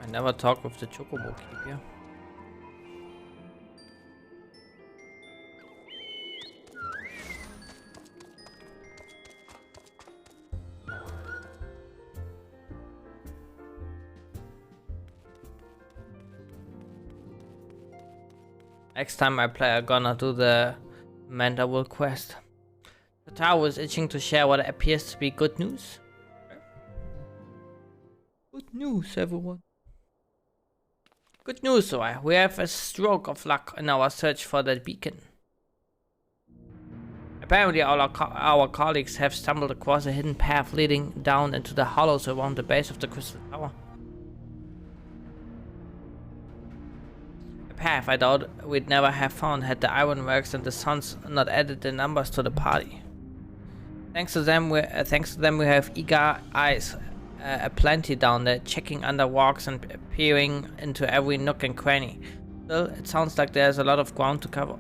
Speaker 1: I never talk with the Chocobo Keeper. Next time I play, I'm gonna do the Mandawil quest. The tower is itching to share what appears to be good news. Good news, everyone. Good news, Zoe. We have a stroke of luck in our search for that beacon. Apparently our colleagues have stumbled across a hidden path leading down into the hollows around the base of the Crystal Tower. A path I doubt we'd never have found had the Ironworks and the Suns not added the numbers to the party. Thanks to them we have eager eyes aplenty down there, checking under walks and peering into every nook and cranny. Still, it sounds like there's a lot of ground to cover.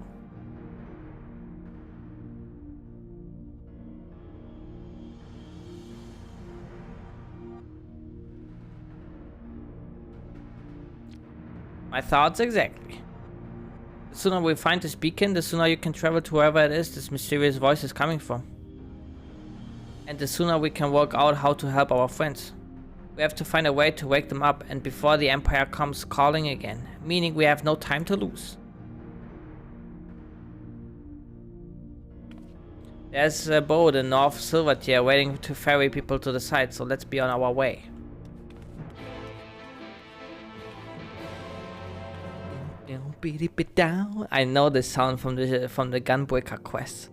Speaker 1: My thoughts exactly. The sooner we find this beacon, the sooner you can travel to wherever it is this mysterious voice is coming from. And the sooner we can work out how to help our friends. We have to find a way to wake them up and before the Empire comes calling again, meaning we have no time to lose. There's a boat in North Silvertier waiting to ferry people to the site, so let's be on our way. I know this sound from the Gunbreaker quest.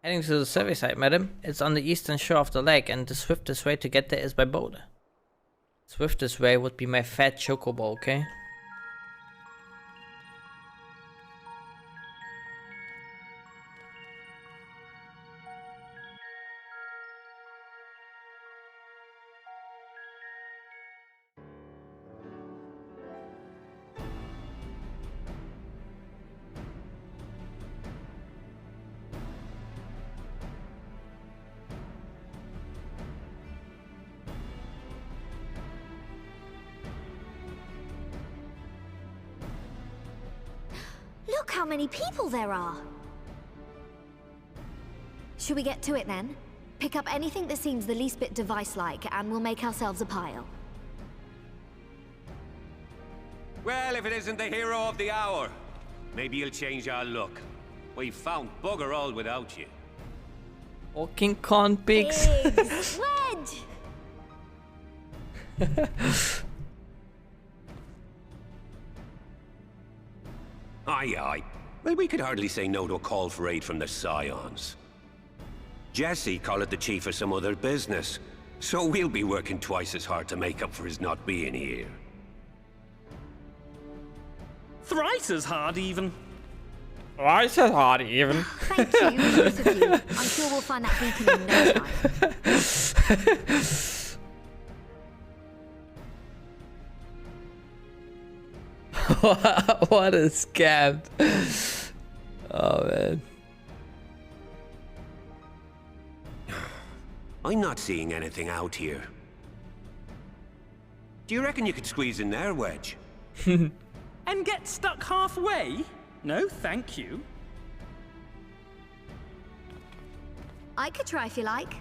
Speaker 1: Heading to the survey site, madam. It's on the eastern shore of the lake, and the swiftest way to get there is by boat. Swiftest way would be my fat chocobo, okay?
Speaker 14: Look how many people there are! Should we get to it then? Pick up anything that seems the least bit device-like, and we'll make ourselves a pile.
Speaker 18: Well, if it isn't the hero of the hour, maybe you'll change our look. We've found bugger all without you.
Speaker 1: Walking corn pigs.
Speaker 14: Pigs! Wedge!
Speaker 18: Aye, aye. Well, we could hardly say no to a call for aid from the Scions. Jesse called the chief for some other business, so we'll be working twice as hard to make up for his not being here.
Speaker 19: Thrice as hard, even.
Speaker 1: Thrice as hard, even.
Speaker 14: Thank you, both of you. I'm sure we'll find that beacon in no time.
Speaker 1: What a scam. Oh, man.
Speaker 18: I'm not seeing anything out here. Do you reckon you could squeeze in there, Wedge?
Speaker 19: And get stuck halfway? No, thank you.
Speaker 14: I could try if you like.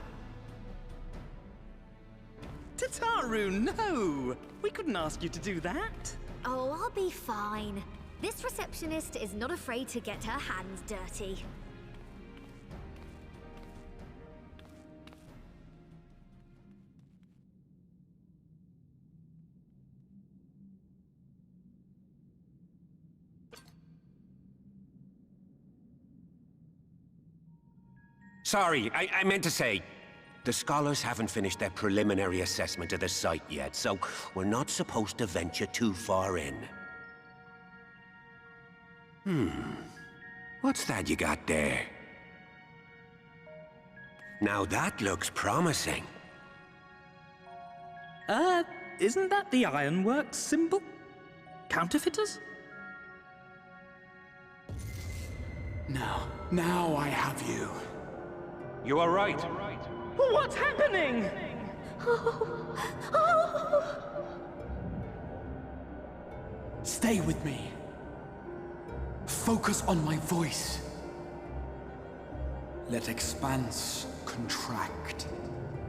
Speaker 19: Tataru, no! We couldn't ask you to do that.
Speaker 14: Oh, I'll be fine. This receptionist is not afraid to get her hands dirty.
Speaker 18: Sorry, I meant to say, the scholars haven't finished their preliminary assessment of the site yet, so we're not supposed to venture too far in. What's that you got there? Now that looks promising.
Speaker 19: Isn't that the Ironworks symbol? Counterfeiters?
Speaker 17: Now I have you.
Speaker 18: You are right.
Speaker 19: What's happening?
Speaker 17: Stay with me. Focus on my voice. Let expanse contract.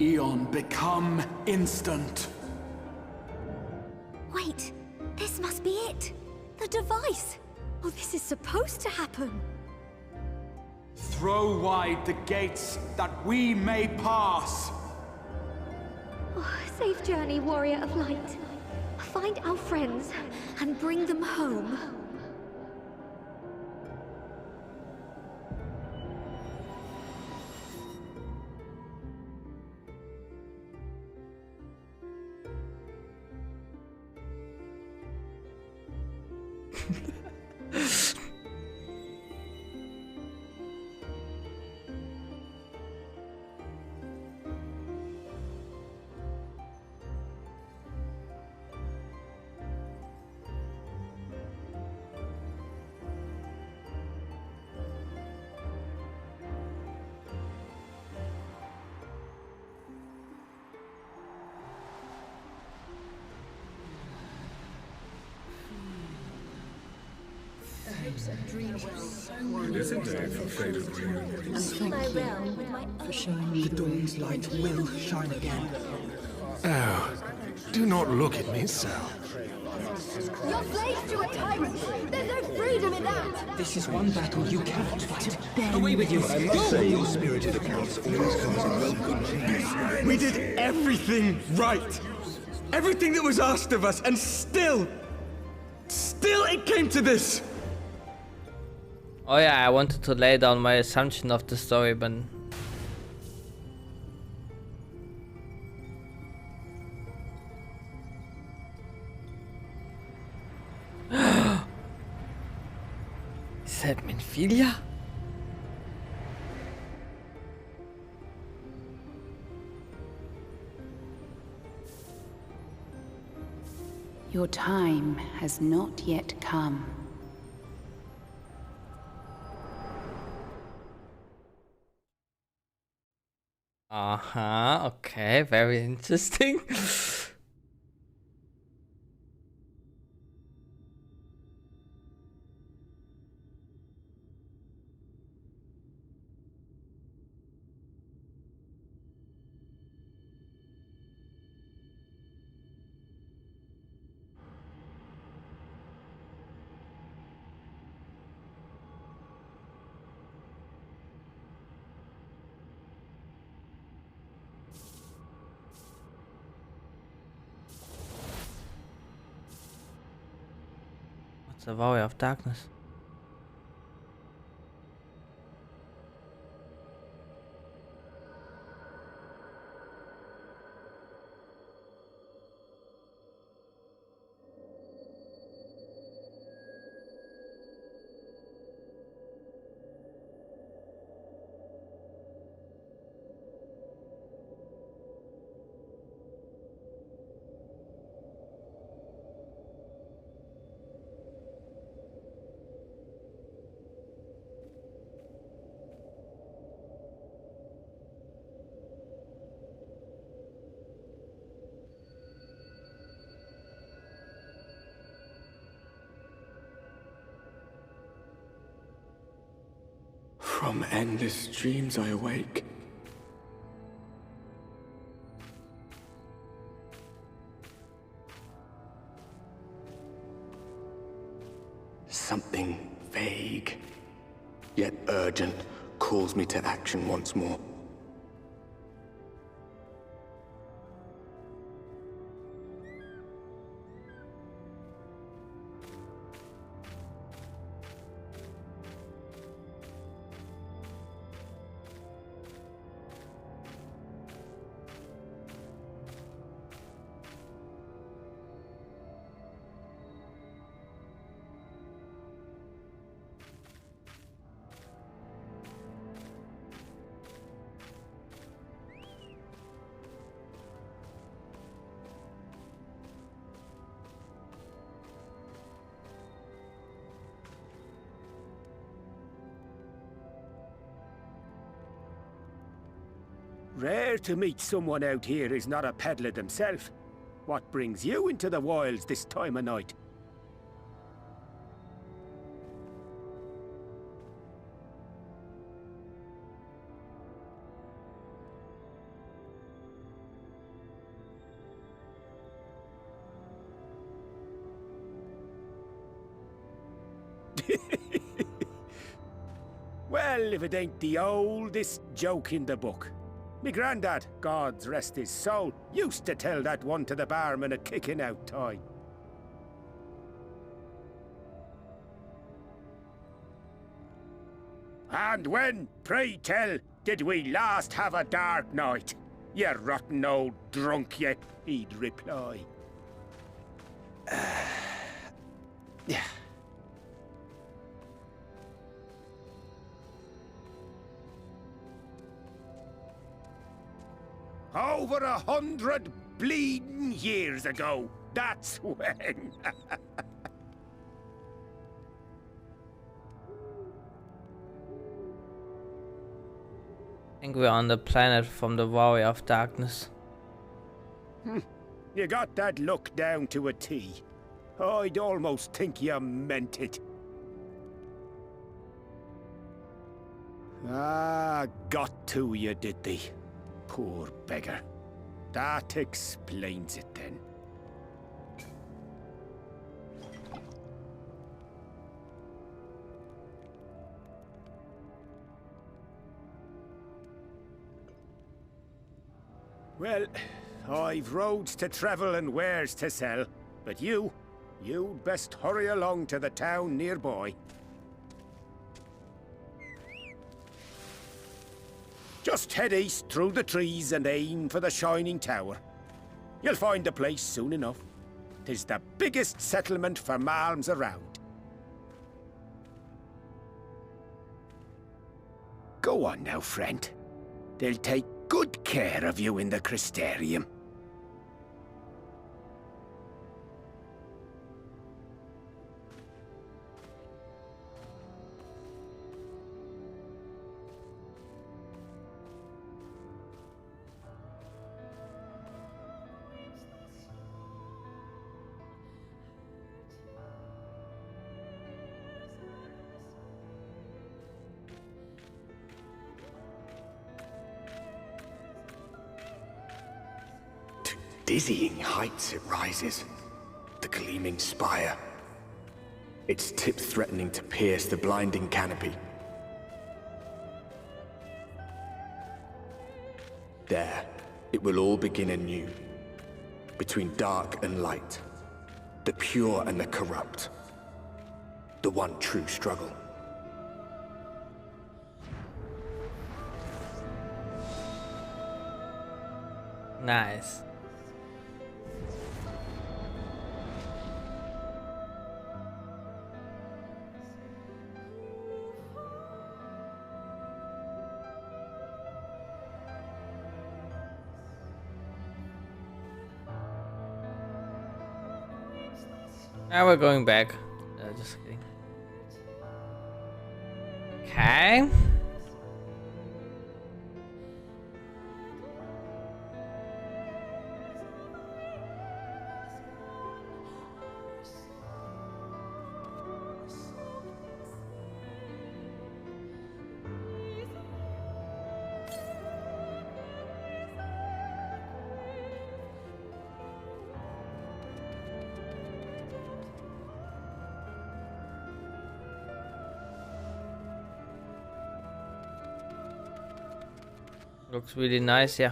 Speaker 17: Eon become instant.
Speaker 14: Wait, this must be it. The device. Oh, this is supposed to happen.
Speaker 17: Throw wide the gates that we may pass.
Speaker 14: Oh, safe journey, warrior of light. Find our friends and bring them home.
Speaker 4: It is a day for faded reunions.
Speaker 20: For showing me the dawn's light will shine again.
Speaker 3: Oh, do not look at me so.
Speaker 21: You're slaves to a tyrant! There's no freedom in that!
Speaker 20: This is one battle you cannot fight. Away with you!
Speaker 3: I must say your spirited accounts always comes in welcome change.
Speaker 22: We did everything right! Everything that was asked of us, and still it came to this!
Speaker 1: Oh yeah, I wanted to lay down my assumption of the story, but... Is that Menphilia?
Speaker 23: Your time has not yet come.
Speaker 1: Okay, very interesting. What's the Warrior of Darkness?
Speaker 22: From endless dreams I awake. Something vague, yet urgent, calls me to action once more.
Speaker 6: Rare to meet someone out here who's not a peddler themselves. What brings you into the wilds this time of night? Well, if it ain't the oldest joke in the book. Me granddad, God's rest his soul, used to tell that one to the barman at kicking out time. And when, pray tell, did we last have a dark night? You rotten old drunk, you, he'd reply.
Speaker 22: Yeah.
Speaker 6: Over 100 bleeding years ago, that's when.
Speaker 1: I think we're on the planet from the Warrior of Darkness.
Speaker 6: You got that look down to a T. I'd almost think you meant it. Ah, got to you, did they? Poor beggar. That explains it then. Well, I've roads to travel and wares to sell, but you'd best hurry along to the town nearby. Just head east through the trees and aim for the Shining Tower. You'll find the place soon enough. 'Tis the biggest settlement for malms around. Go on now, friend. They'll take good care of you in the Crystarium.
Speaker 22: Dizzying heights it rises, the gleaming spire, its tip threatening to pierce the blinding canopy. There, it will all begin anew, between dark and light, the pure and the corrupt, the one true struggle.
Speaker 1: Nice. Now we're going back. Just kidding. Okay. Looks really nice, yeah.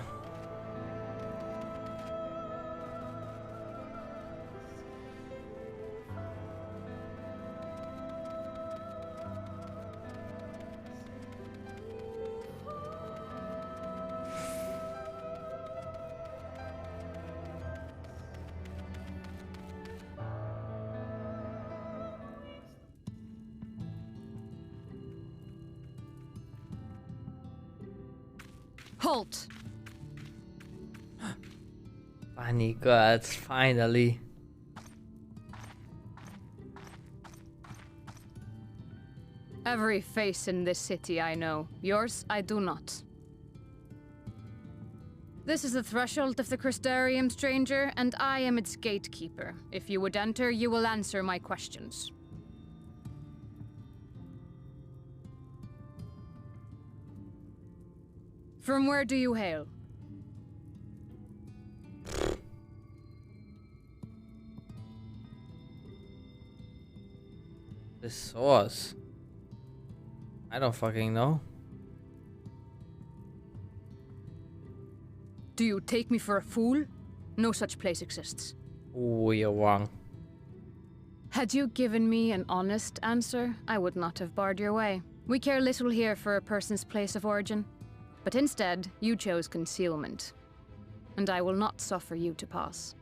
Speaker 9: Halt!
Speaker 1: Funny gods, finally.
Speaker 9: Every face in this city I know. Yours, I do not. This is the threshold of the Crystarium, stranger, and I am its gatekeeper. If you would enter, you will answer my questions. From where do you hail?
Speaker 1: The source. I don't fucking know.
Speaker 9: Do you take me for a fool? No such place exists.
Speaker 1: Ooh, you're wrong.
Speaker 9: Had you given me an honest answer, I would not have barred your way. We care little here for a person's place of origin. But instead, you chose concealment. And I will not suffer you to pass.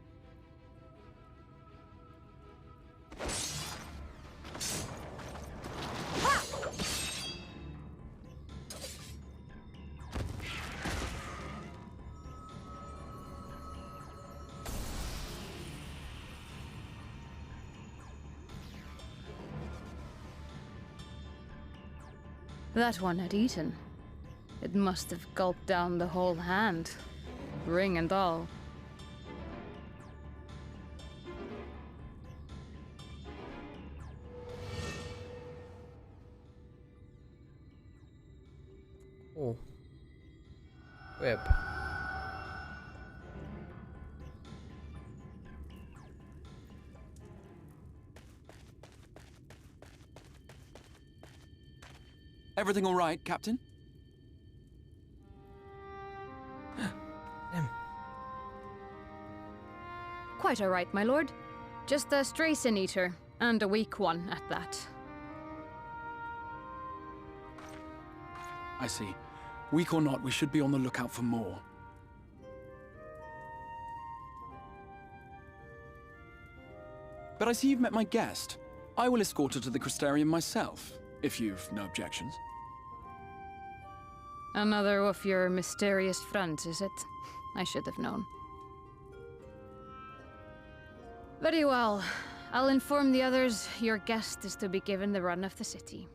Speaker 9: That one had eaten. It must have gulped down the whole hand, ring and all.
Speaker 1: Oh. Web.
Speaker 17: Everything all right, Captain?
Speaker 9: Quite all right, my lord. Just a stray sin eater, and a weak one at that.
Speaker 17: I see. Weak or not, we should be on the lookout for more. But I see you've met my guest. I will escort her to the Crystarium myself, if you've no objections.
Speaker 9: Another of your mysterious friends, is it? I should have known. Very well. I'll inform the others your guest is to be given the run of the city.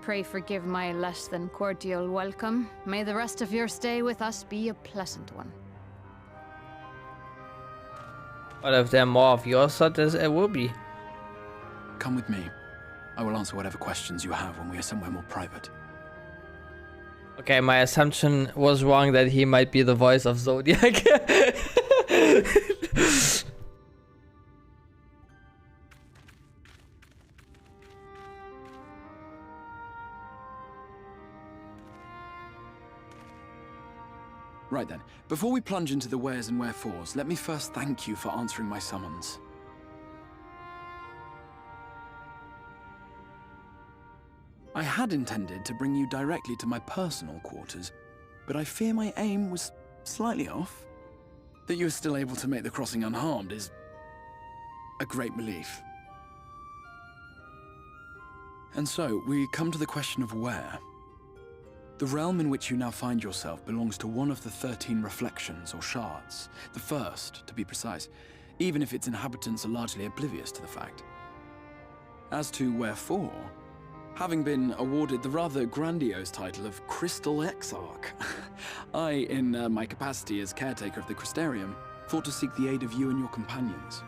Speaker 9: Pray forgive my less than cordial welcome. May the rest of your stay with us be a pleasant one.
Speaker 1: But if there are more of your sort, it will be.
Speaker 17: Come with me. I will answer whatever questions you have when we are somewhere more private.
Speaker 1: Okay, my assumption was wrong that he might be the voice of Zodiac.
Speaker 17: Right then, before we plunge into the wheres and wherefores, let me first thank you for answering my summons. I had intended to bring you directly to my personal quarters, but I fear my aim was slightly off. That you are still able to make the crossing unharmed is a great relief. And so, we come to the question of where. The realm in which you now find yourself belongs to one of the 13 reflections, or shards. The first, to be precise, even if its inhabitants are largely oblivious to the fact. As to wherefore, having been awarded the rather grandiose title of Crystal Exarch, I, in my capacity as caretaker of the Crystarium, thought to seek the aid of you and your companions.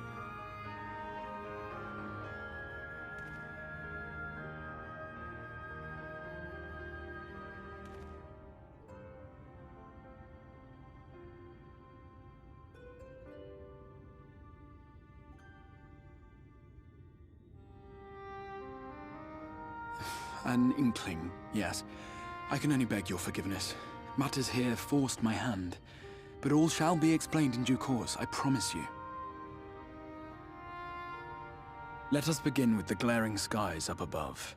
Speaker 17: An inkling, yes. I can only beg your forgiveness. Matters here forced my hand. But all shall be explained in due course, I promise you. Let us begin with the glaring skies up above.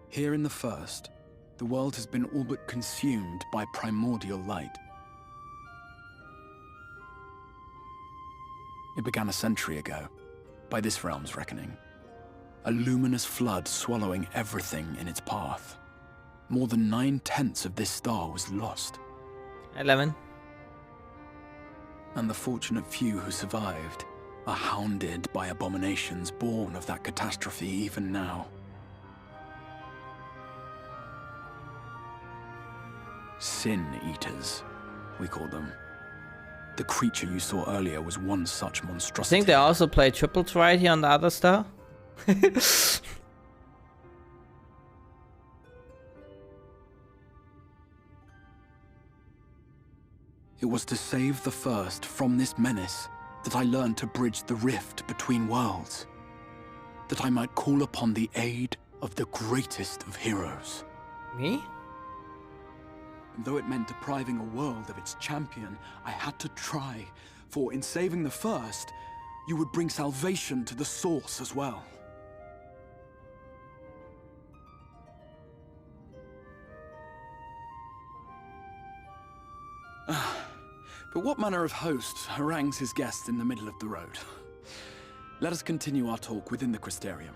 Speaker 17: Here in the First, the world has been all but consumed by primordial light. It began a century ago, by this realm's reckoning. A luminous flood swallowing everything in its path. More than 9/10 of this star was lost.
Speaker 1: 11.
Speaker 17: And the fortunate few who survived are hounded by abominations born of that catastrophe even now. Sin Eaters, we call them. The creature you saw earlier was one such
Speaker 1: I
Speaker 17: monstrosity.
Speaker 1: think they also play triples right here on the other star.
Speaker 17: It was to save the First from this menace that I learned to bridge the rift between worlds. That I might call upon the aid of the greatest of heroes.
Speaker 1: Me?
Speaker 17: And though it meant depriving a world of its champion, I had to try, for in saving the First, you would bring salvation to the Source as well. But what manner of host harangues his guests in the middle of the road? Let us continue our talk within the Crystarium.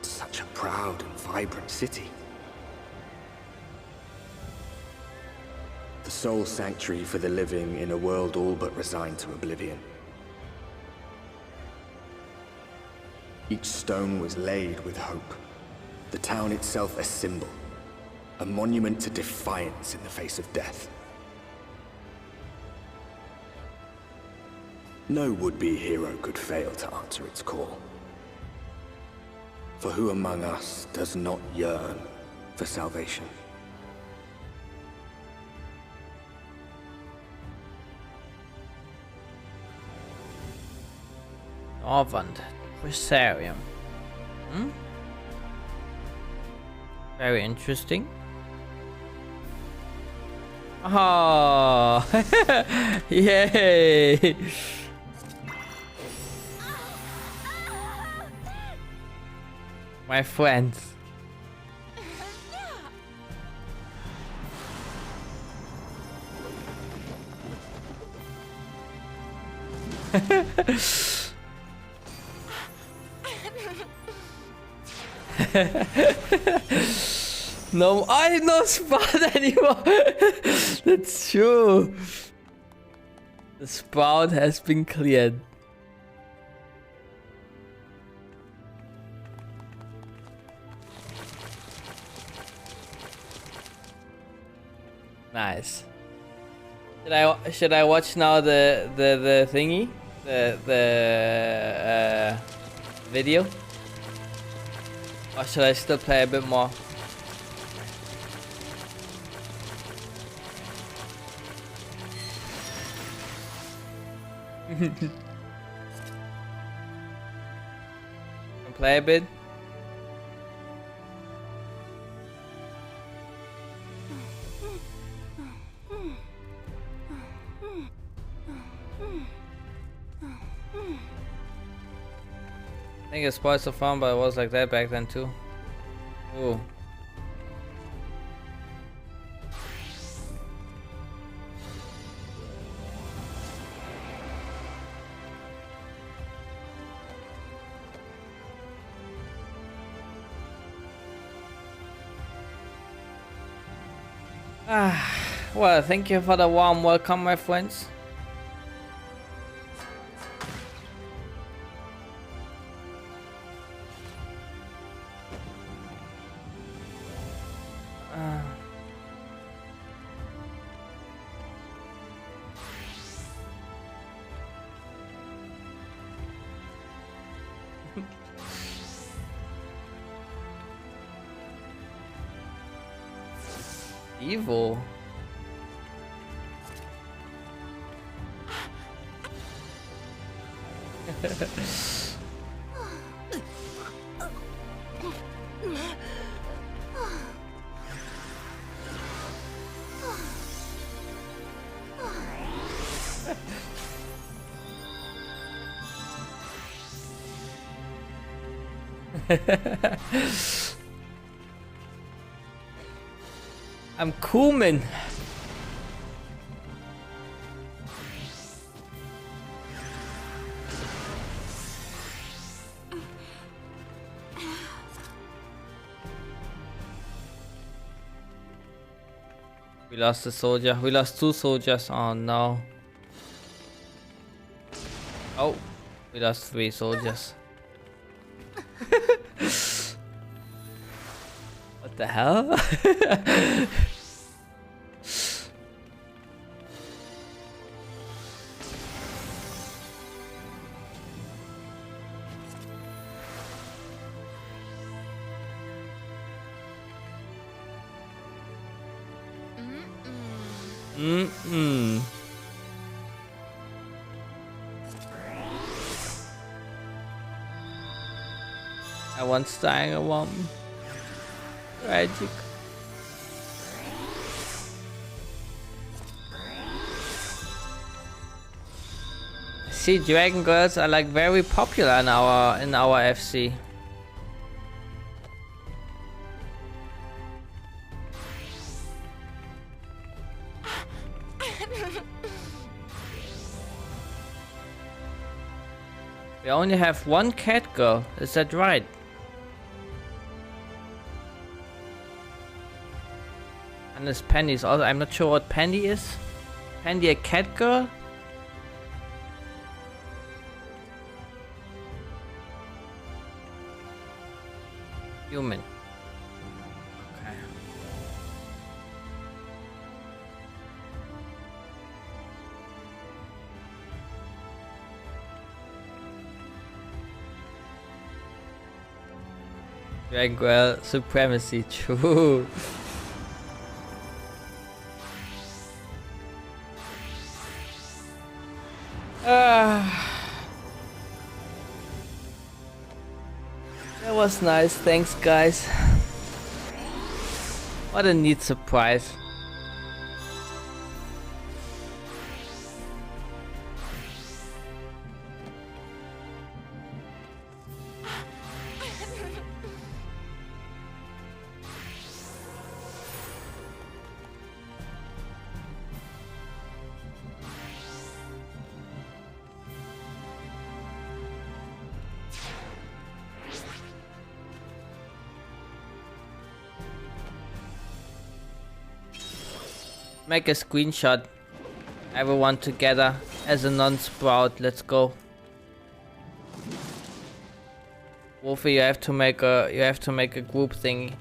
Speaker 22: Such a proud and vibrant city. The sole sanctuary for the living in a world all but resigned to oblivion. Each stone was laid with hope. The town itself a symbol, a monument to defiance in the face of death. No would-be hero could fail to answer its call. For who among us does not yearn for salvation?
Speaker 1: Orvand, Crystarium. Very interesting. Oh, yay! My friends. No, I did not sprout anymore. That's true. The sprout has been cleared. Nice. Should I watch now the thingy, the video, or should I still play a bit more? Play a bit. I think it spoils the fun, but it was like that back then too. Ooh. Well, thank you for the warm welcome, my friends. Evil. I'm Kumin. We lost a soldier. We lost 2 soldiers. Oh no. Oh, we lost 3 soldiers. What the hell? I want dying a one. Tragic. See, dragon girls are like very popular in our FC. We only have 1 cat girl, is that right? And this Penny is also, I'm not sure what Penny is. Penny a cat girl? Human. Okay. Dragon Girl supremacy, true. That was nice, thanks guys. What a neat surprise. Make a screenshot. Everyone together as a non-sprout. Let's go. Wolfie, you have to make a group thingy.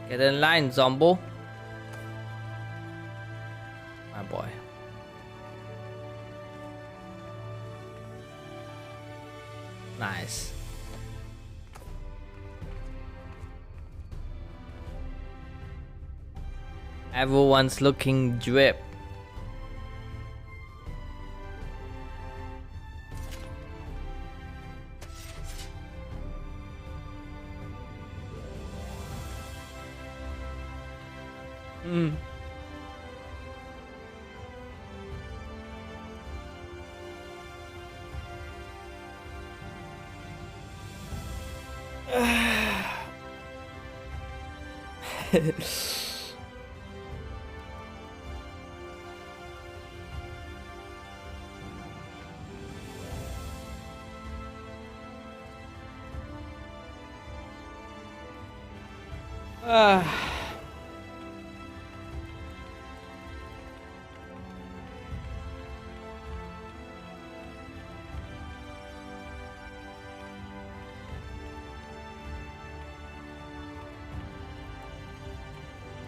Speaker 1: Get in line, Zombo. My boy. Nice. Everyone's looking drip.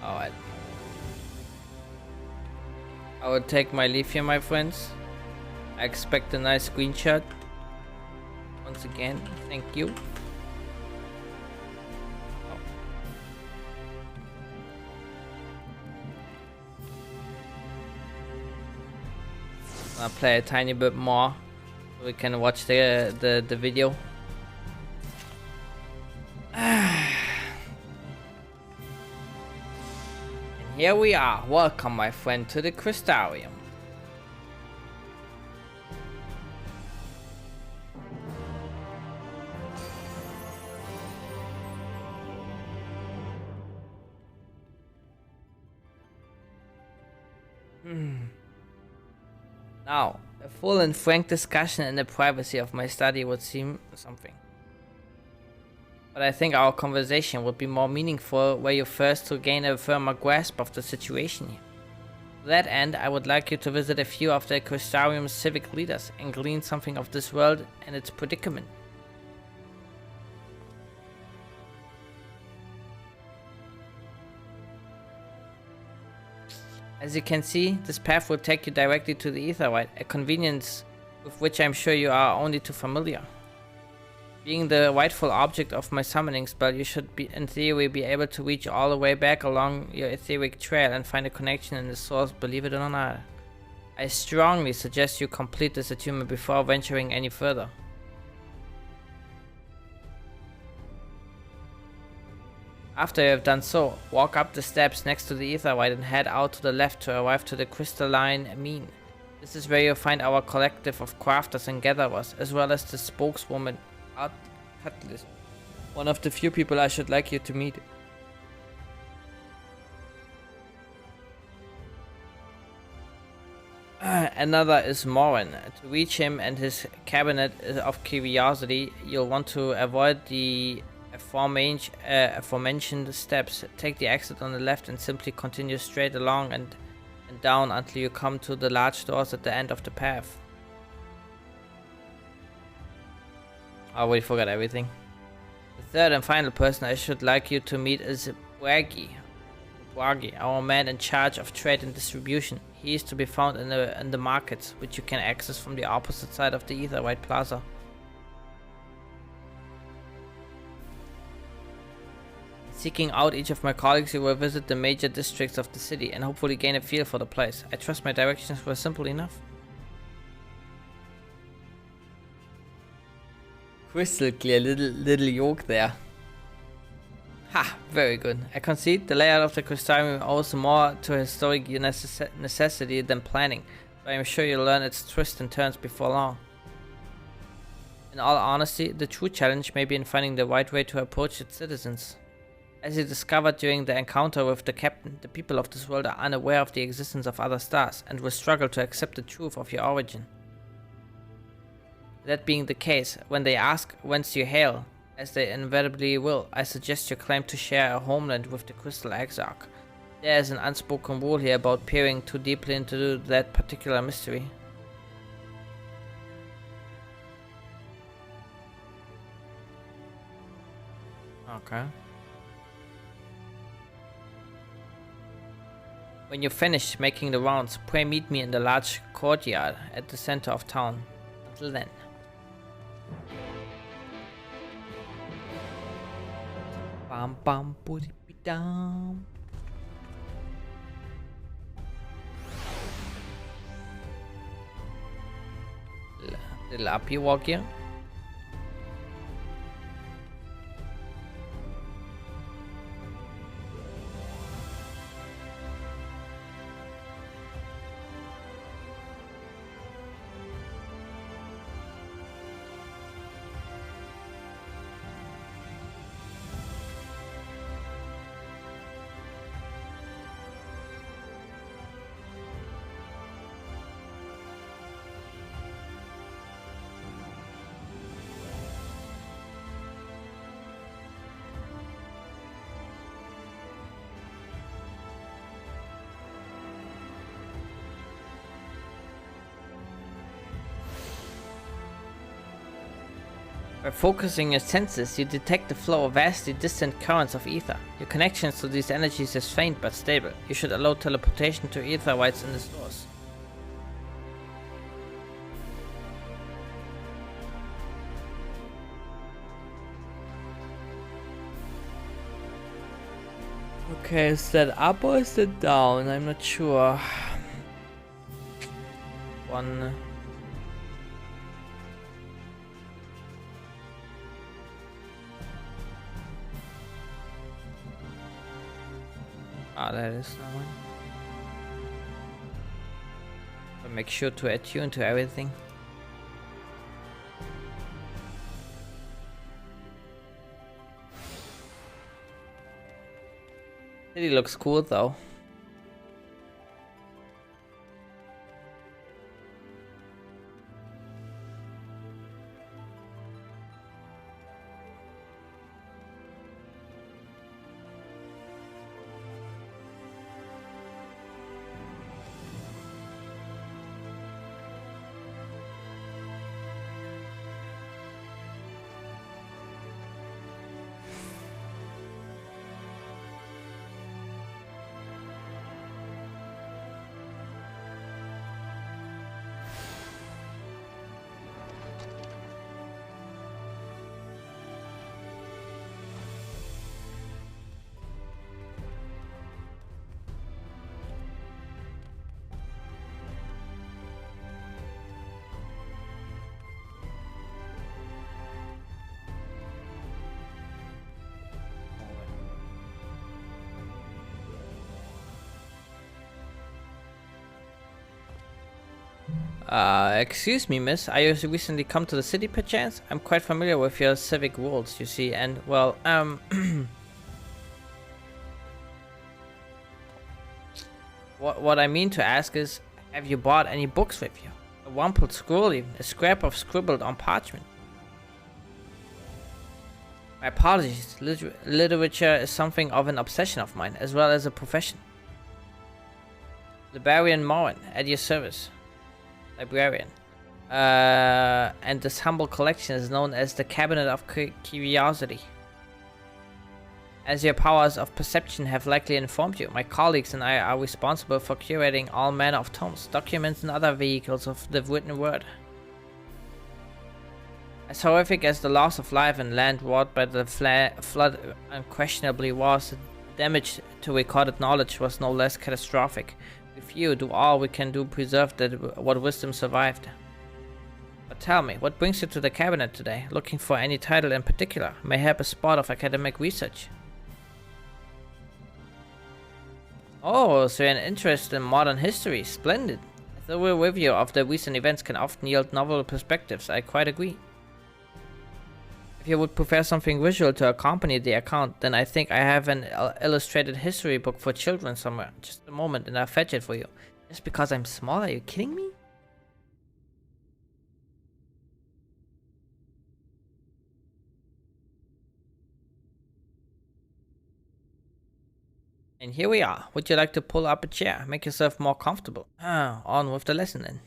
Speaker 1: Alright. I will take my leave here, my friends. I expect a nice screenshot. Once again, thank you. I'll play a tiny bit more so we can watch the video. Here we are. Welcome, my friend, to the Crystarium. Now, a full and frank discussion in the privacy of my study would seem something. But I think our conversation would be more meaningful were you first to gain a firmer grasp of the situation here. To that end, I would like you to visit a few of the Crystarium's civic leaders and glean something of this world and its predicament. As you can see, this path will take you directly to the Aetherite, a convenience with which I'm sure you are only too familiar. Being the rightful object of my summoning spell, you should be, in theory, be able to reach all the way back along your etheric trail and find a connection in the source, believe it or not. I strongly suggest you complete this attunement before venturing any further. After you have done so, walk up the steps next to the Aetherite and head out to the left to arrive to the crystalline mean. This is where you'll find our collective of crafters and gatherers, as well as the spokeswoman, Art Catalyst, one of the few people I should like you to meet. Another is Morin. To reach him and his cabinet of curiosity, you'll want to avoid the aforementioned steps. Take the exit on the left and simply continue straight along and down until you come to the large doors at the end of the path. I already forgot everything. The third and final person I should like you to meet is Bragi, our man in charge of trade and distribution. He is to be found in the markets, which you can access from the opposite side of the Aetherite Plaza. Seeking out each of my colleagues, you will visit the major districts of the city and hopefully gain a feel for the place. I trust my directions were simple enough. Crystal clear, little yoke there. Ha! Very good. I concede the layout of the Crystarium owes more to historic necessity than planning, but I am sure you'll learn its twists and turns before long. In all honesty, the true challenge may be in finding the right way to approach its citizens. As you discovered during the encounter with the captain, the people of this world are unaware of the existence of other stars and will struggle to accept the truth of your origin. That being the case, when they ask whence you hail, as they inevitably will, I suggest you claim to share a homeland with the Crystal Exarch. There is an unspoken rule here about peering too deeply into that particular mystery. Okay. When you finish making the rounds, pray meet me in the large courtyard at the center of town. Until then. Bam bam booty dam. Little uppy walk here. By focusing your senses, you detect the flow of vastly distant currents of ether. Your connections to these energies is faint but stable. You should allow teleportation to ether while it's in the source. Okay, is that up or is that down? I'm not sure. One. That is that one. So make sure to attune to everything. City looks cool though. Excuse me, miss. Are you recently come to the city, perchance? I'm quite familiar with your civic rules, you see, and, well, What I mean to ask is, have you brought any books with you? A rumpled scroll even, a scrap of scribbled on parchment. My apologies, literature is something of an obsession of mine, as well as a profession. Librarian Morin, at your service. Librarian. And this humble collection is known as the Cabinet of Curiosity. As your powers of perception have likely informed you, my colleagues and I are responsible for curating all manner of tomes, documents, and other vehicles of the written word. As horrific as the loss of life and land wrought by the flood unquestionably was, the damage to recorded knowledge was no less catastrophic. With you, do all we can do preserve what wisdom survived. But tell me, what brings you to the cabinet today? Looking for any title in particular? Mayhap a spot of academic research? Oh, so you're an interest in modern history. Splendid. A thorough review of the recent events can often yield novel perspectives. I quite agree. If you would prefer something visual to accompany the account, then I think I have an illustrated history book for children somewhere. Just a moment and I'll fetch it for you. Just because I'm small, are you kidding me? And here we are. Would you like to pull up a chair? Make yourself more comfortable. On with the lesson then.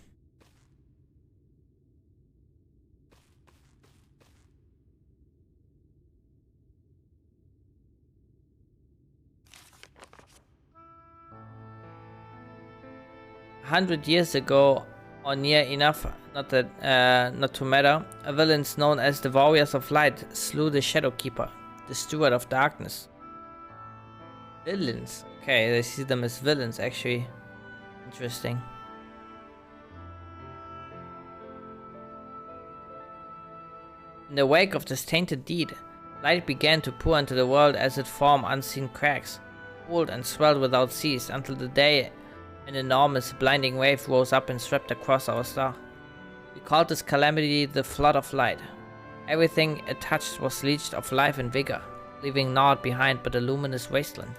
Speaker 1: "100 years ago, or near enough, not to matter, villains known as the Warriors of Light slew the Shadowkeeper, the Steward of Darkness." Villains. Okay, they see them as villains, actually. Interesting. In the wake of this tainted deed, light began to pour into the world as it formed unseen cracks, cooled and swelled without cease, until the day an enormous, blinding wave rose up and swept across our star. We called this calamity the Flood of Light. Everything it touched was leached of life and vigor, leaving naught behind but a luminous wasteland.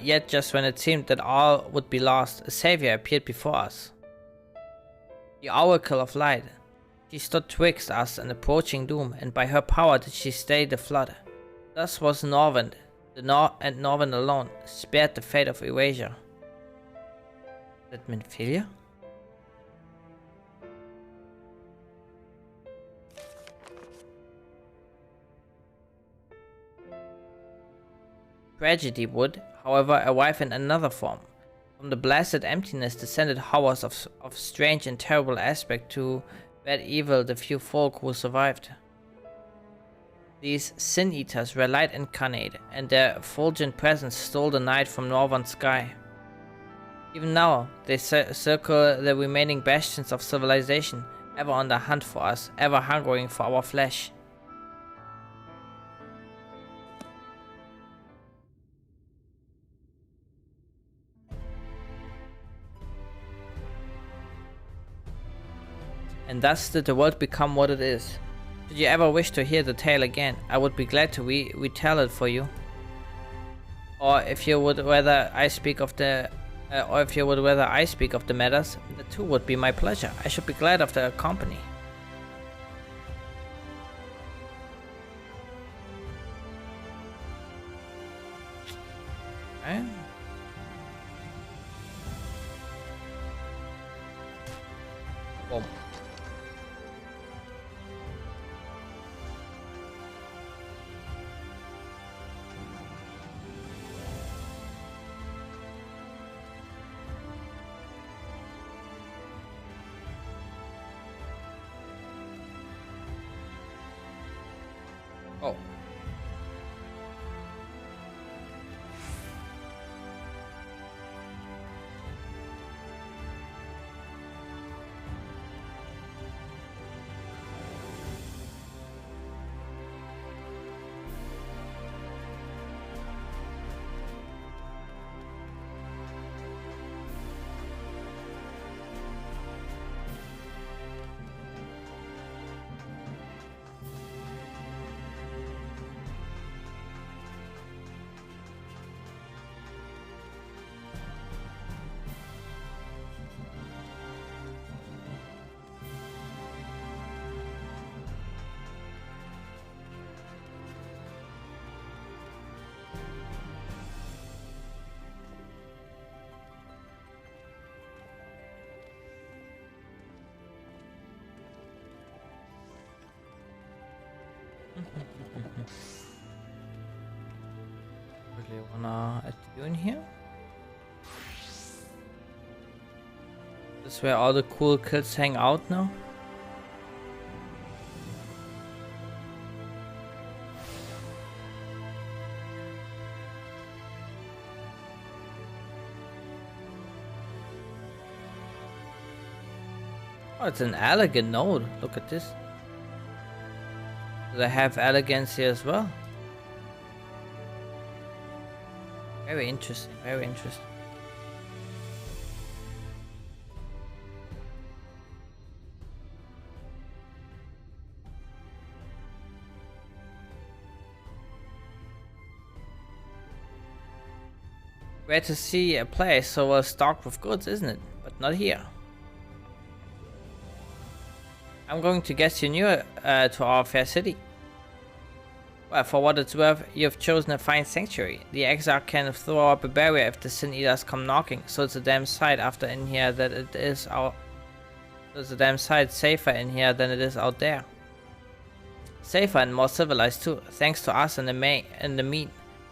Speaker 1: Yet just when it seemed that all would be lost, a savior appeared before us. The Oracle of Light. She stood twixt us and approaching doom, and by her power did she stay the flood. Thus was Norvend, The North and Northern alone spared the fate of Eurasia. That meant failure? Tragedy would, however, arrive in another form. From the blasted emptiness descended horrors of strange and terrible aspect to bad evil the few folk who survived. These sin-eaters were light incarnate, and their effulgent presence stole the night from northern sky. Even now, they circle the remaining bastions of civilization, ever on the hunt for us, ever hungering for our flesh. And thus did the world become what it is. Should you ever wish to hear the tale again, I would be glad to retell it for you. Or if you would rather I speak of the matters, that too would be my pleasure. I should be glad of the company. Okay. Boom. Oh. Really wanna add you in here? This is where all the cool kids hang out now? Oh, it's an elegant node. Look at this. They have elegance here as well. Very interesting, very interesting. Great to see a place so well stocked with goods, isn't it? But not here. I'm going to guess you're new to our fair city. Well, for what it's worth, you've chosen a fine sanctuary. The Exarch can throw up a barrier if the Sin Eaters come knocking, so it's a damn sight after in here that it is out. So it's a damn sight safer in here than it is out there. Safer and more civilized too, thanks to us and the meat.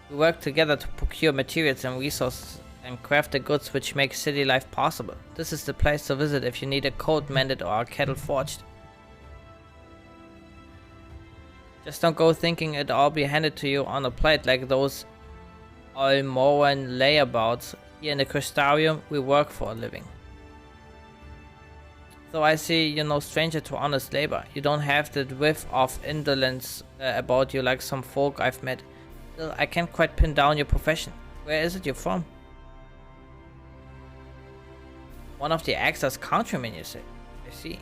Speaker 1: We work together to procure materials and resources and craft the goods which make city life possible. This is the place to visit if you need a coat mended or a kettle forged. Just don't go thinking it'll all be handed to you on a plate like those Almoran layabouts. Here in the Crystarium, we work for a living. Though I see you're no stranger to honest labor. You don't have that whiff of indolence about you like some folk I've met. Still, I can't quite pin down your profession. Where is it you're from? One of the Axa's countrymen, you say? I see.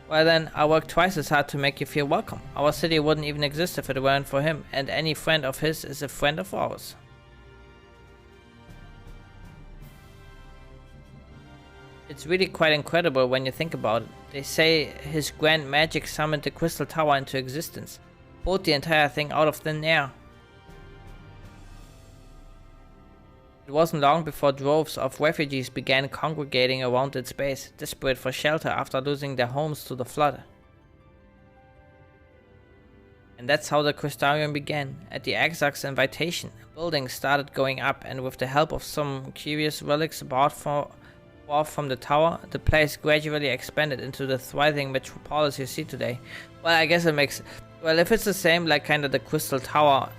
Speaker 1: Well then, I work twice as hard to make you feel welcome. Our city wouldn't even exist if it weren't for him, and any friend of his is a friend of ours. It's really quite incredible when you think about it. They say his grand magic summoned the Crystal Tower into existence. pulled the entire thing out of thin air. It wasn't long before droves of refugees began congregating around its base, desperate for shelter after losing their homes to the flood. And that's how the Crystarium began. At the Exarch's invitation, buildings started going up, and with the help of some curious relics brought forth from the tower, the place gradually expanded into the thriving metropolis you see today. Well, I guess it makes... Well, if it's the same like kind of the Crystal Tower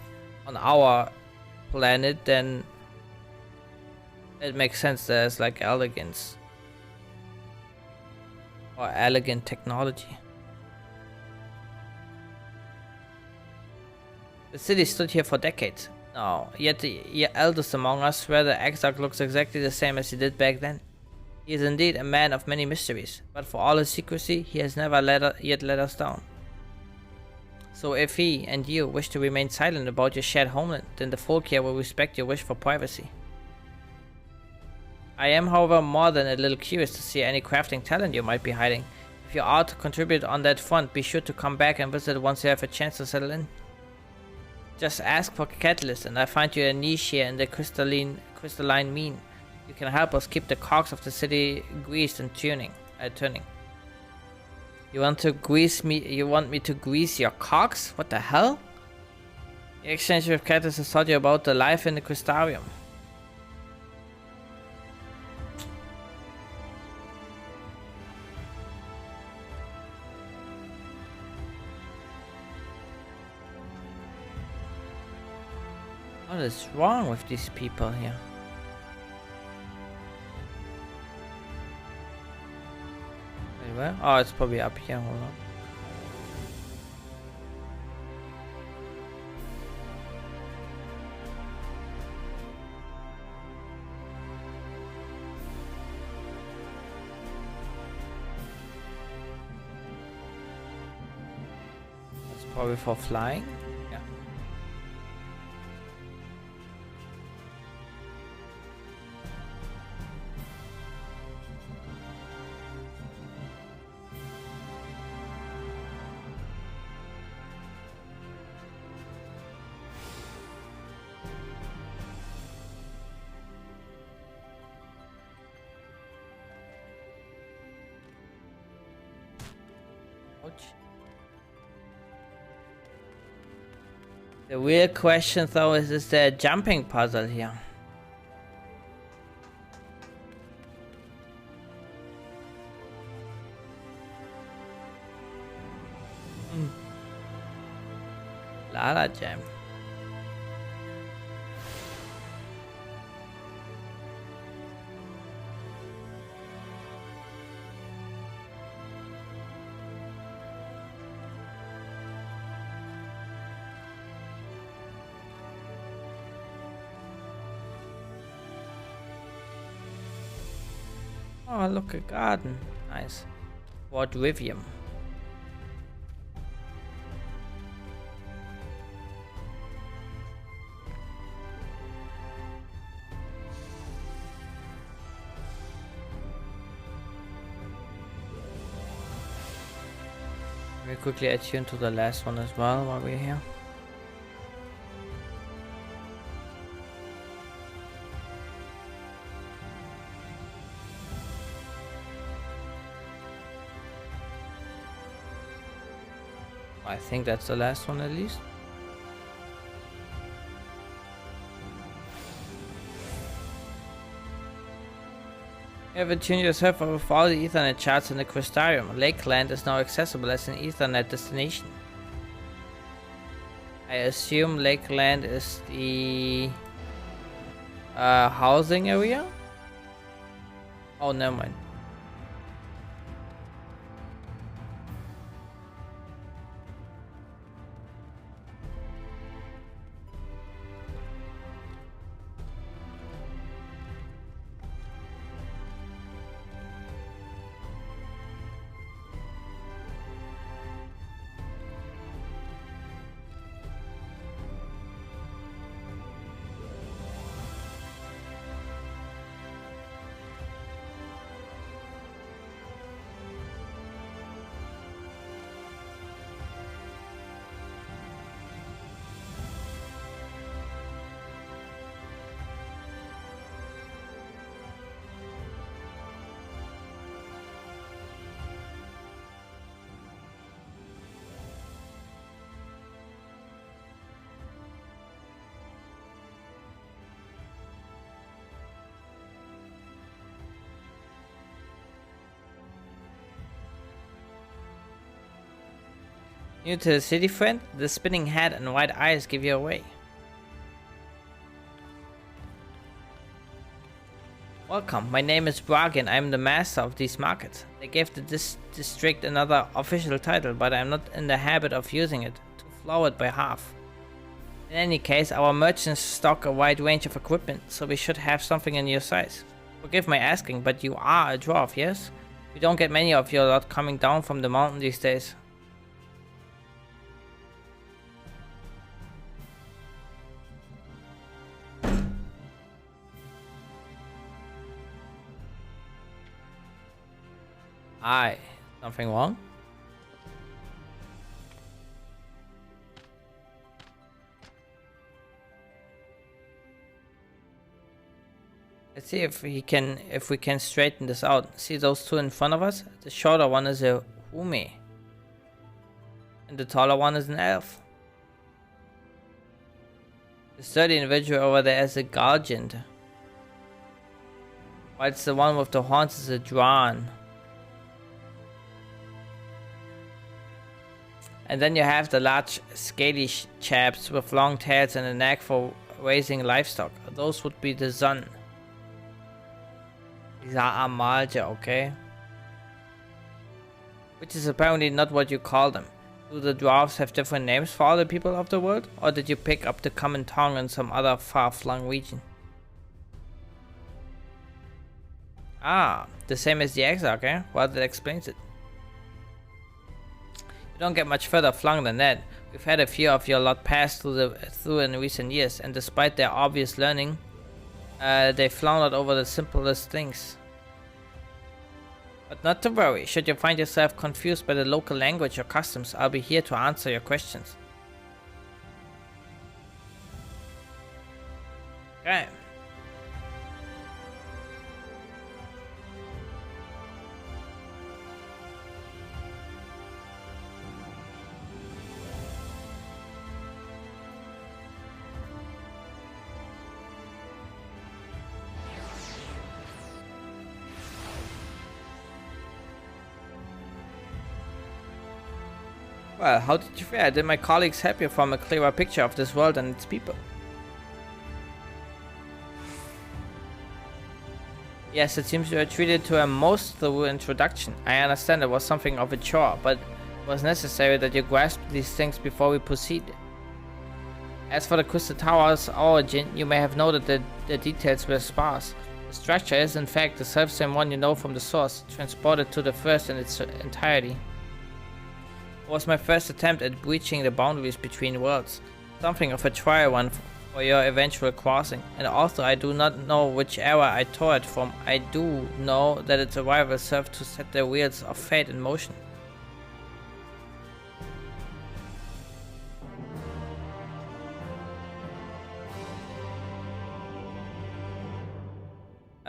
Speaker 1: on our planet, then it makes sense there's like elegance. Or elegant technology. The city stood here for decades now, yet the eldest among us swear the Exarch looks exactly the same as he did back then. He is indeed a man of many mysteries, but for all his secrecy, he has never yet let us down. So if he and you wish to remain silent about your shared homeland, then the folk here will respect your wish for privacy. I am, however, more than a little curious to see any crafting talent you might be hiding. If you are to contribute on that front, be sure to come back and visit once you have a chance to settle in. Just ask for Catalyst and I find you a niche here in the crystalline mean. You can help us keep the cogs of the city greased and turning. You want to grease me? You want me to grease your cogs? What the hell? The exchange with Catalyst has taught you about the life in the Crystarium. What is wrong with these people here? Wait, where? Oh, it's probably up here. Hold on. That's probably for flying. The real question though is there a jumping puzzle here? Lala Jam. Oh, look, a garden. Nice. Fort Rivium. Very quickly attune to the last one as well while we're here. I think that's the last one at least. You have attuned yourself with all the Ethernet charts in the Crystarium. Lakeland is now accessible as an Ethernet destination. I assume Lakeland is the housing area? Oh, never mind. New to the city, friend? The spinning hat and white eyes give you away. Welcome, my name is Bragi and I'm the master of these markets. They gave the district another official title, but I'm not in the habit of using it, to flow it by half. In any case, our merchants stock a wide range of equipment, so we should have something in your size. Forgive my asking, but you are a dwarf, yes? We don't get many of your lot coming down from the mountain these days. Aye, something wrong? Let's see if we can straighten this out. See those two in front of us? The shorter one is a Hume. And the taller one is an elf. The sturdy individual over there is a Gargant. Whilst the one with the horns is a Dran. And then you have the large scaly chaps with long tails and a knack for raising livestock. Those would be the Zun. These are Amalja, okay? Which is apparently not what you call them. Do the dwarves have different names for all the people of the world? Or did you pick up the common tongue in some other far-flung region? Ah, the same as the Exarch, eh? Well, that explains it. Don't get much further flung than that. We've had a few of your lot pass through in recent years, and despite their obvious learning, they floundered over the simplest things. But not to worry, should you find yourself confused by the local language or customs, I'll be here to answer your questions. Okay. Well, how did you fare? Did my colleagues help you form a clearer picture of this world and its people? Yes, it seems you were treated to a most thorough introduction. I understand it was something of a chore, but it was necessary that you grasp these things before we proceed. As for the Crystal Tower's origin, you may have noted that the details were sparse. The structure is in fact the self-same one you know from the source, transported to the first in its entirety. It was my first attempt at breaching the boundaries between worlds, something of a trial one for your eventual crossing, and although I do not know which era I tore it from, I do know that its arrival served to set the wheels of fate in motion.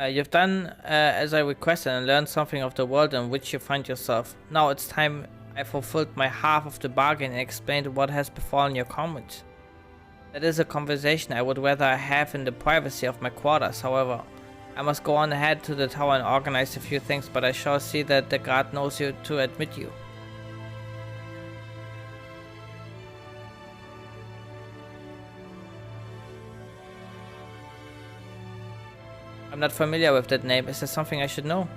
Speaker 1: You've done as I requested and learned something of the world in which you find yourself. Now it's time I fulfilled my half of the bargain and explained what has befallen your comrades. That is a conversation I would rather have in the privacy of my quarters. However, I must go on ahead to the tower and organize a few things, but I shall see that the guard knows you to admit you. I'm not familiar with that name. Is there something I should know?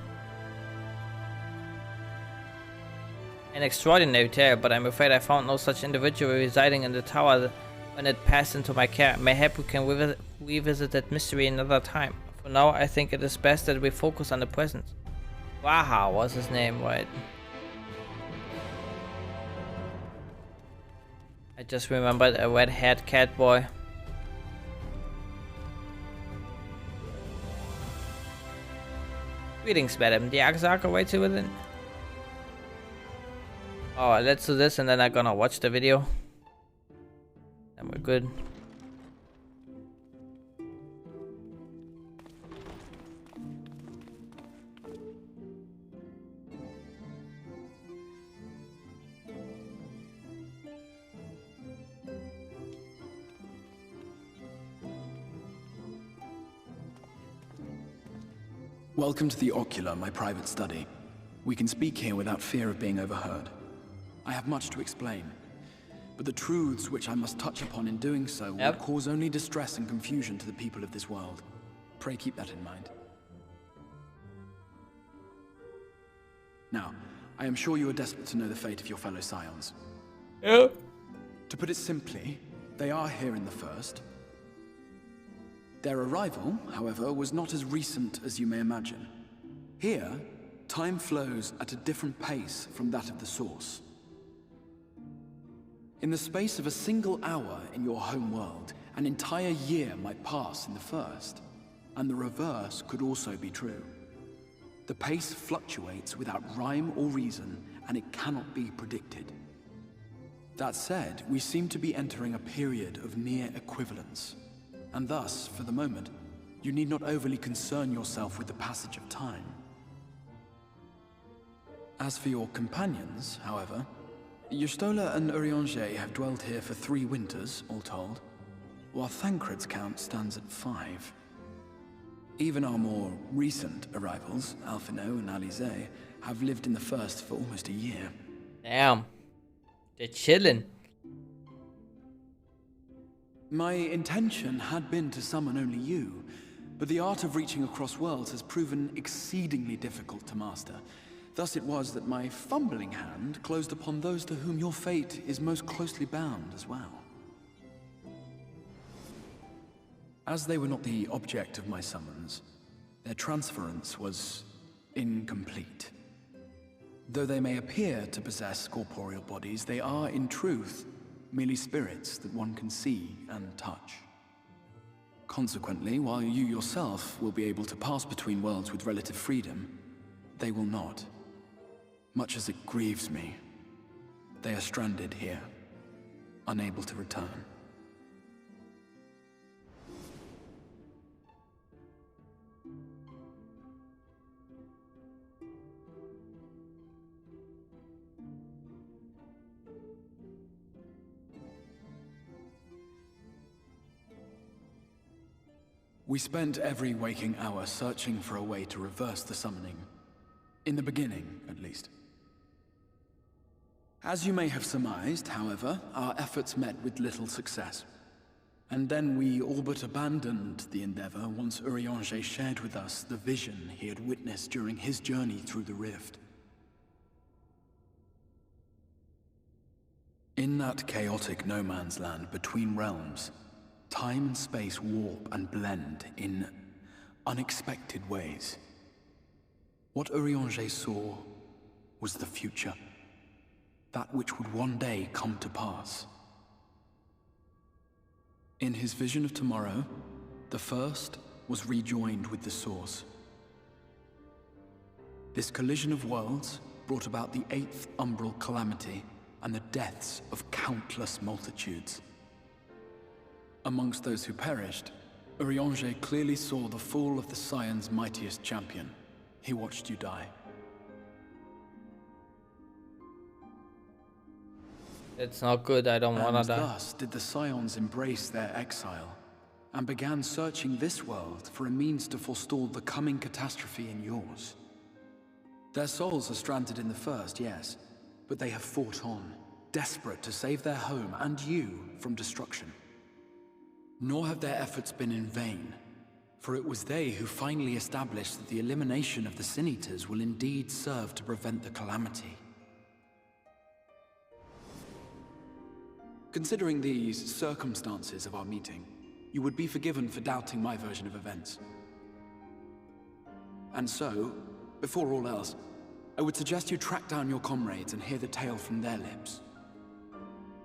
Speaker 1: An extraordinary tale, but I'm afraid I found no such individual residing in the tower when it passed into my care. Mayhap we can revisit that mystery another time. For now, I think it is best that we focus on the present. Waha was his name, right? I just remembered a red-haired cat boy. Greetings, madam. The Exarch awaits you within. Oh, let's do this and then I'm gonna watch the video. Then we're good.
Speaker 17: Welcome to the Ocular, my private study. We can speak here without fear of being overheard. I have much to explain, but the truths which I must touch upon in doing so will cause only distress and confusion to the people of this world. Pray keep that in mind. Now, I am sure you are desperate to know the fate of your fellow Scions.
Speaker 1: Yeah.
Speaker 17: To put it simply, they are here in the First. Their arrival, however, was not as recent as you may imagine. Here, time flows at a different pace from that of the Source. In the space of a single hour in your home world, an entire year might pass in the First, and the reverse could also be true. The pace fluctuates without rhyme or reason, and it cannot be predicted. That said, we seem to be entering a period of near equivalence, and thus, for the moment, you need not overly concern yourself with the passage of time. As for your companions, however, Y'shtola and Urianger have dwelled here for 3 winters, all told, while Thancred's count stands at 5. Even our more recent arrivals, Alphino and Alize, have lived in the First for almost a year.
Speaker 1: Damn. They're chilling.
Speaker 17: My intention had been to summon only you, but the art of reaching across worlds has proven exceedingly difficult to master. Thus it was that my fumbling hand closed upon those to whom your fate is most closely bound as well. As they were not the object of my summons, their transference was incomplete. Though they may appear to possess corporeal bodies, they are, in truth, merely spirits that one can see and touch. Consequently, while you yourself will be able to pass between worlds with relative freedom, they will not. Much as it grieves me, they are stranded here, unable to return. We spent every waking hour searching for a way to reverse the summoning. In the beginning, at least. As you may have surmised, however, our efforts met with little success. And then we all but abandoned the endeavor once Urianger shared with us the vision he had witnessed during his journey through the rift. In that chaotic no-man's land between realms, time and space warp and blend in unexpected ways. What Urianger saw was the future. That which would one day come to pass. In his vision of tomorrow, the First was rejoined with the Source. This collision of worlds brought about the 8th umbral calamity and the deaths of countless multitudes. Amongst those who perished, Urianger clearly saw the fall of the Scion's mightiest champion. He watched you die.
Speaker 1: It's not good, I don't wanna die.
Speaker 17: Thus did the Scions embrace their exile, and began searching this world for a means to forestall the coming catastrophe in yours. Their souls are stranded in the First, yes, but they have fought on, desperate to save their home and you from destruction. Nor have their efforts been in vain, for it was they who finally established that the elimination of the Sin Eaters will indeed serve to prevent the calamity. Considering these circumstances of our meeting, you would be forgiven for doubting my version of events. And so, before all else, I would suggest you track down your comrades and hear the tale from their lips.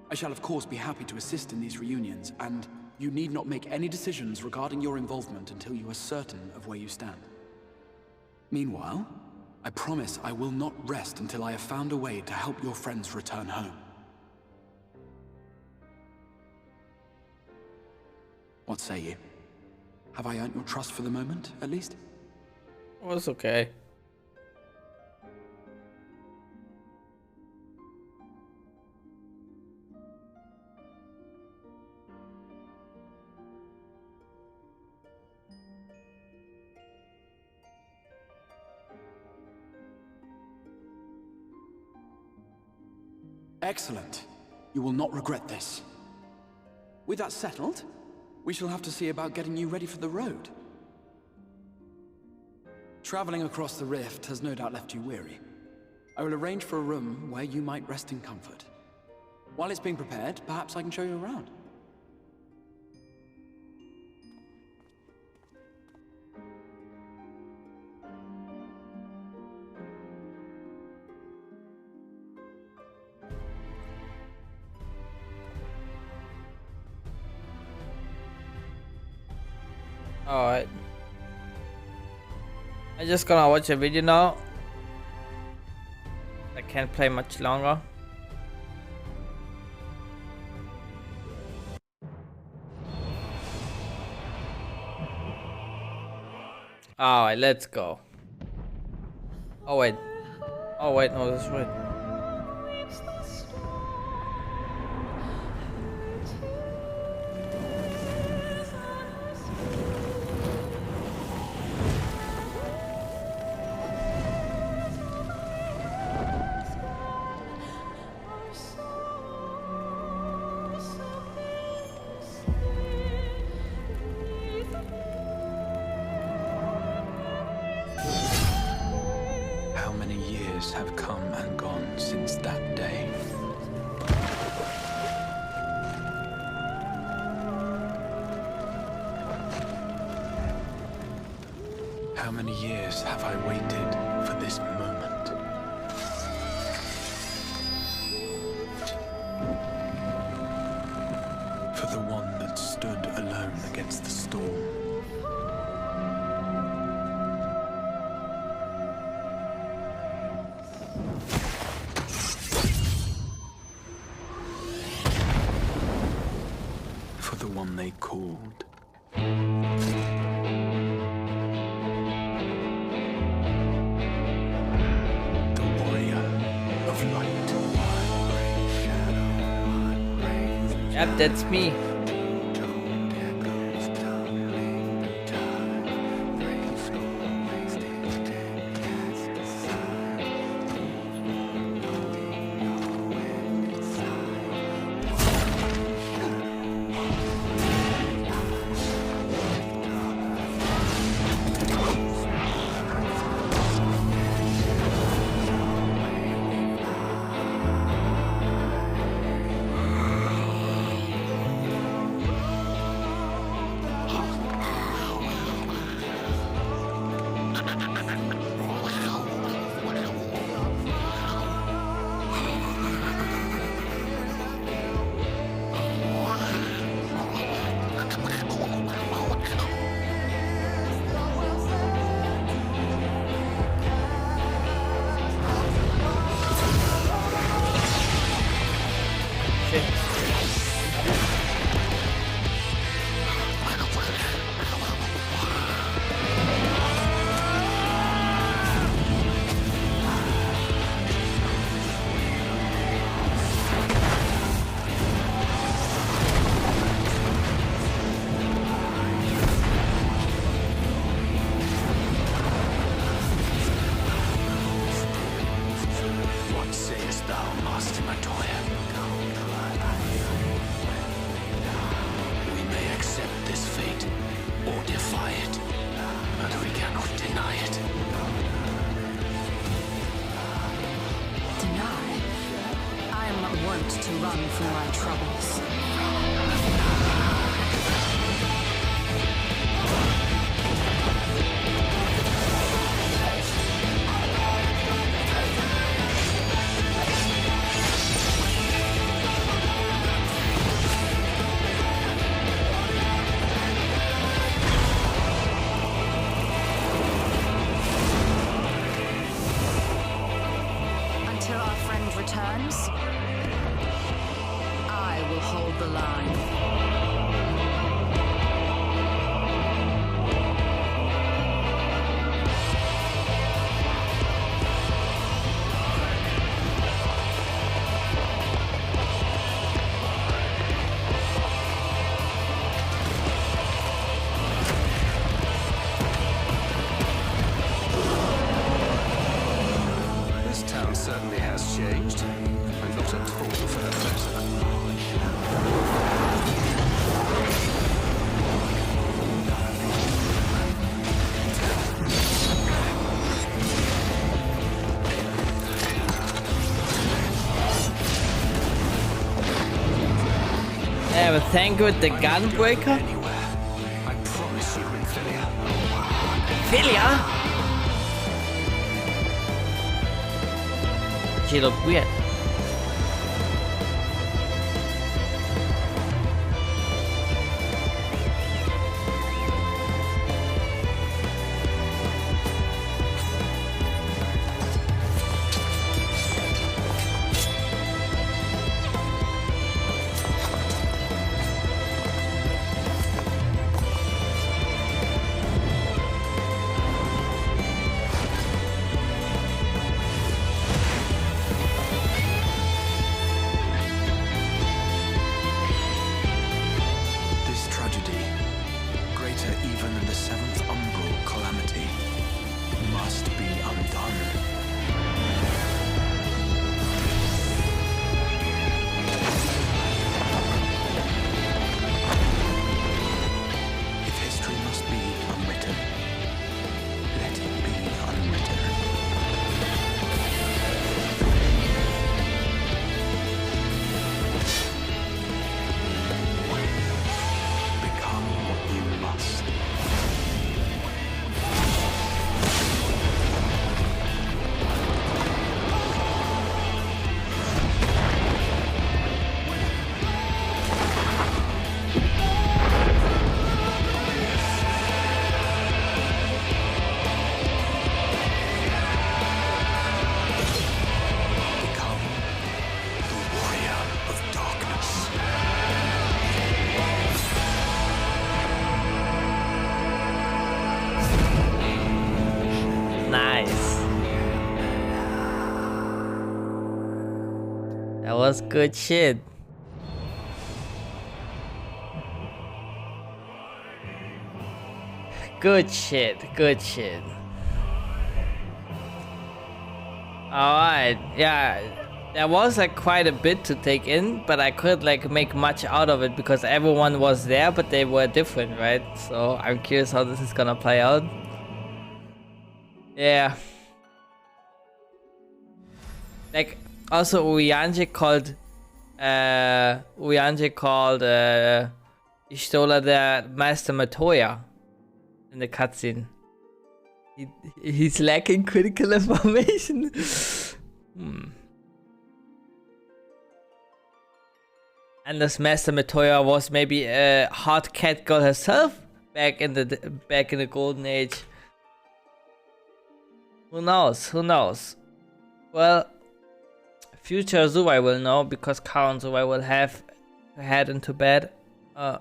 Speaker 17: I shall of course be happy to assist in these reunions, and you need not make any decisions regarding your involvement until you are certain of where you stand. Meanwhile, I promise I will not rest until I have found a way to help your friends return home. What say you? Have I earned your trust for the moment, at least?
Speaker 1: Well, it's okay.
Speaker 17: Excellent. You will not regret this. With that settled, we shall have to see about getting you ready for the road. Traveling across the rift has no doubt left you weary. I will arrange for a room where you might rest in comfort. While it's being prepared, perhaps I can show you around.
Speaker 1: Alright. I'm just gonna watch a video now. I can't play much longer. Alright, let's go. Oh wait. Oh wait, no, that's right.
Speaker 17: How many years have come and gone since that day? How many years have I waited for this moment? For the one that stood alone against the storm. For the one they called. The warrior of light.
Speaker 1: Yep, that's me.
Speaker 17: What sayest thou, Master Matoya? We may accept this fate, or defy it, but we cannot deny it.
Speaker 5: Deny? I am not wont to run from my troubles. Until our friend returns, I will hold the line.
Speaker 11: This town certainly has changed, and not at all for the better.
Speaker 1: have a thank you with the gunbreaker.
Speaker 8: I promise you, Philia.
Speaker 1: Philia? She looked weird. That was good shit. Good shit, good shit. Alright, yeah. There was like quite a bit to take in, but I couldn't like make much out of it because everyone was there, but they were different, right? So I'm curious how this is gonna play out. Yeah. Like, also Uyanje called Istola the Master Matoya in the cutscene. He's lacking critical information. And this Master Matoya was maybe a hot cat girl herself back in the golden age. Who knows? Who knows? Well, future Zuwai will know because Count Zuwai will have to head into bed. I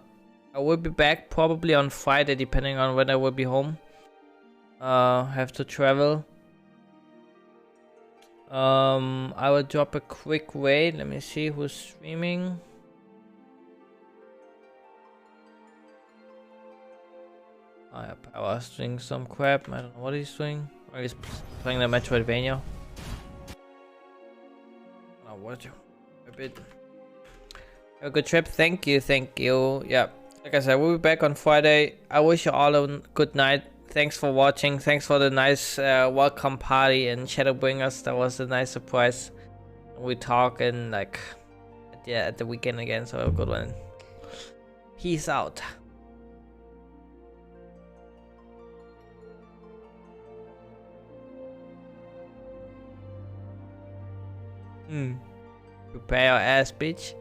Speaker 1: will be back probably on Friday, depending on when I will be home. Have to travel. I will drop a quick raid. Let me see who's streaming. Oh yeah, Power's doing some crap. I don't know what he's doing. Or he's playing the Metroidvania. Oh, what you? A bit. Have a good trip. Thank you. Thank you. Yeah. Like I said, we'll be back on Friday. I wish you all a good night. Thanks for watching. Thanks for the nice welcome party in Shadowbringers. That was a nice surprise. We talk in like at the weekend again. So a good one. Peace out. Prepare your ass, bitch.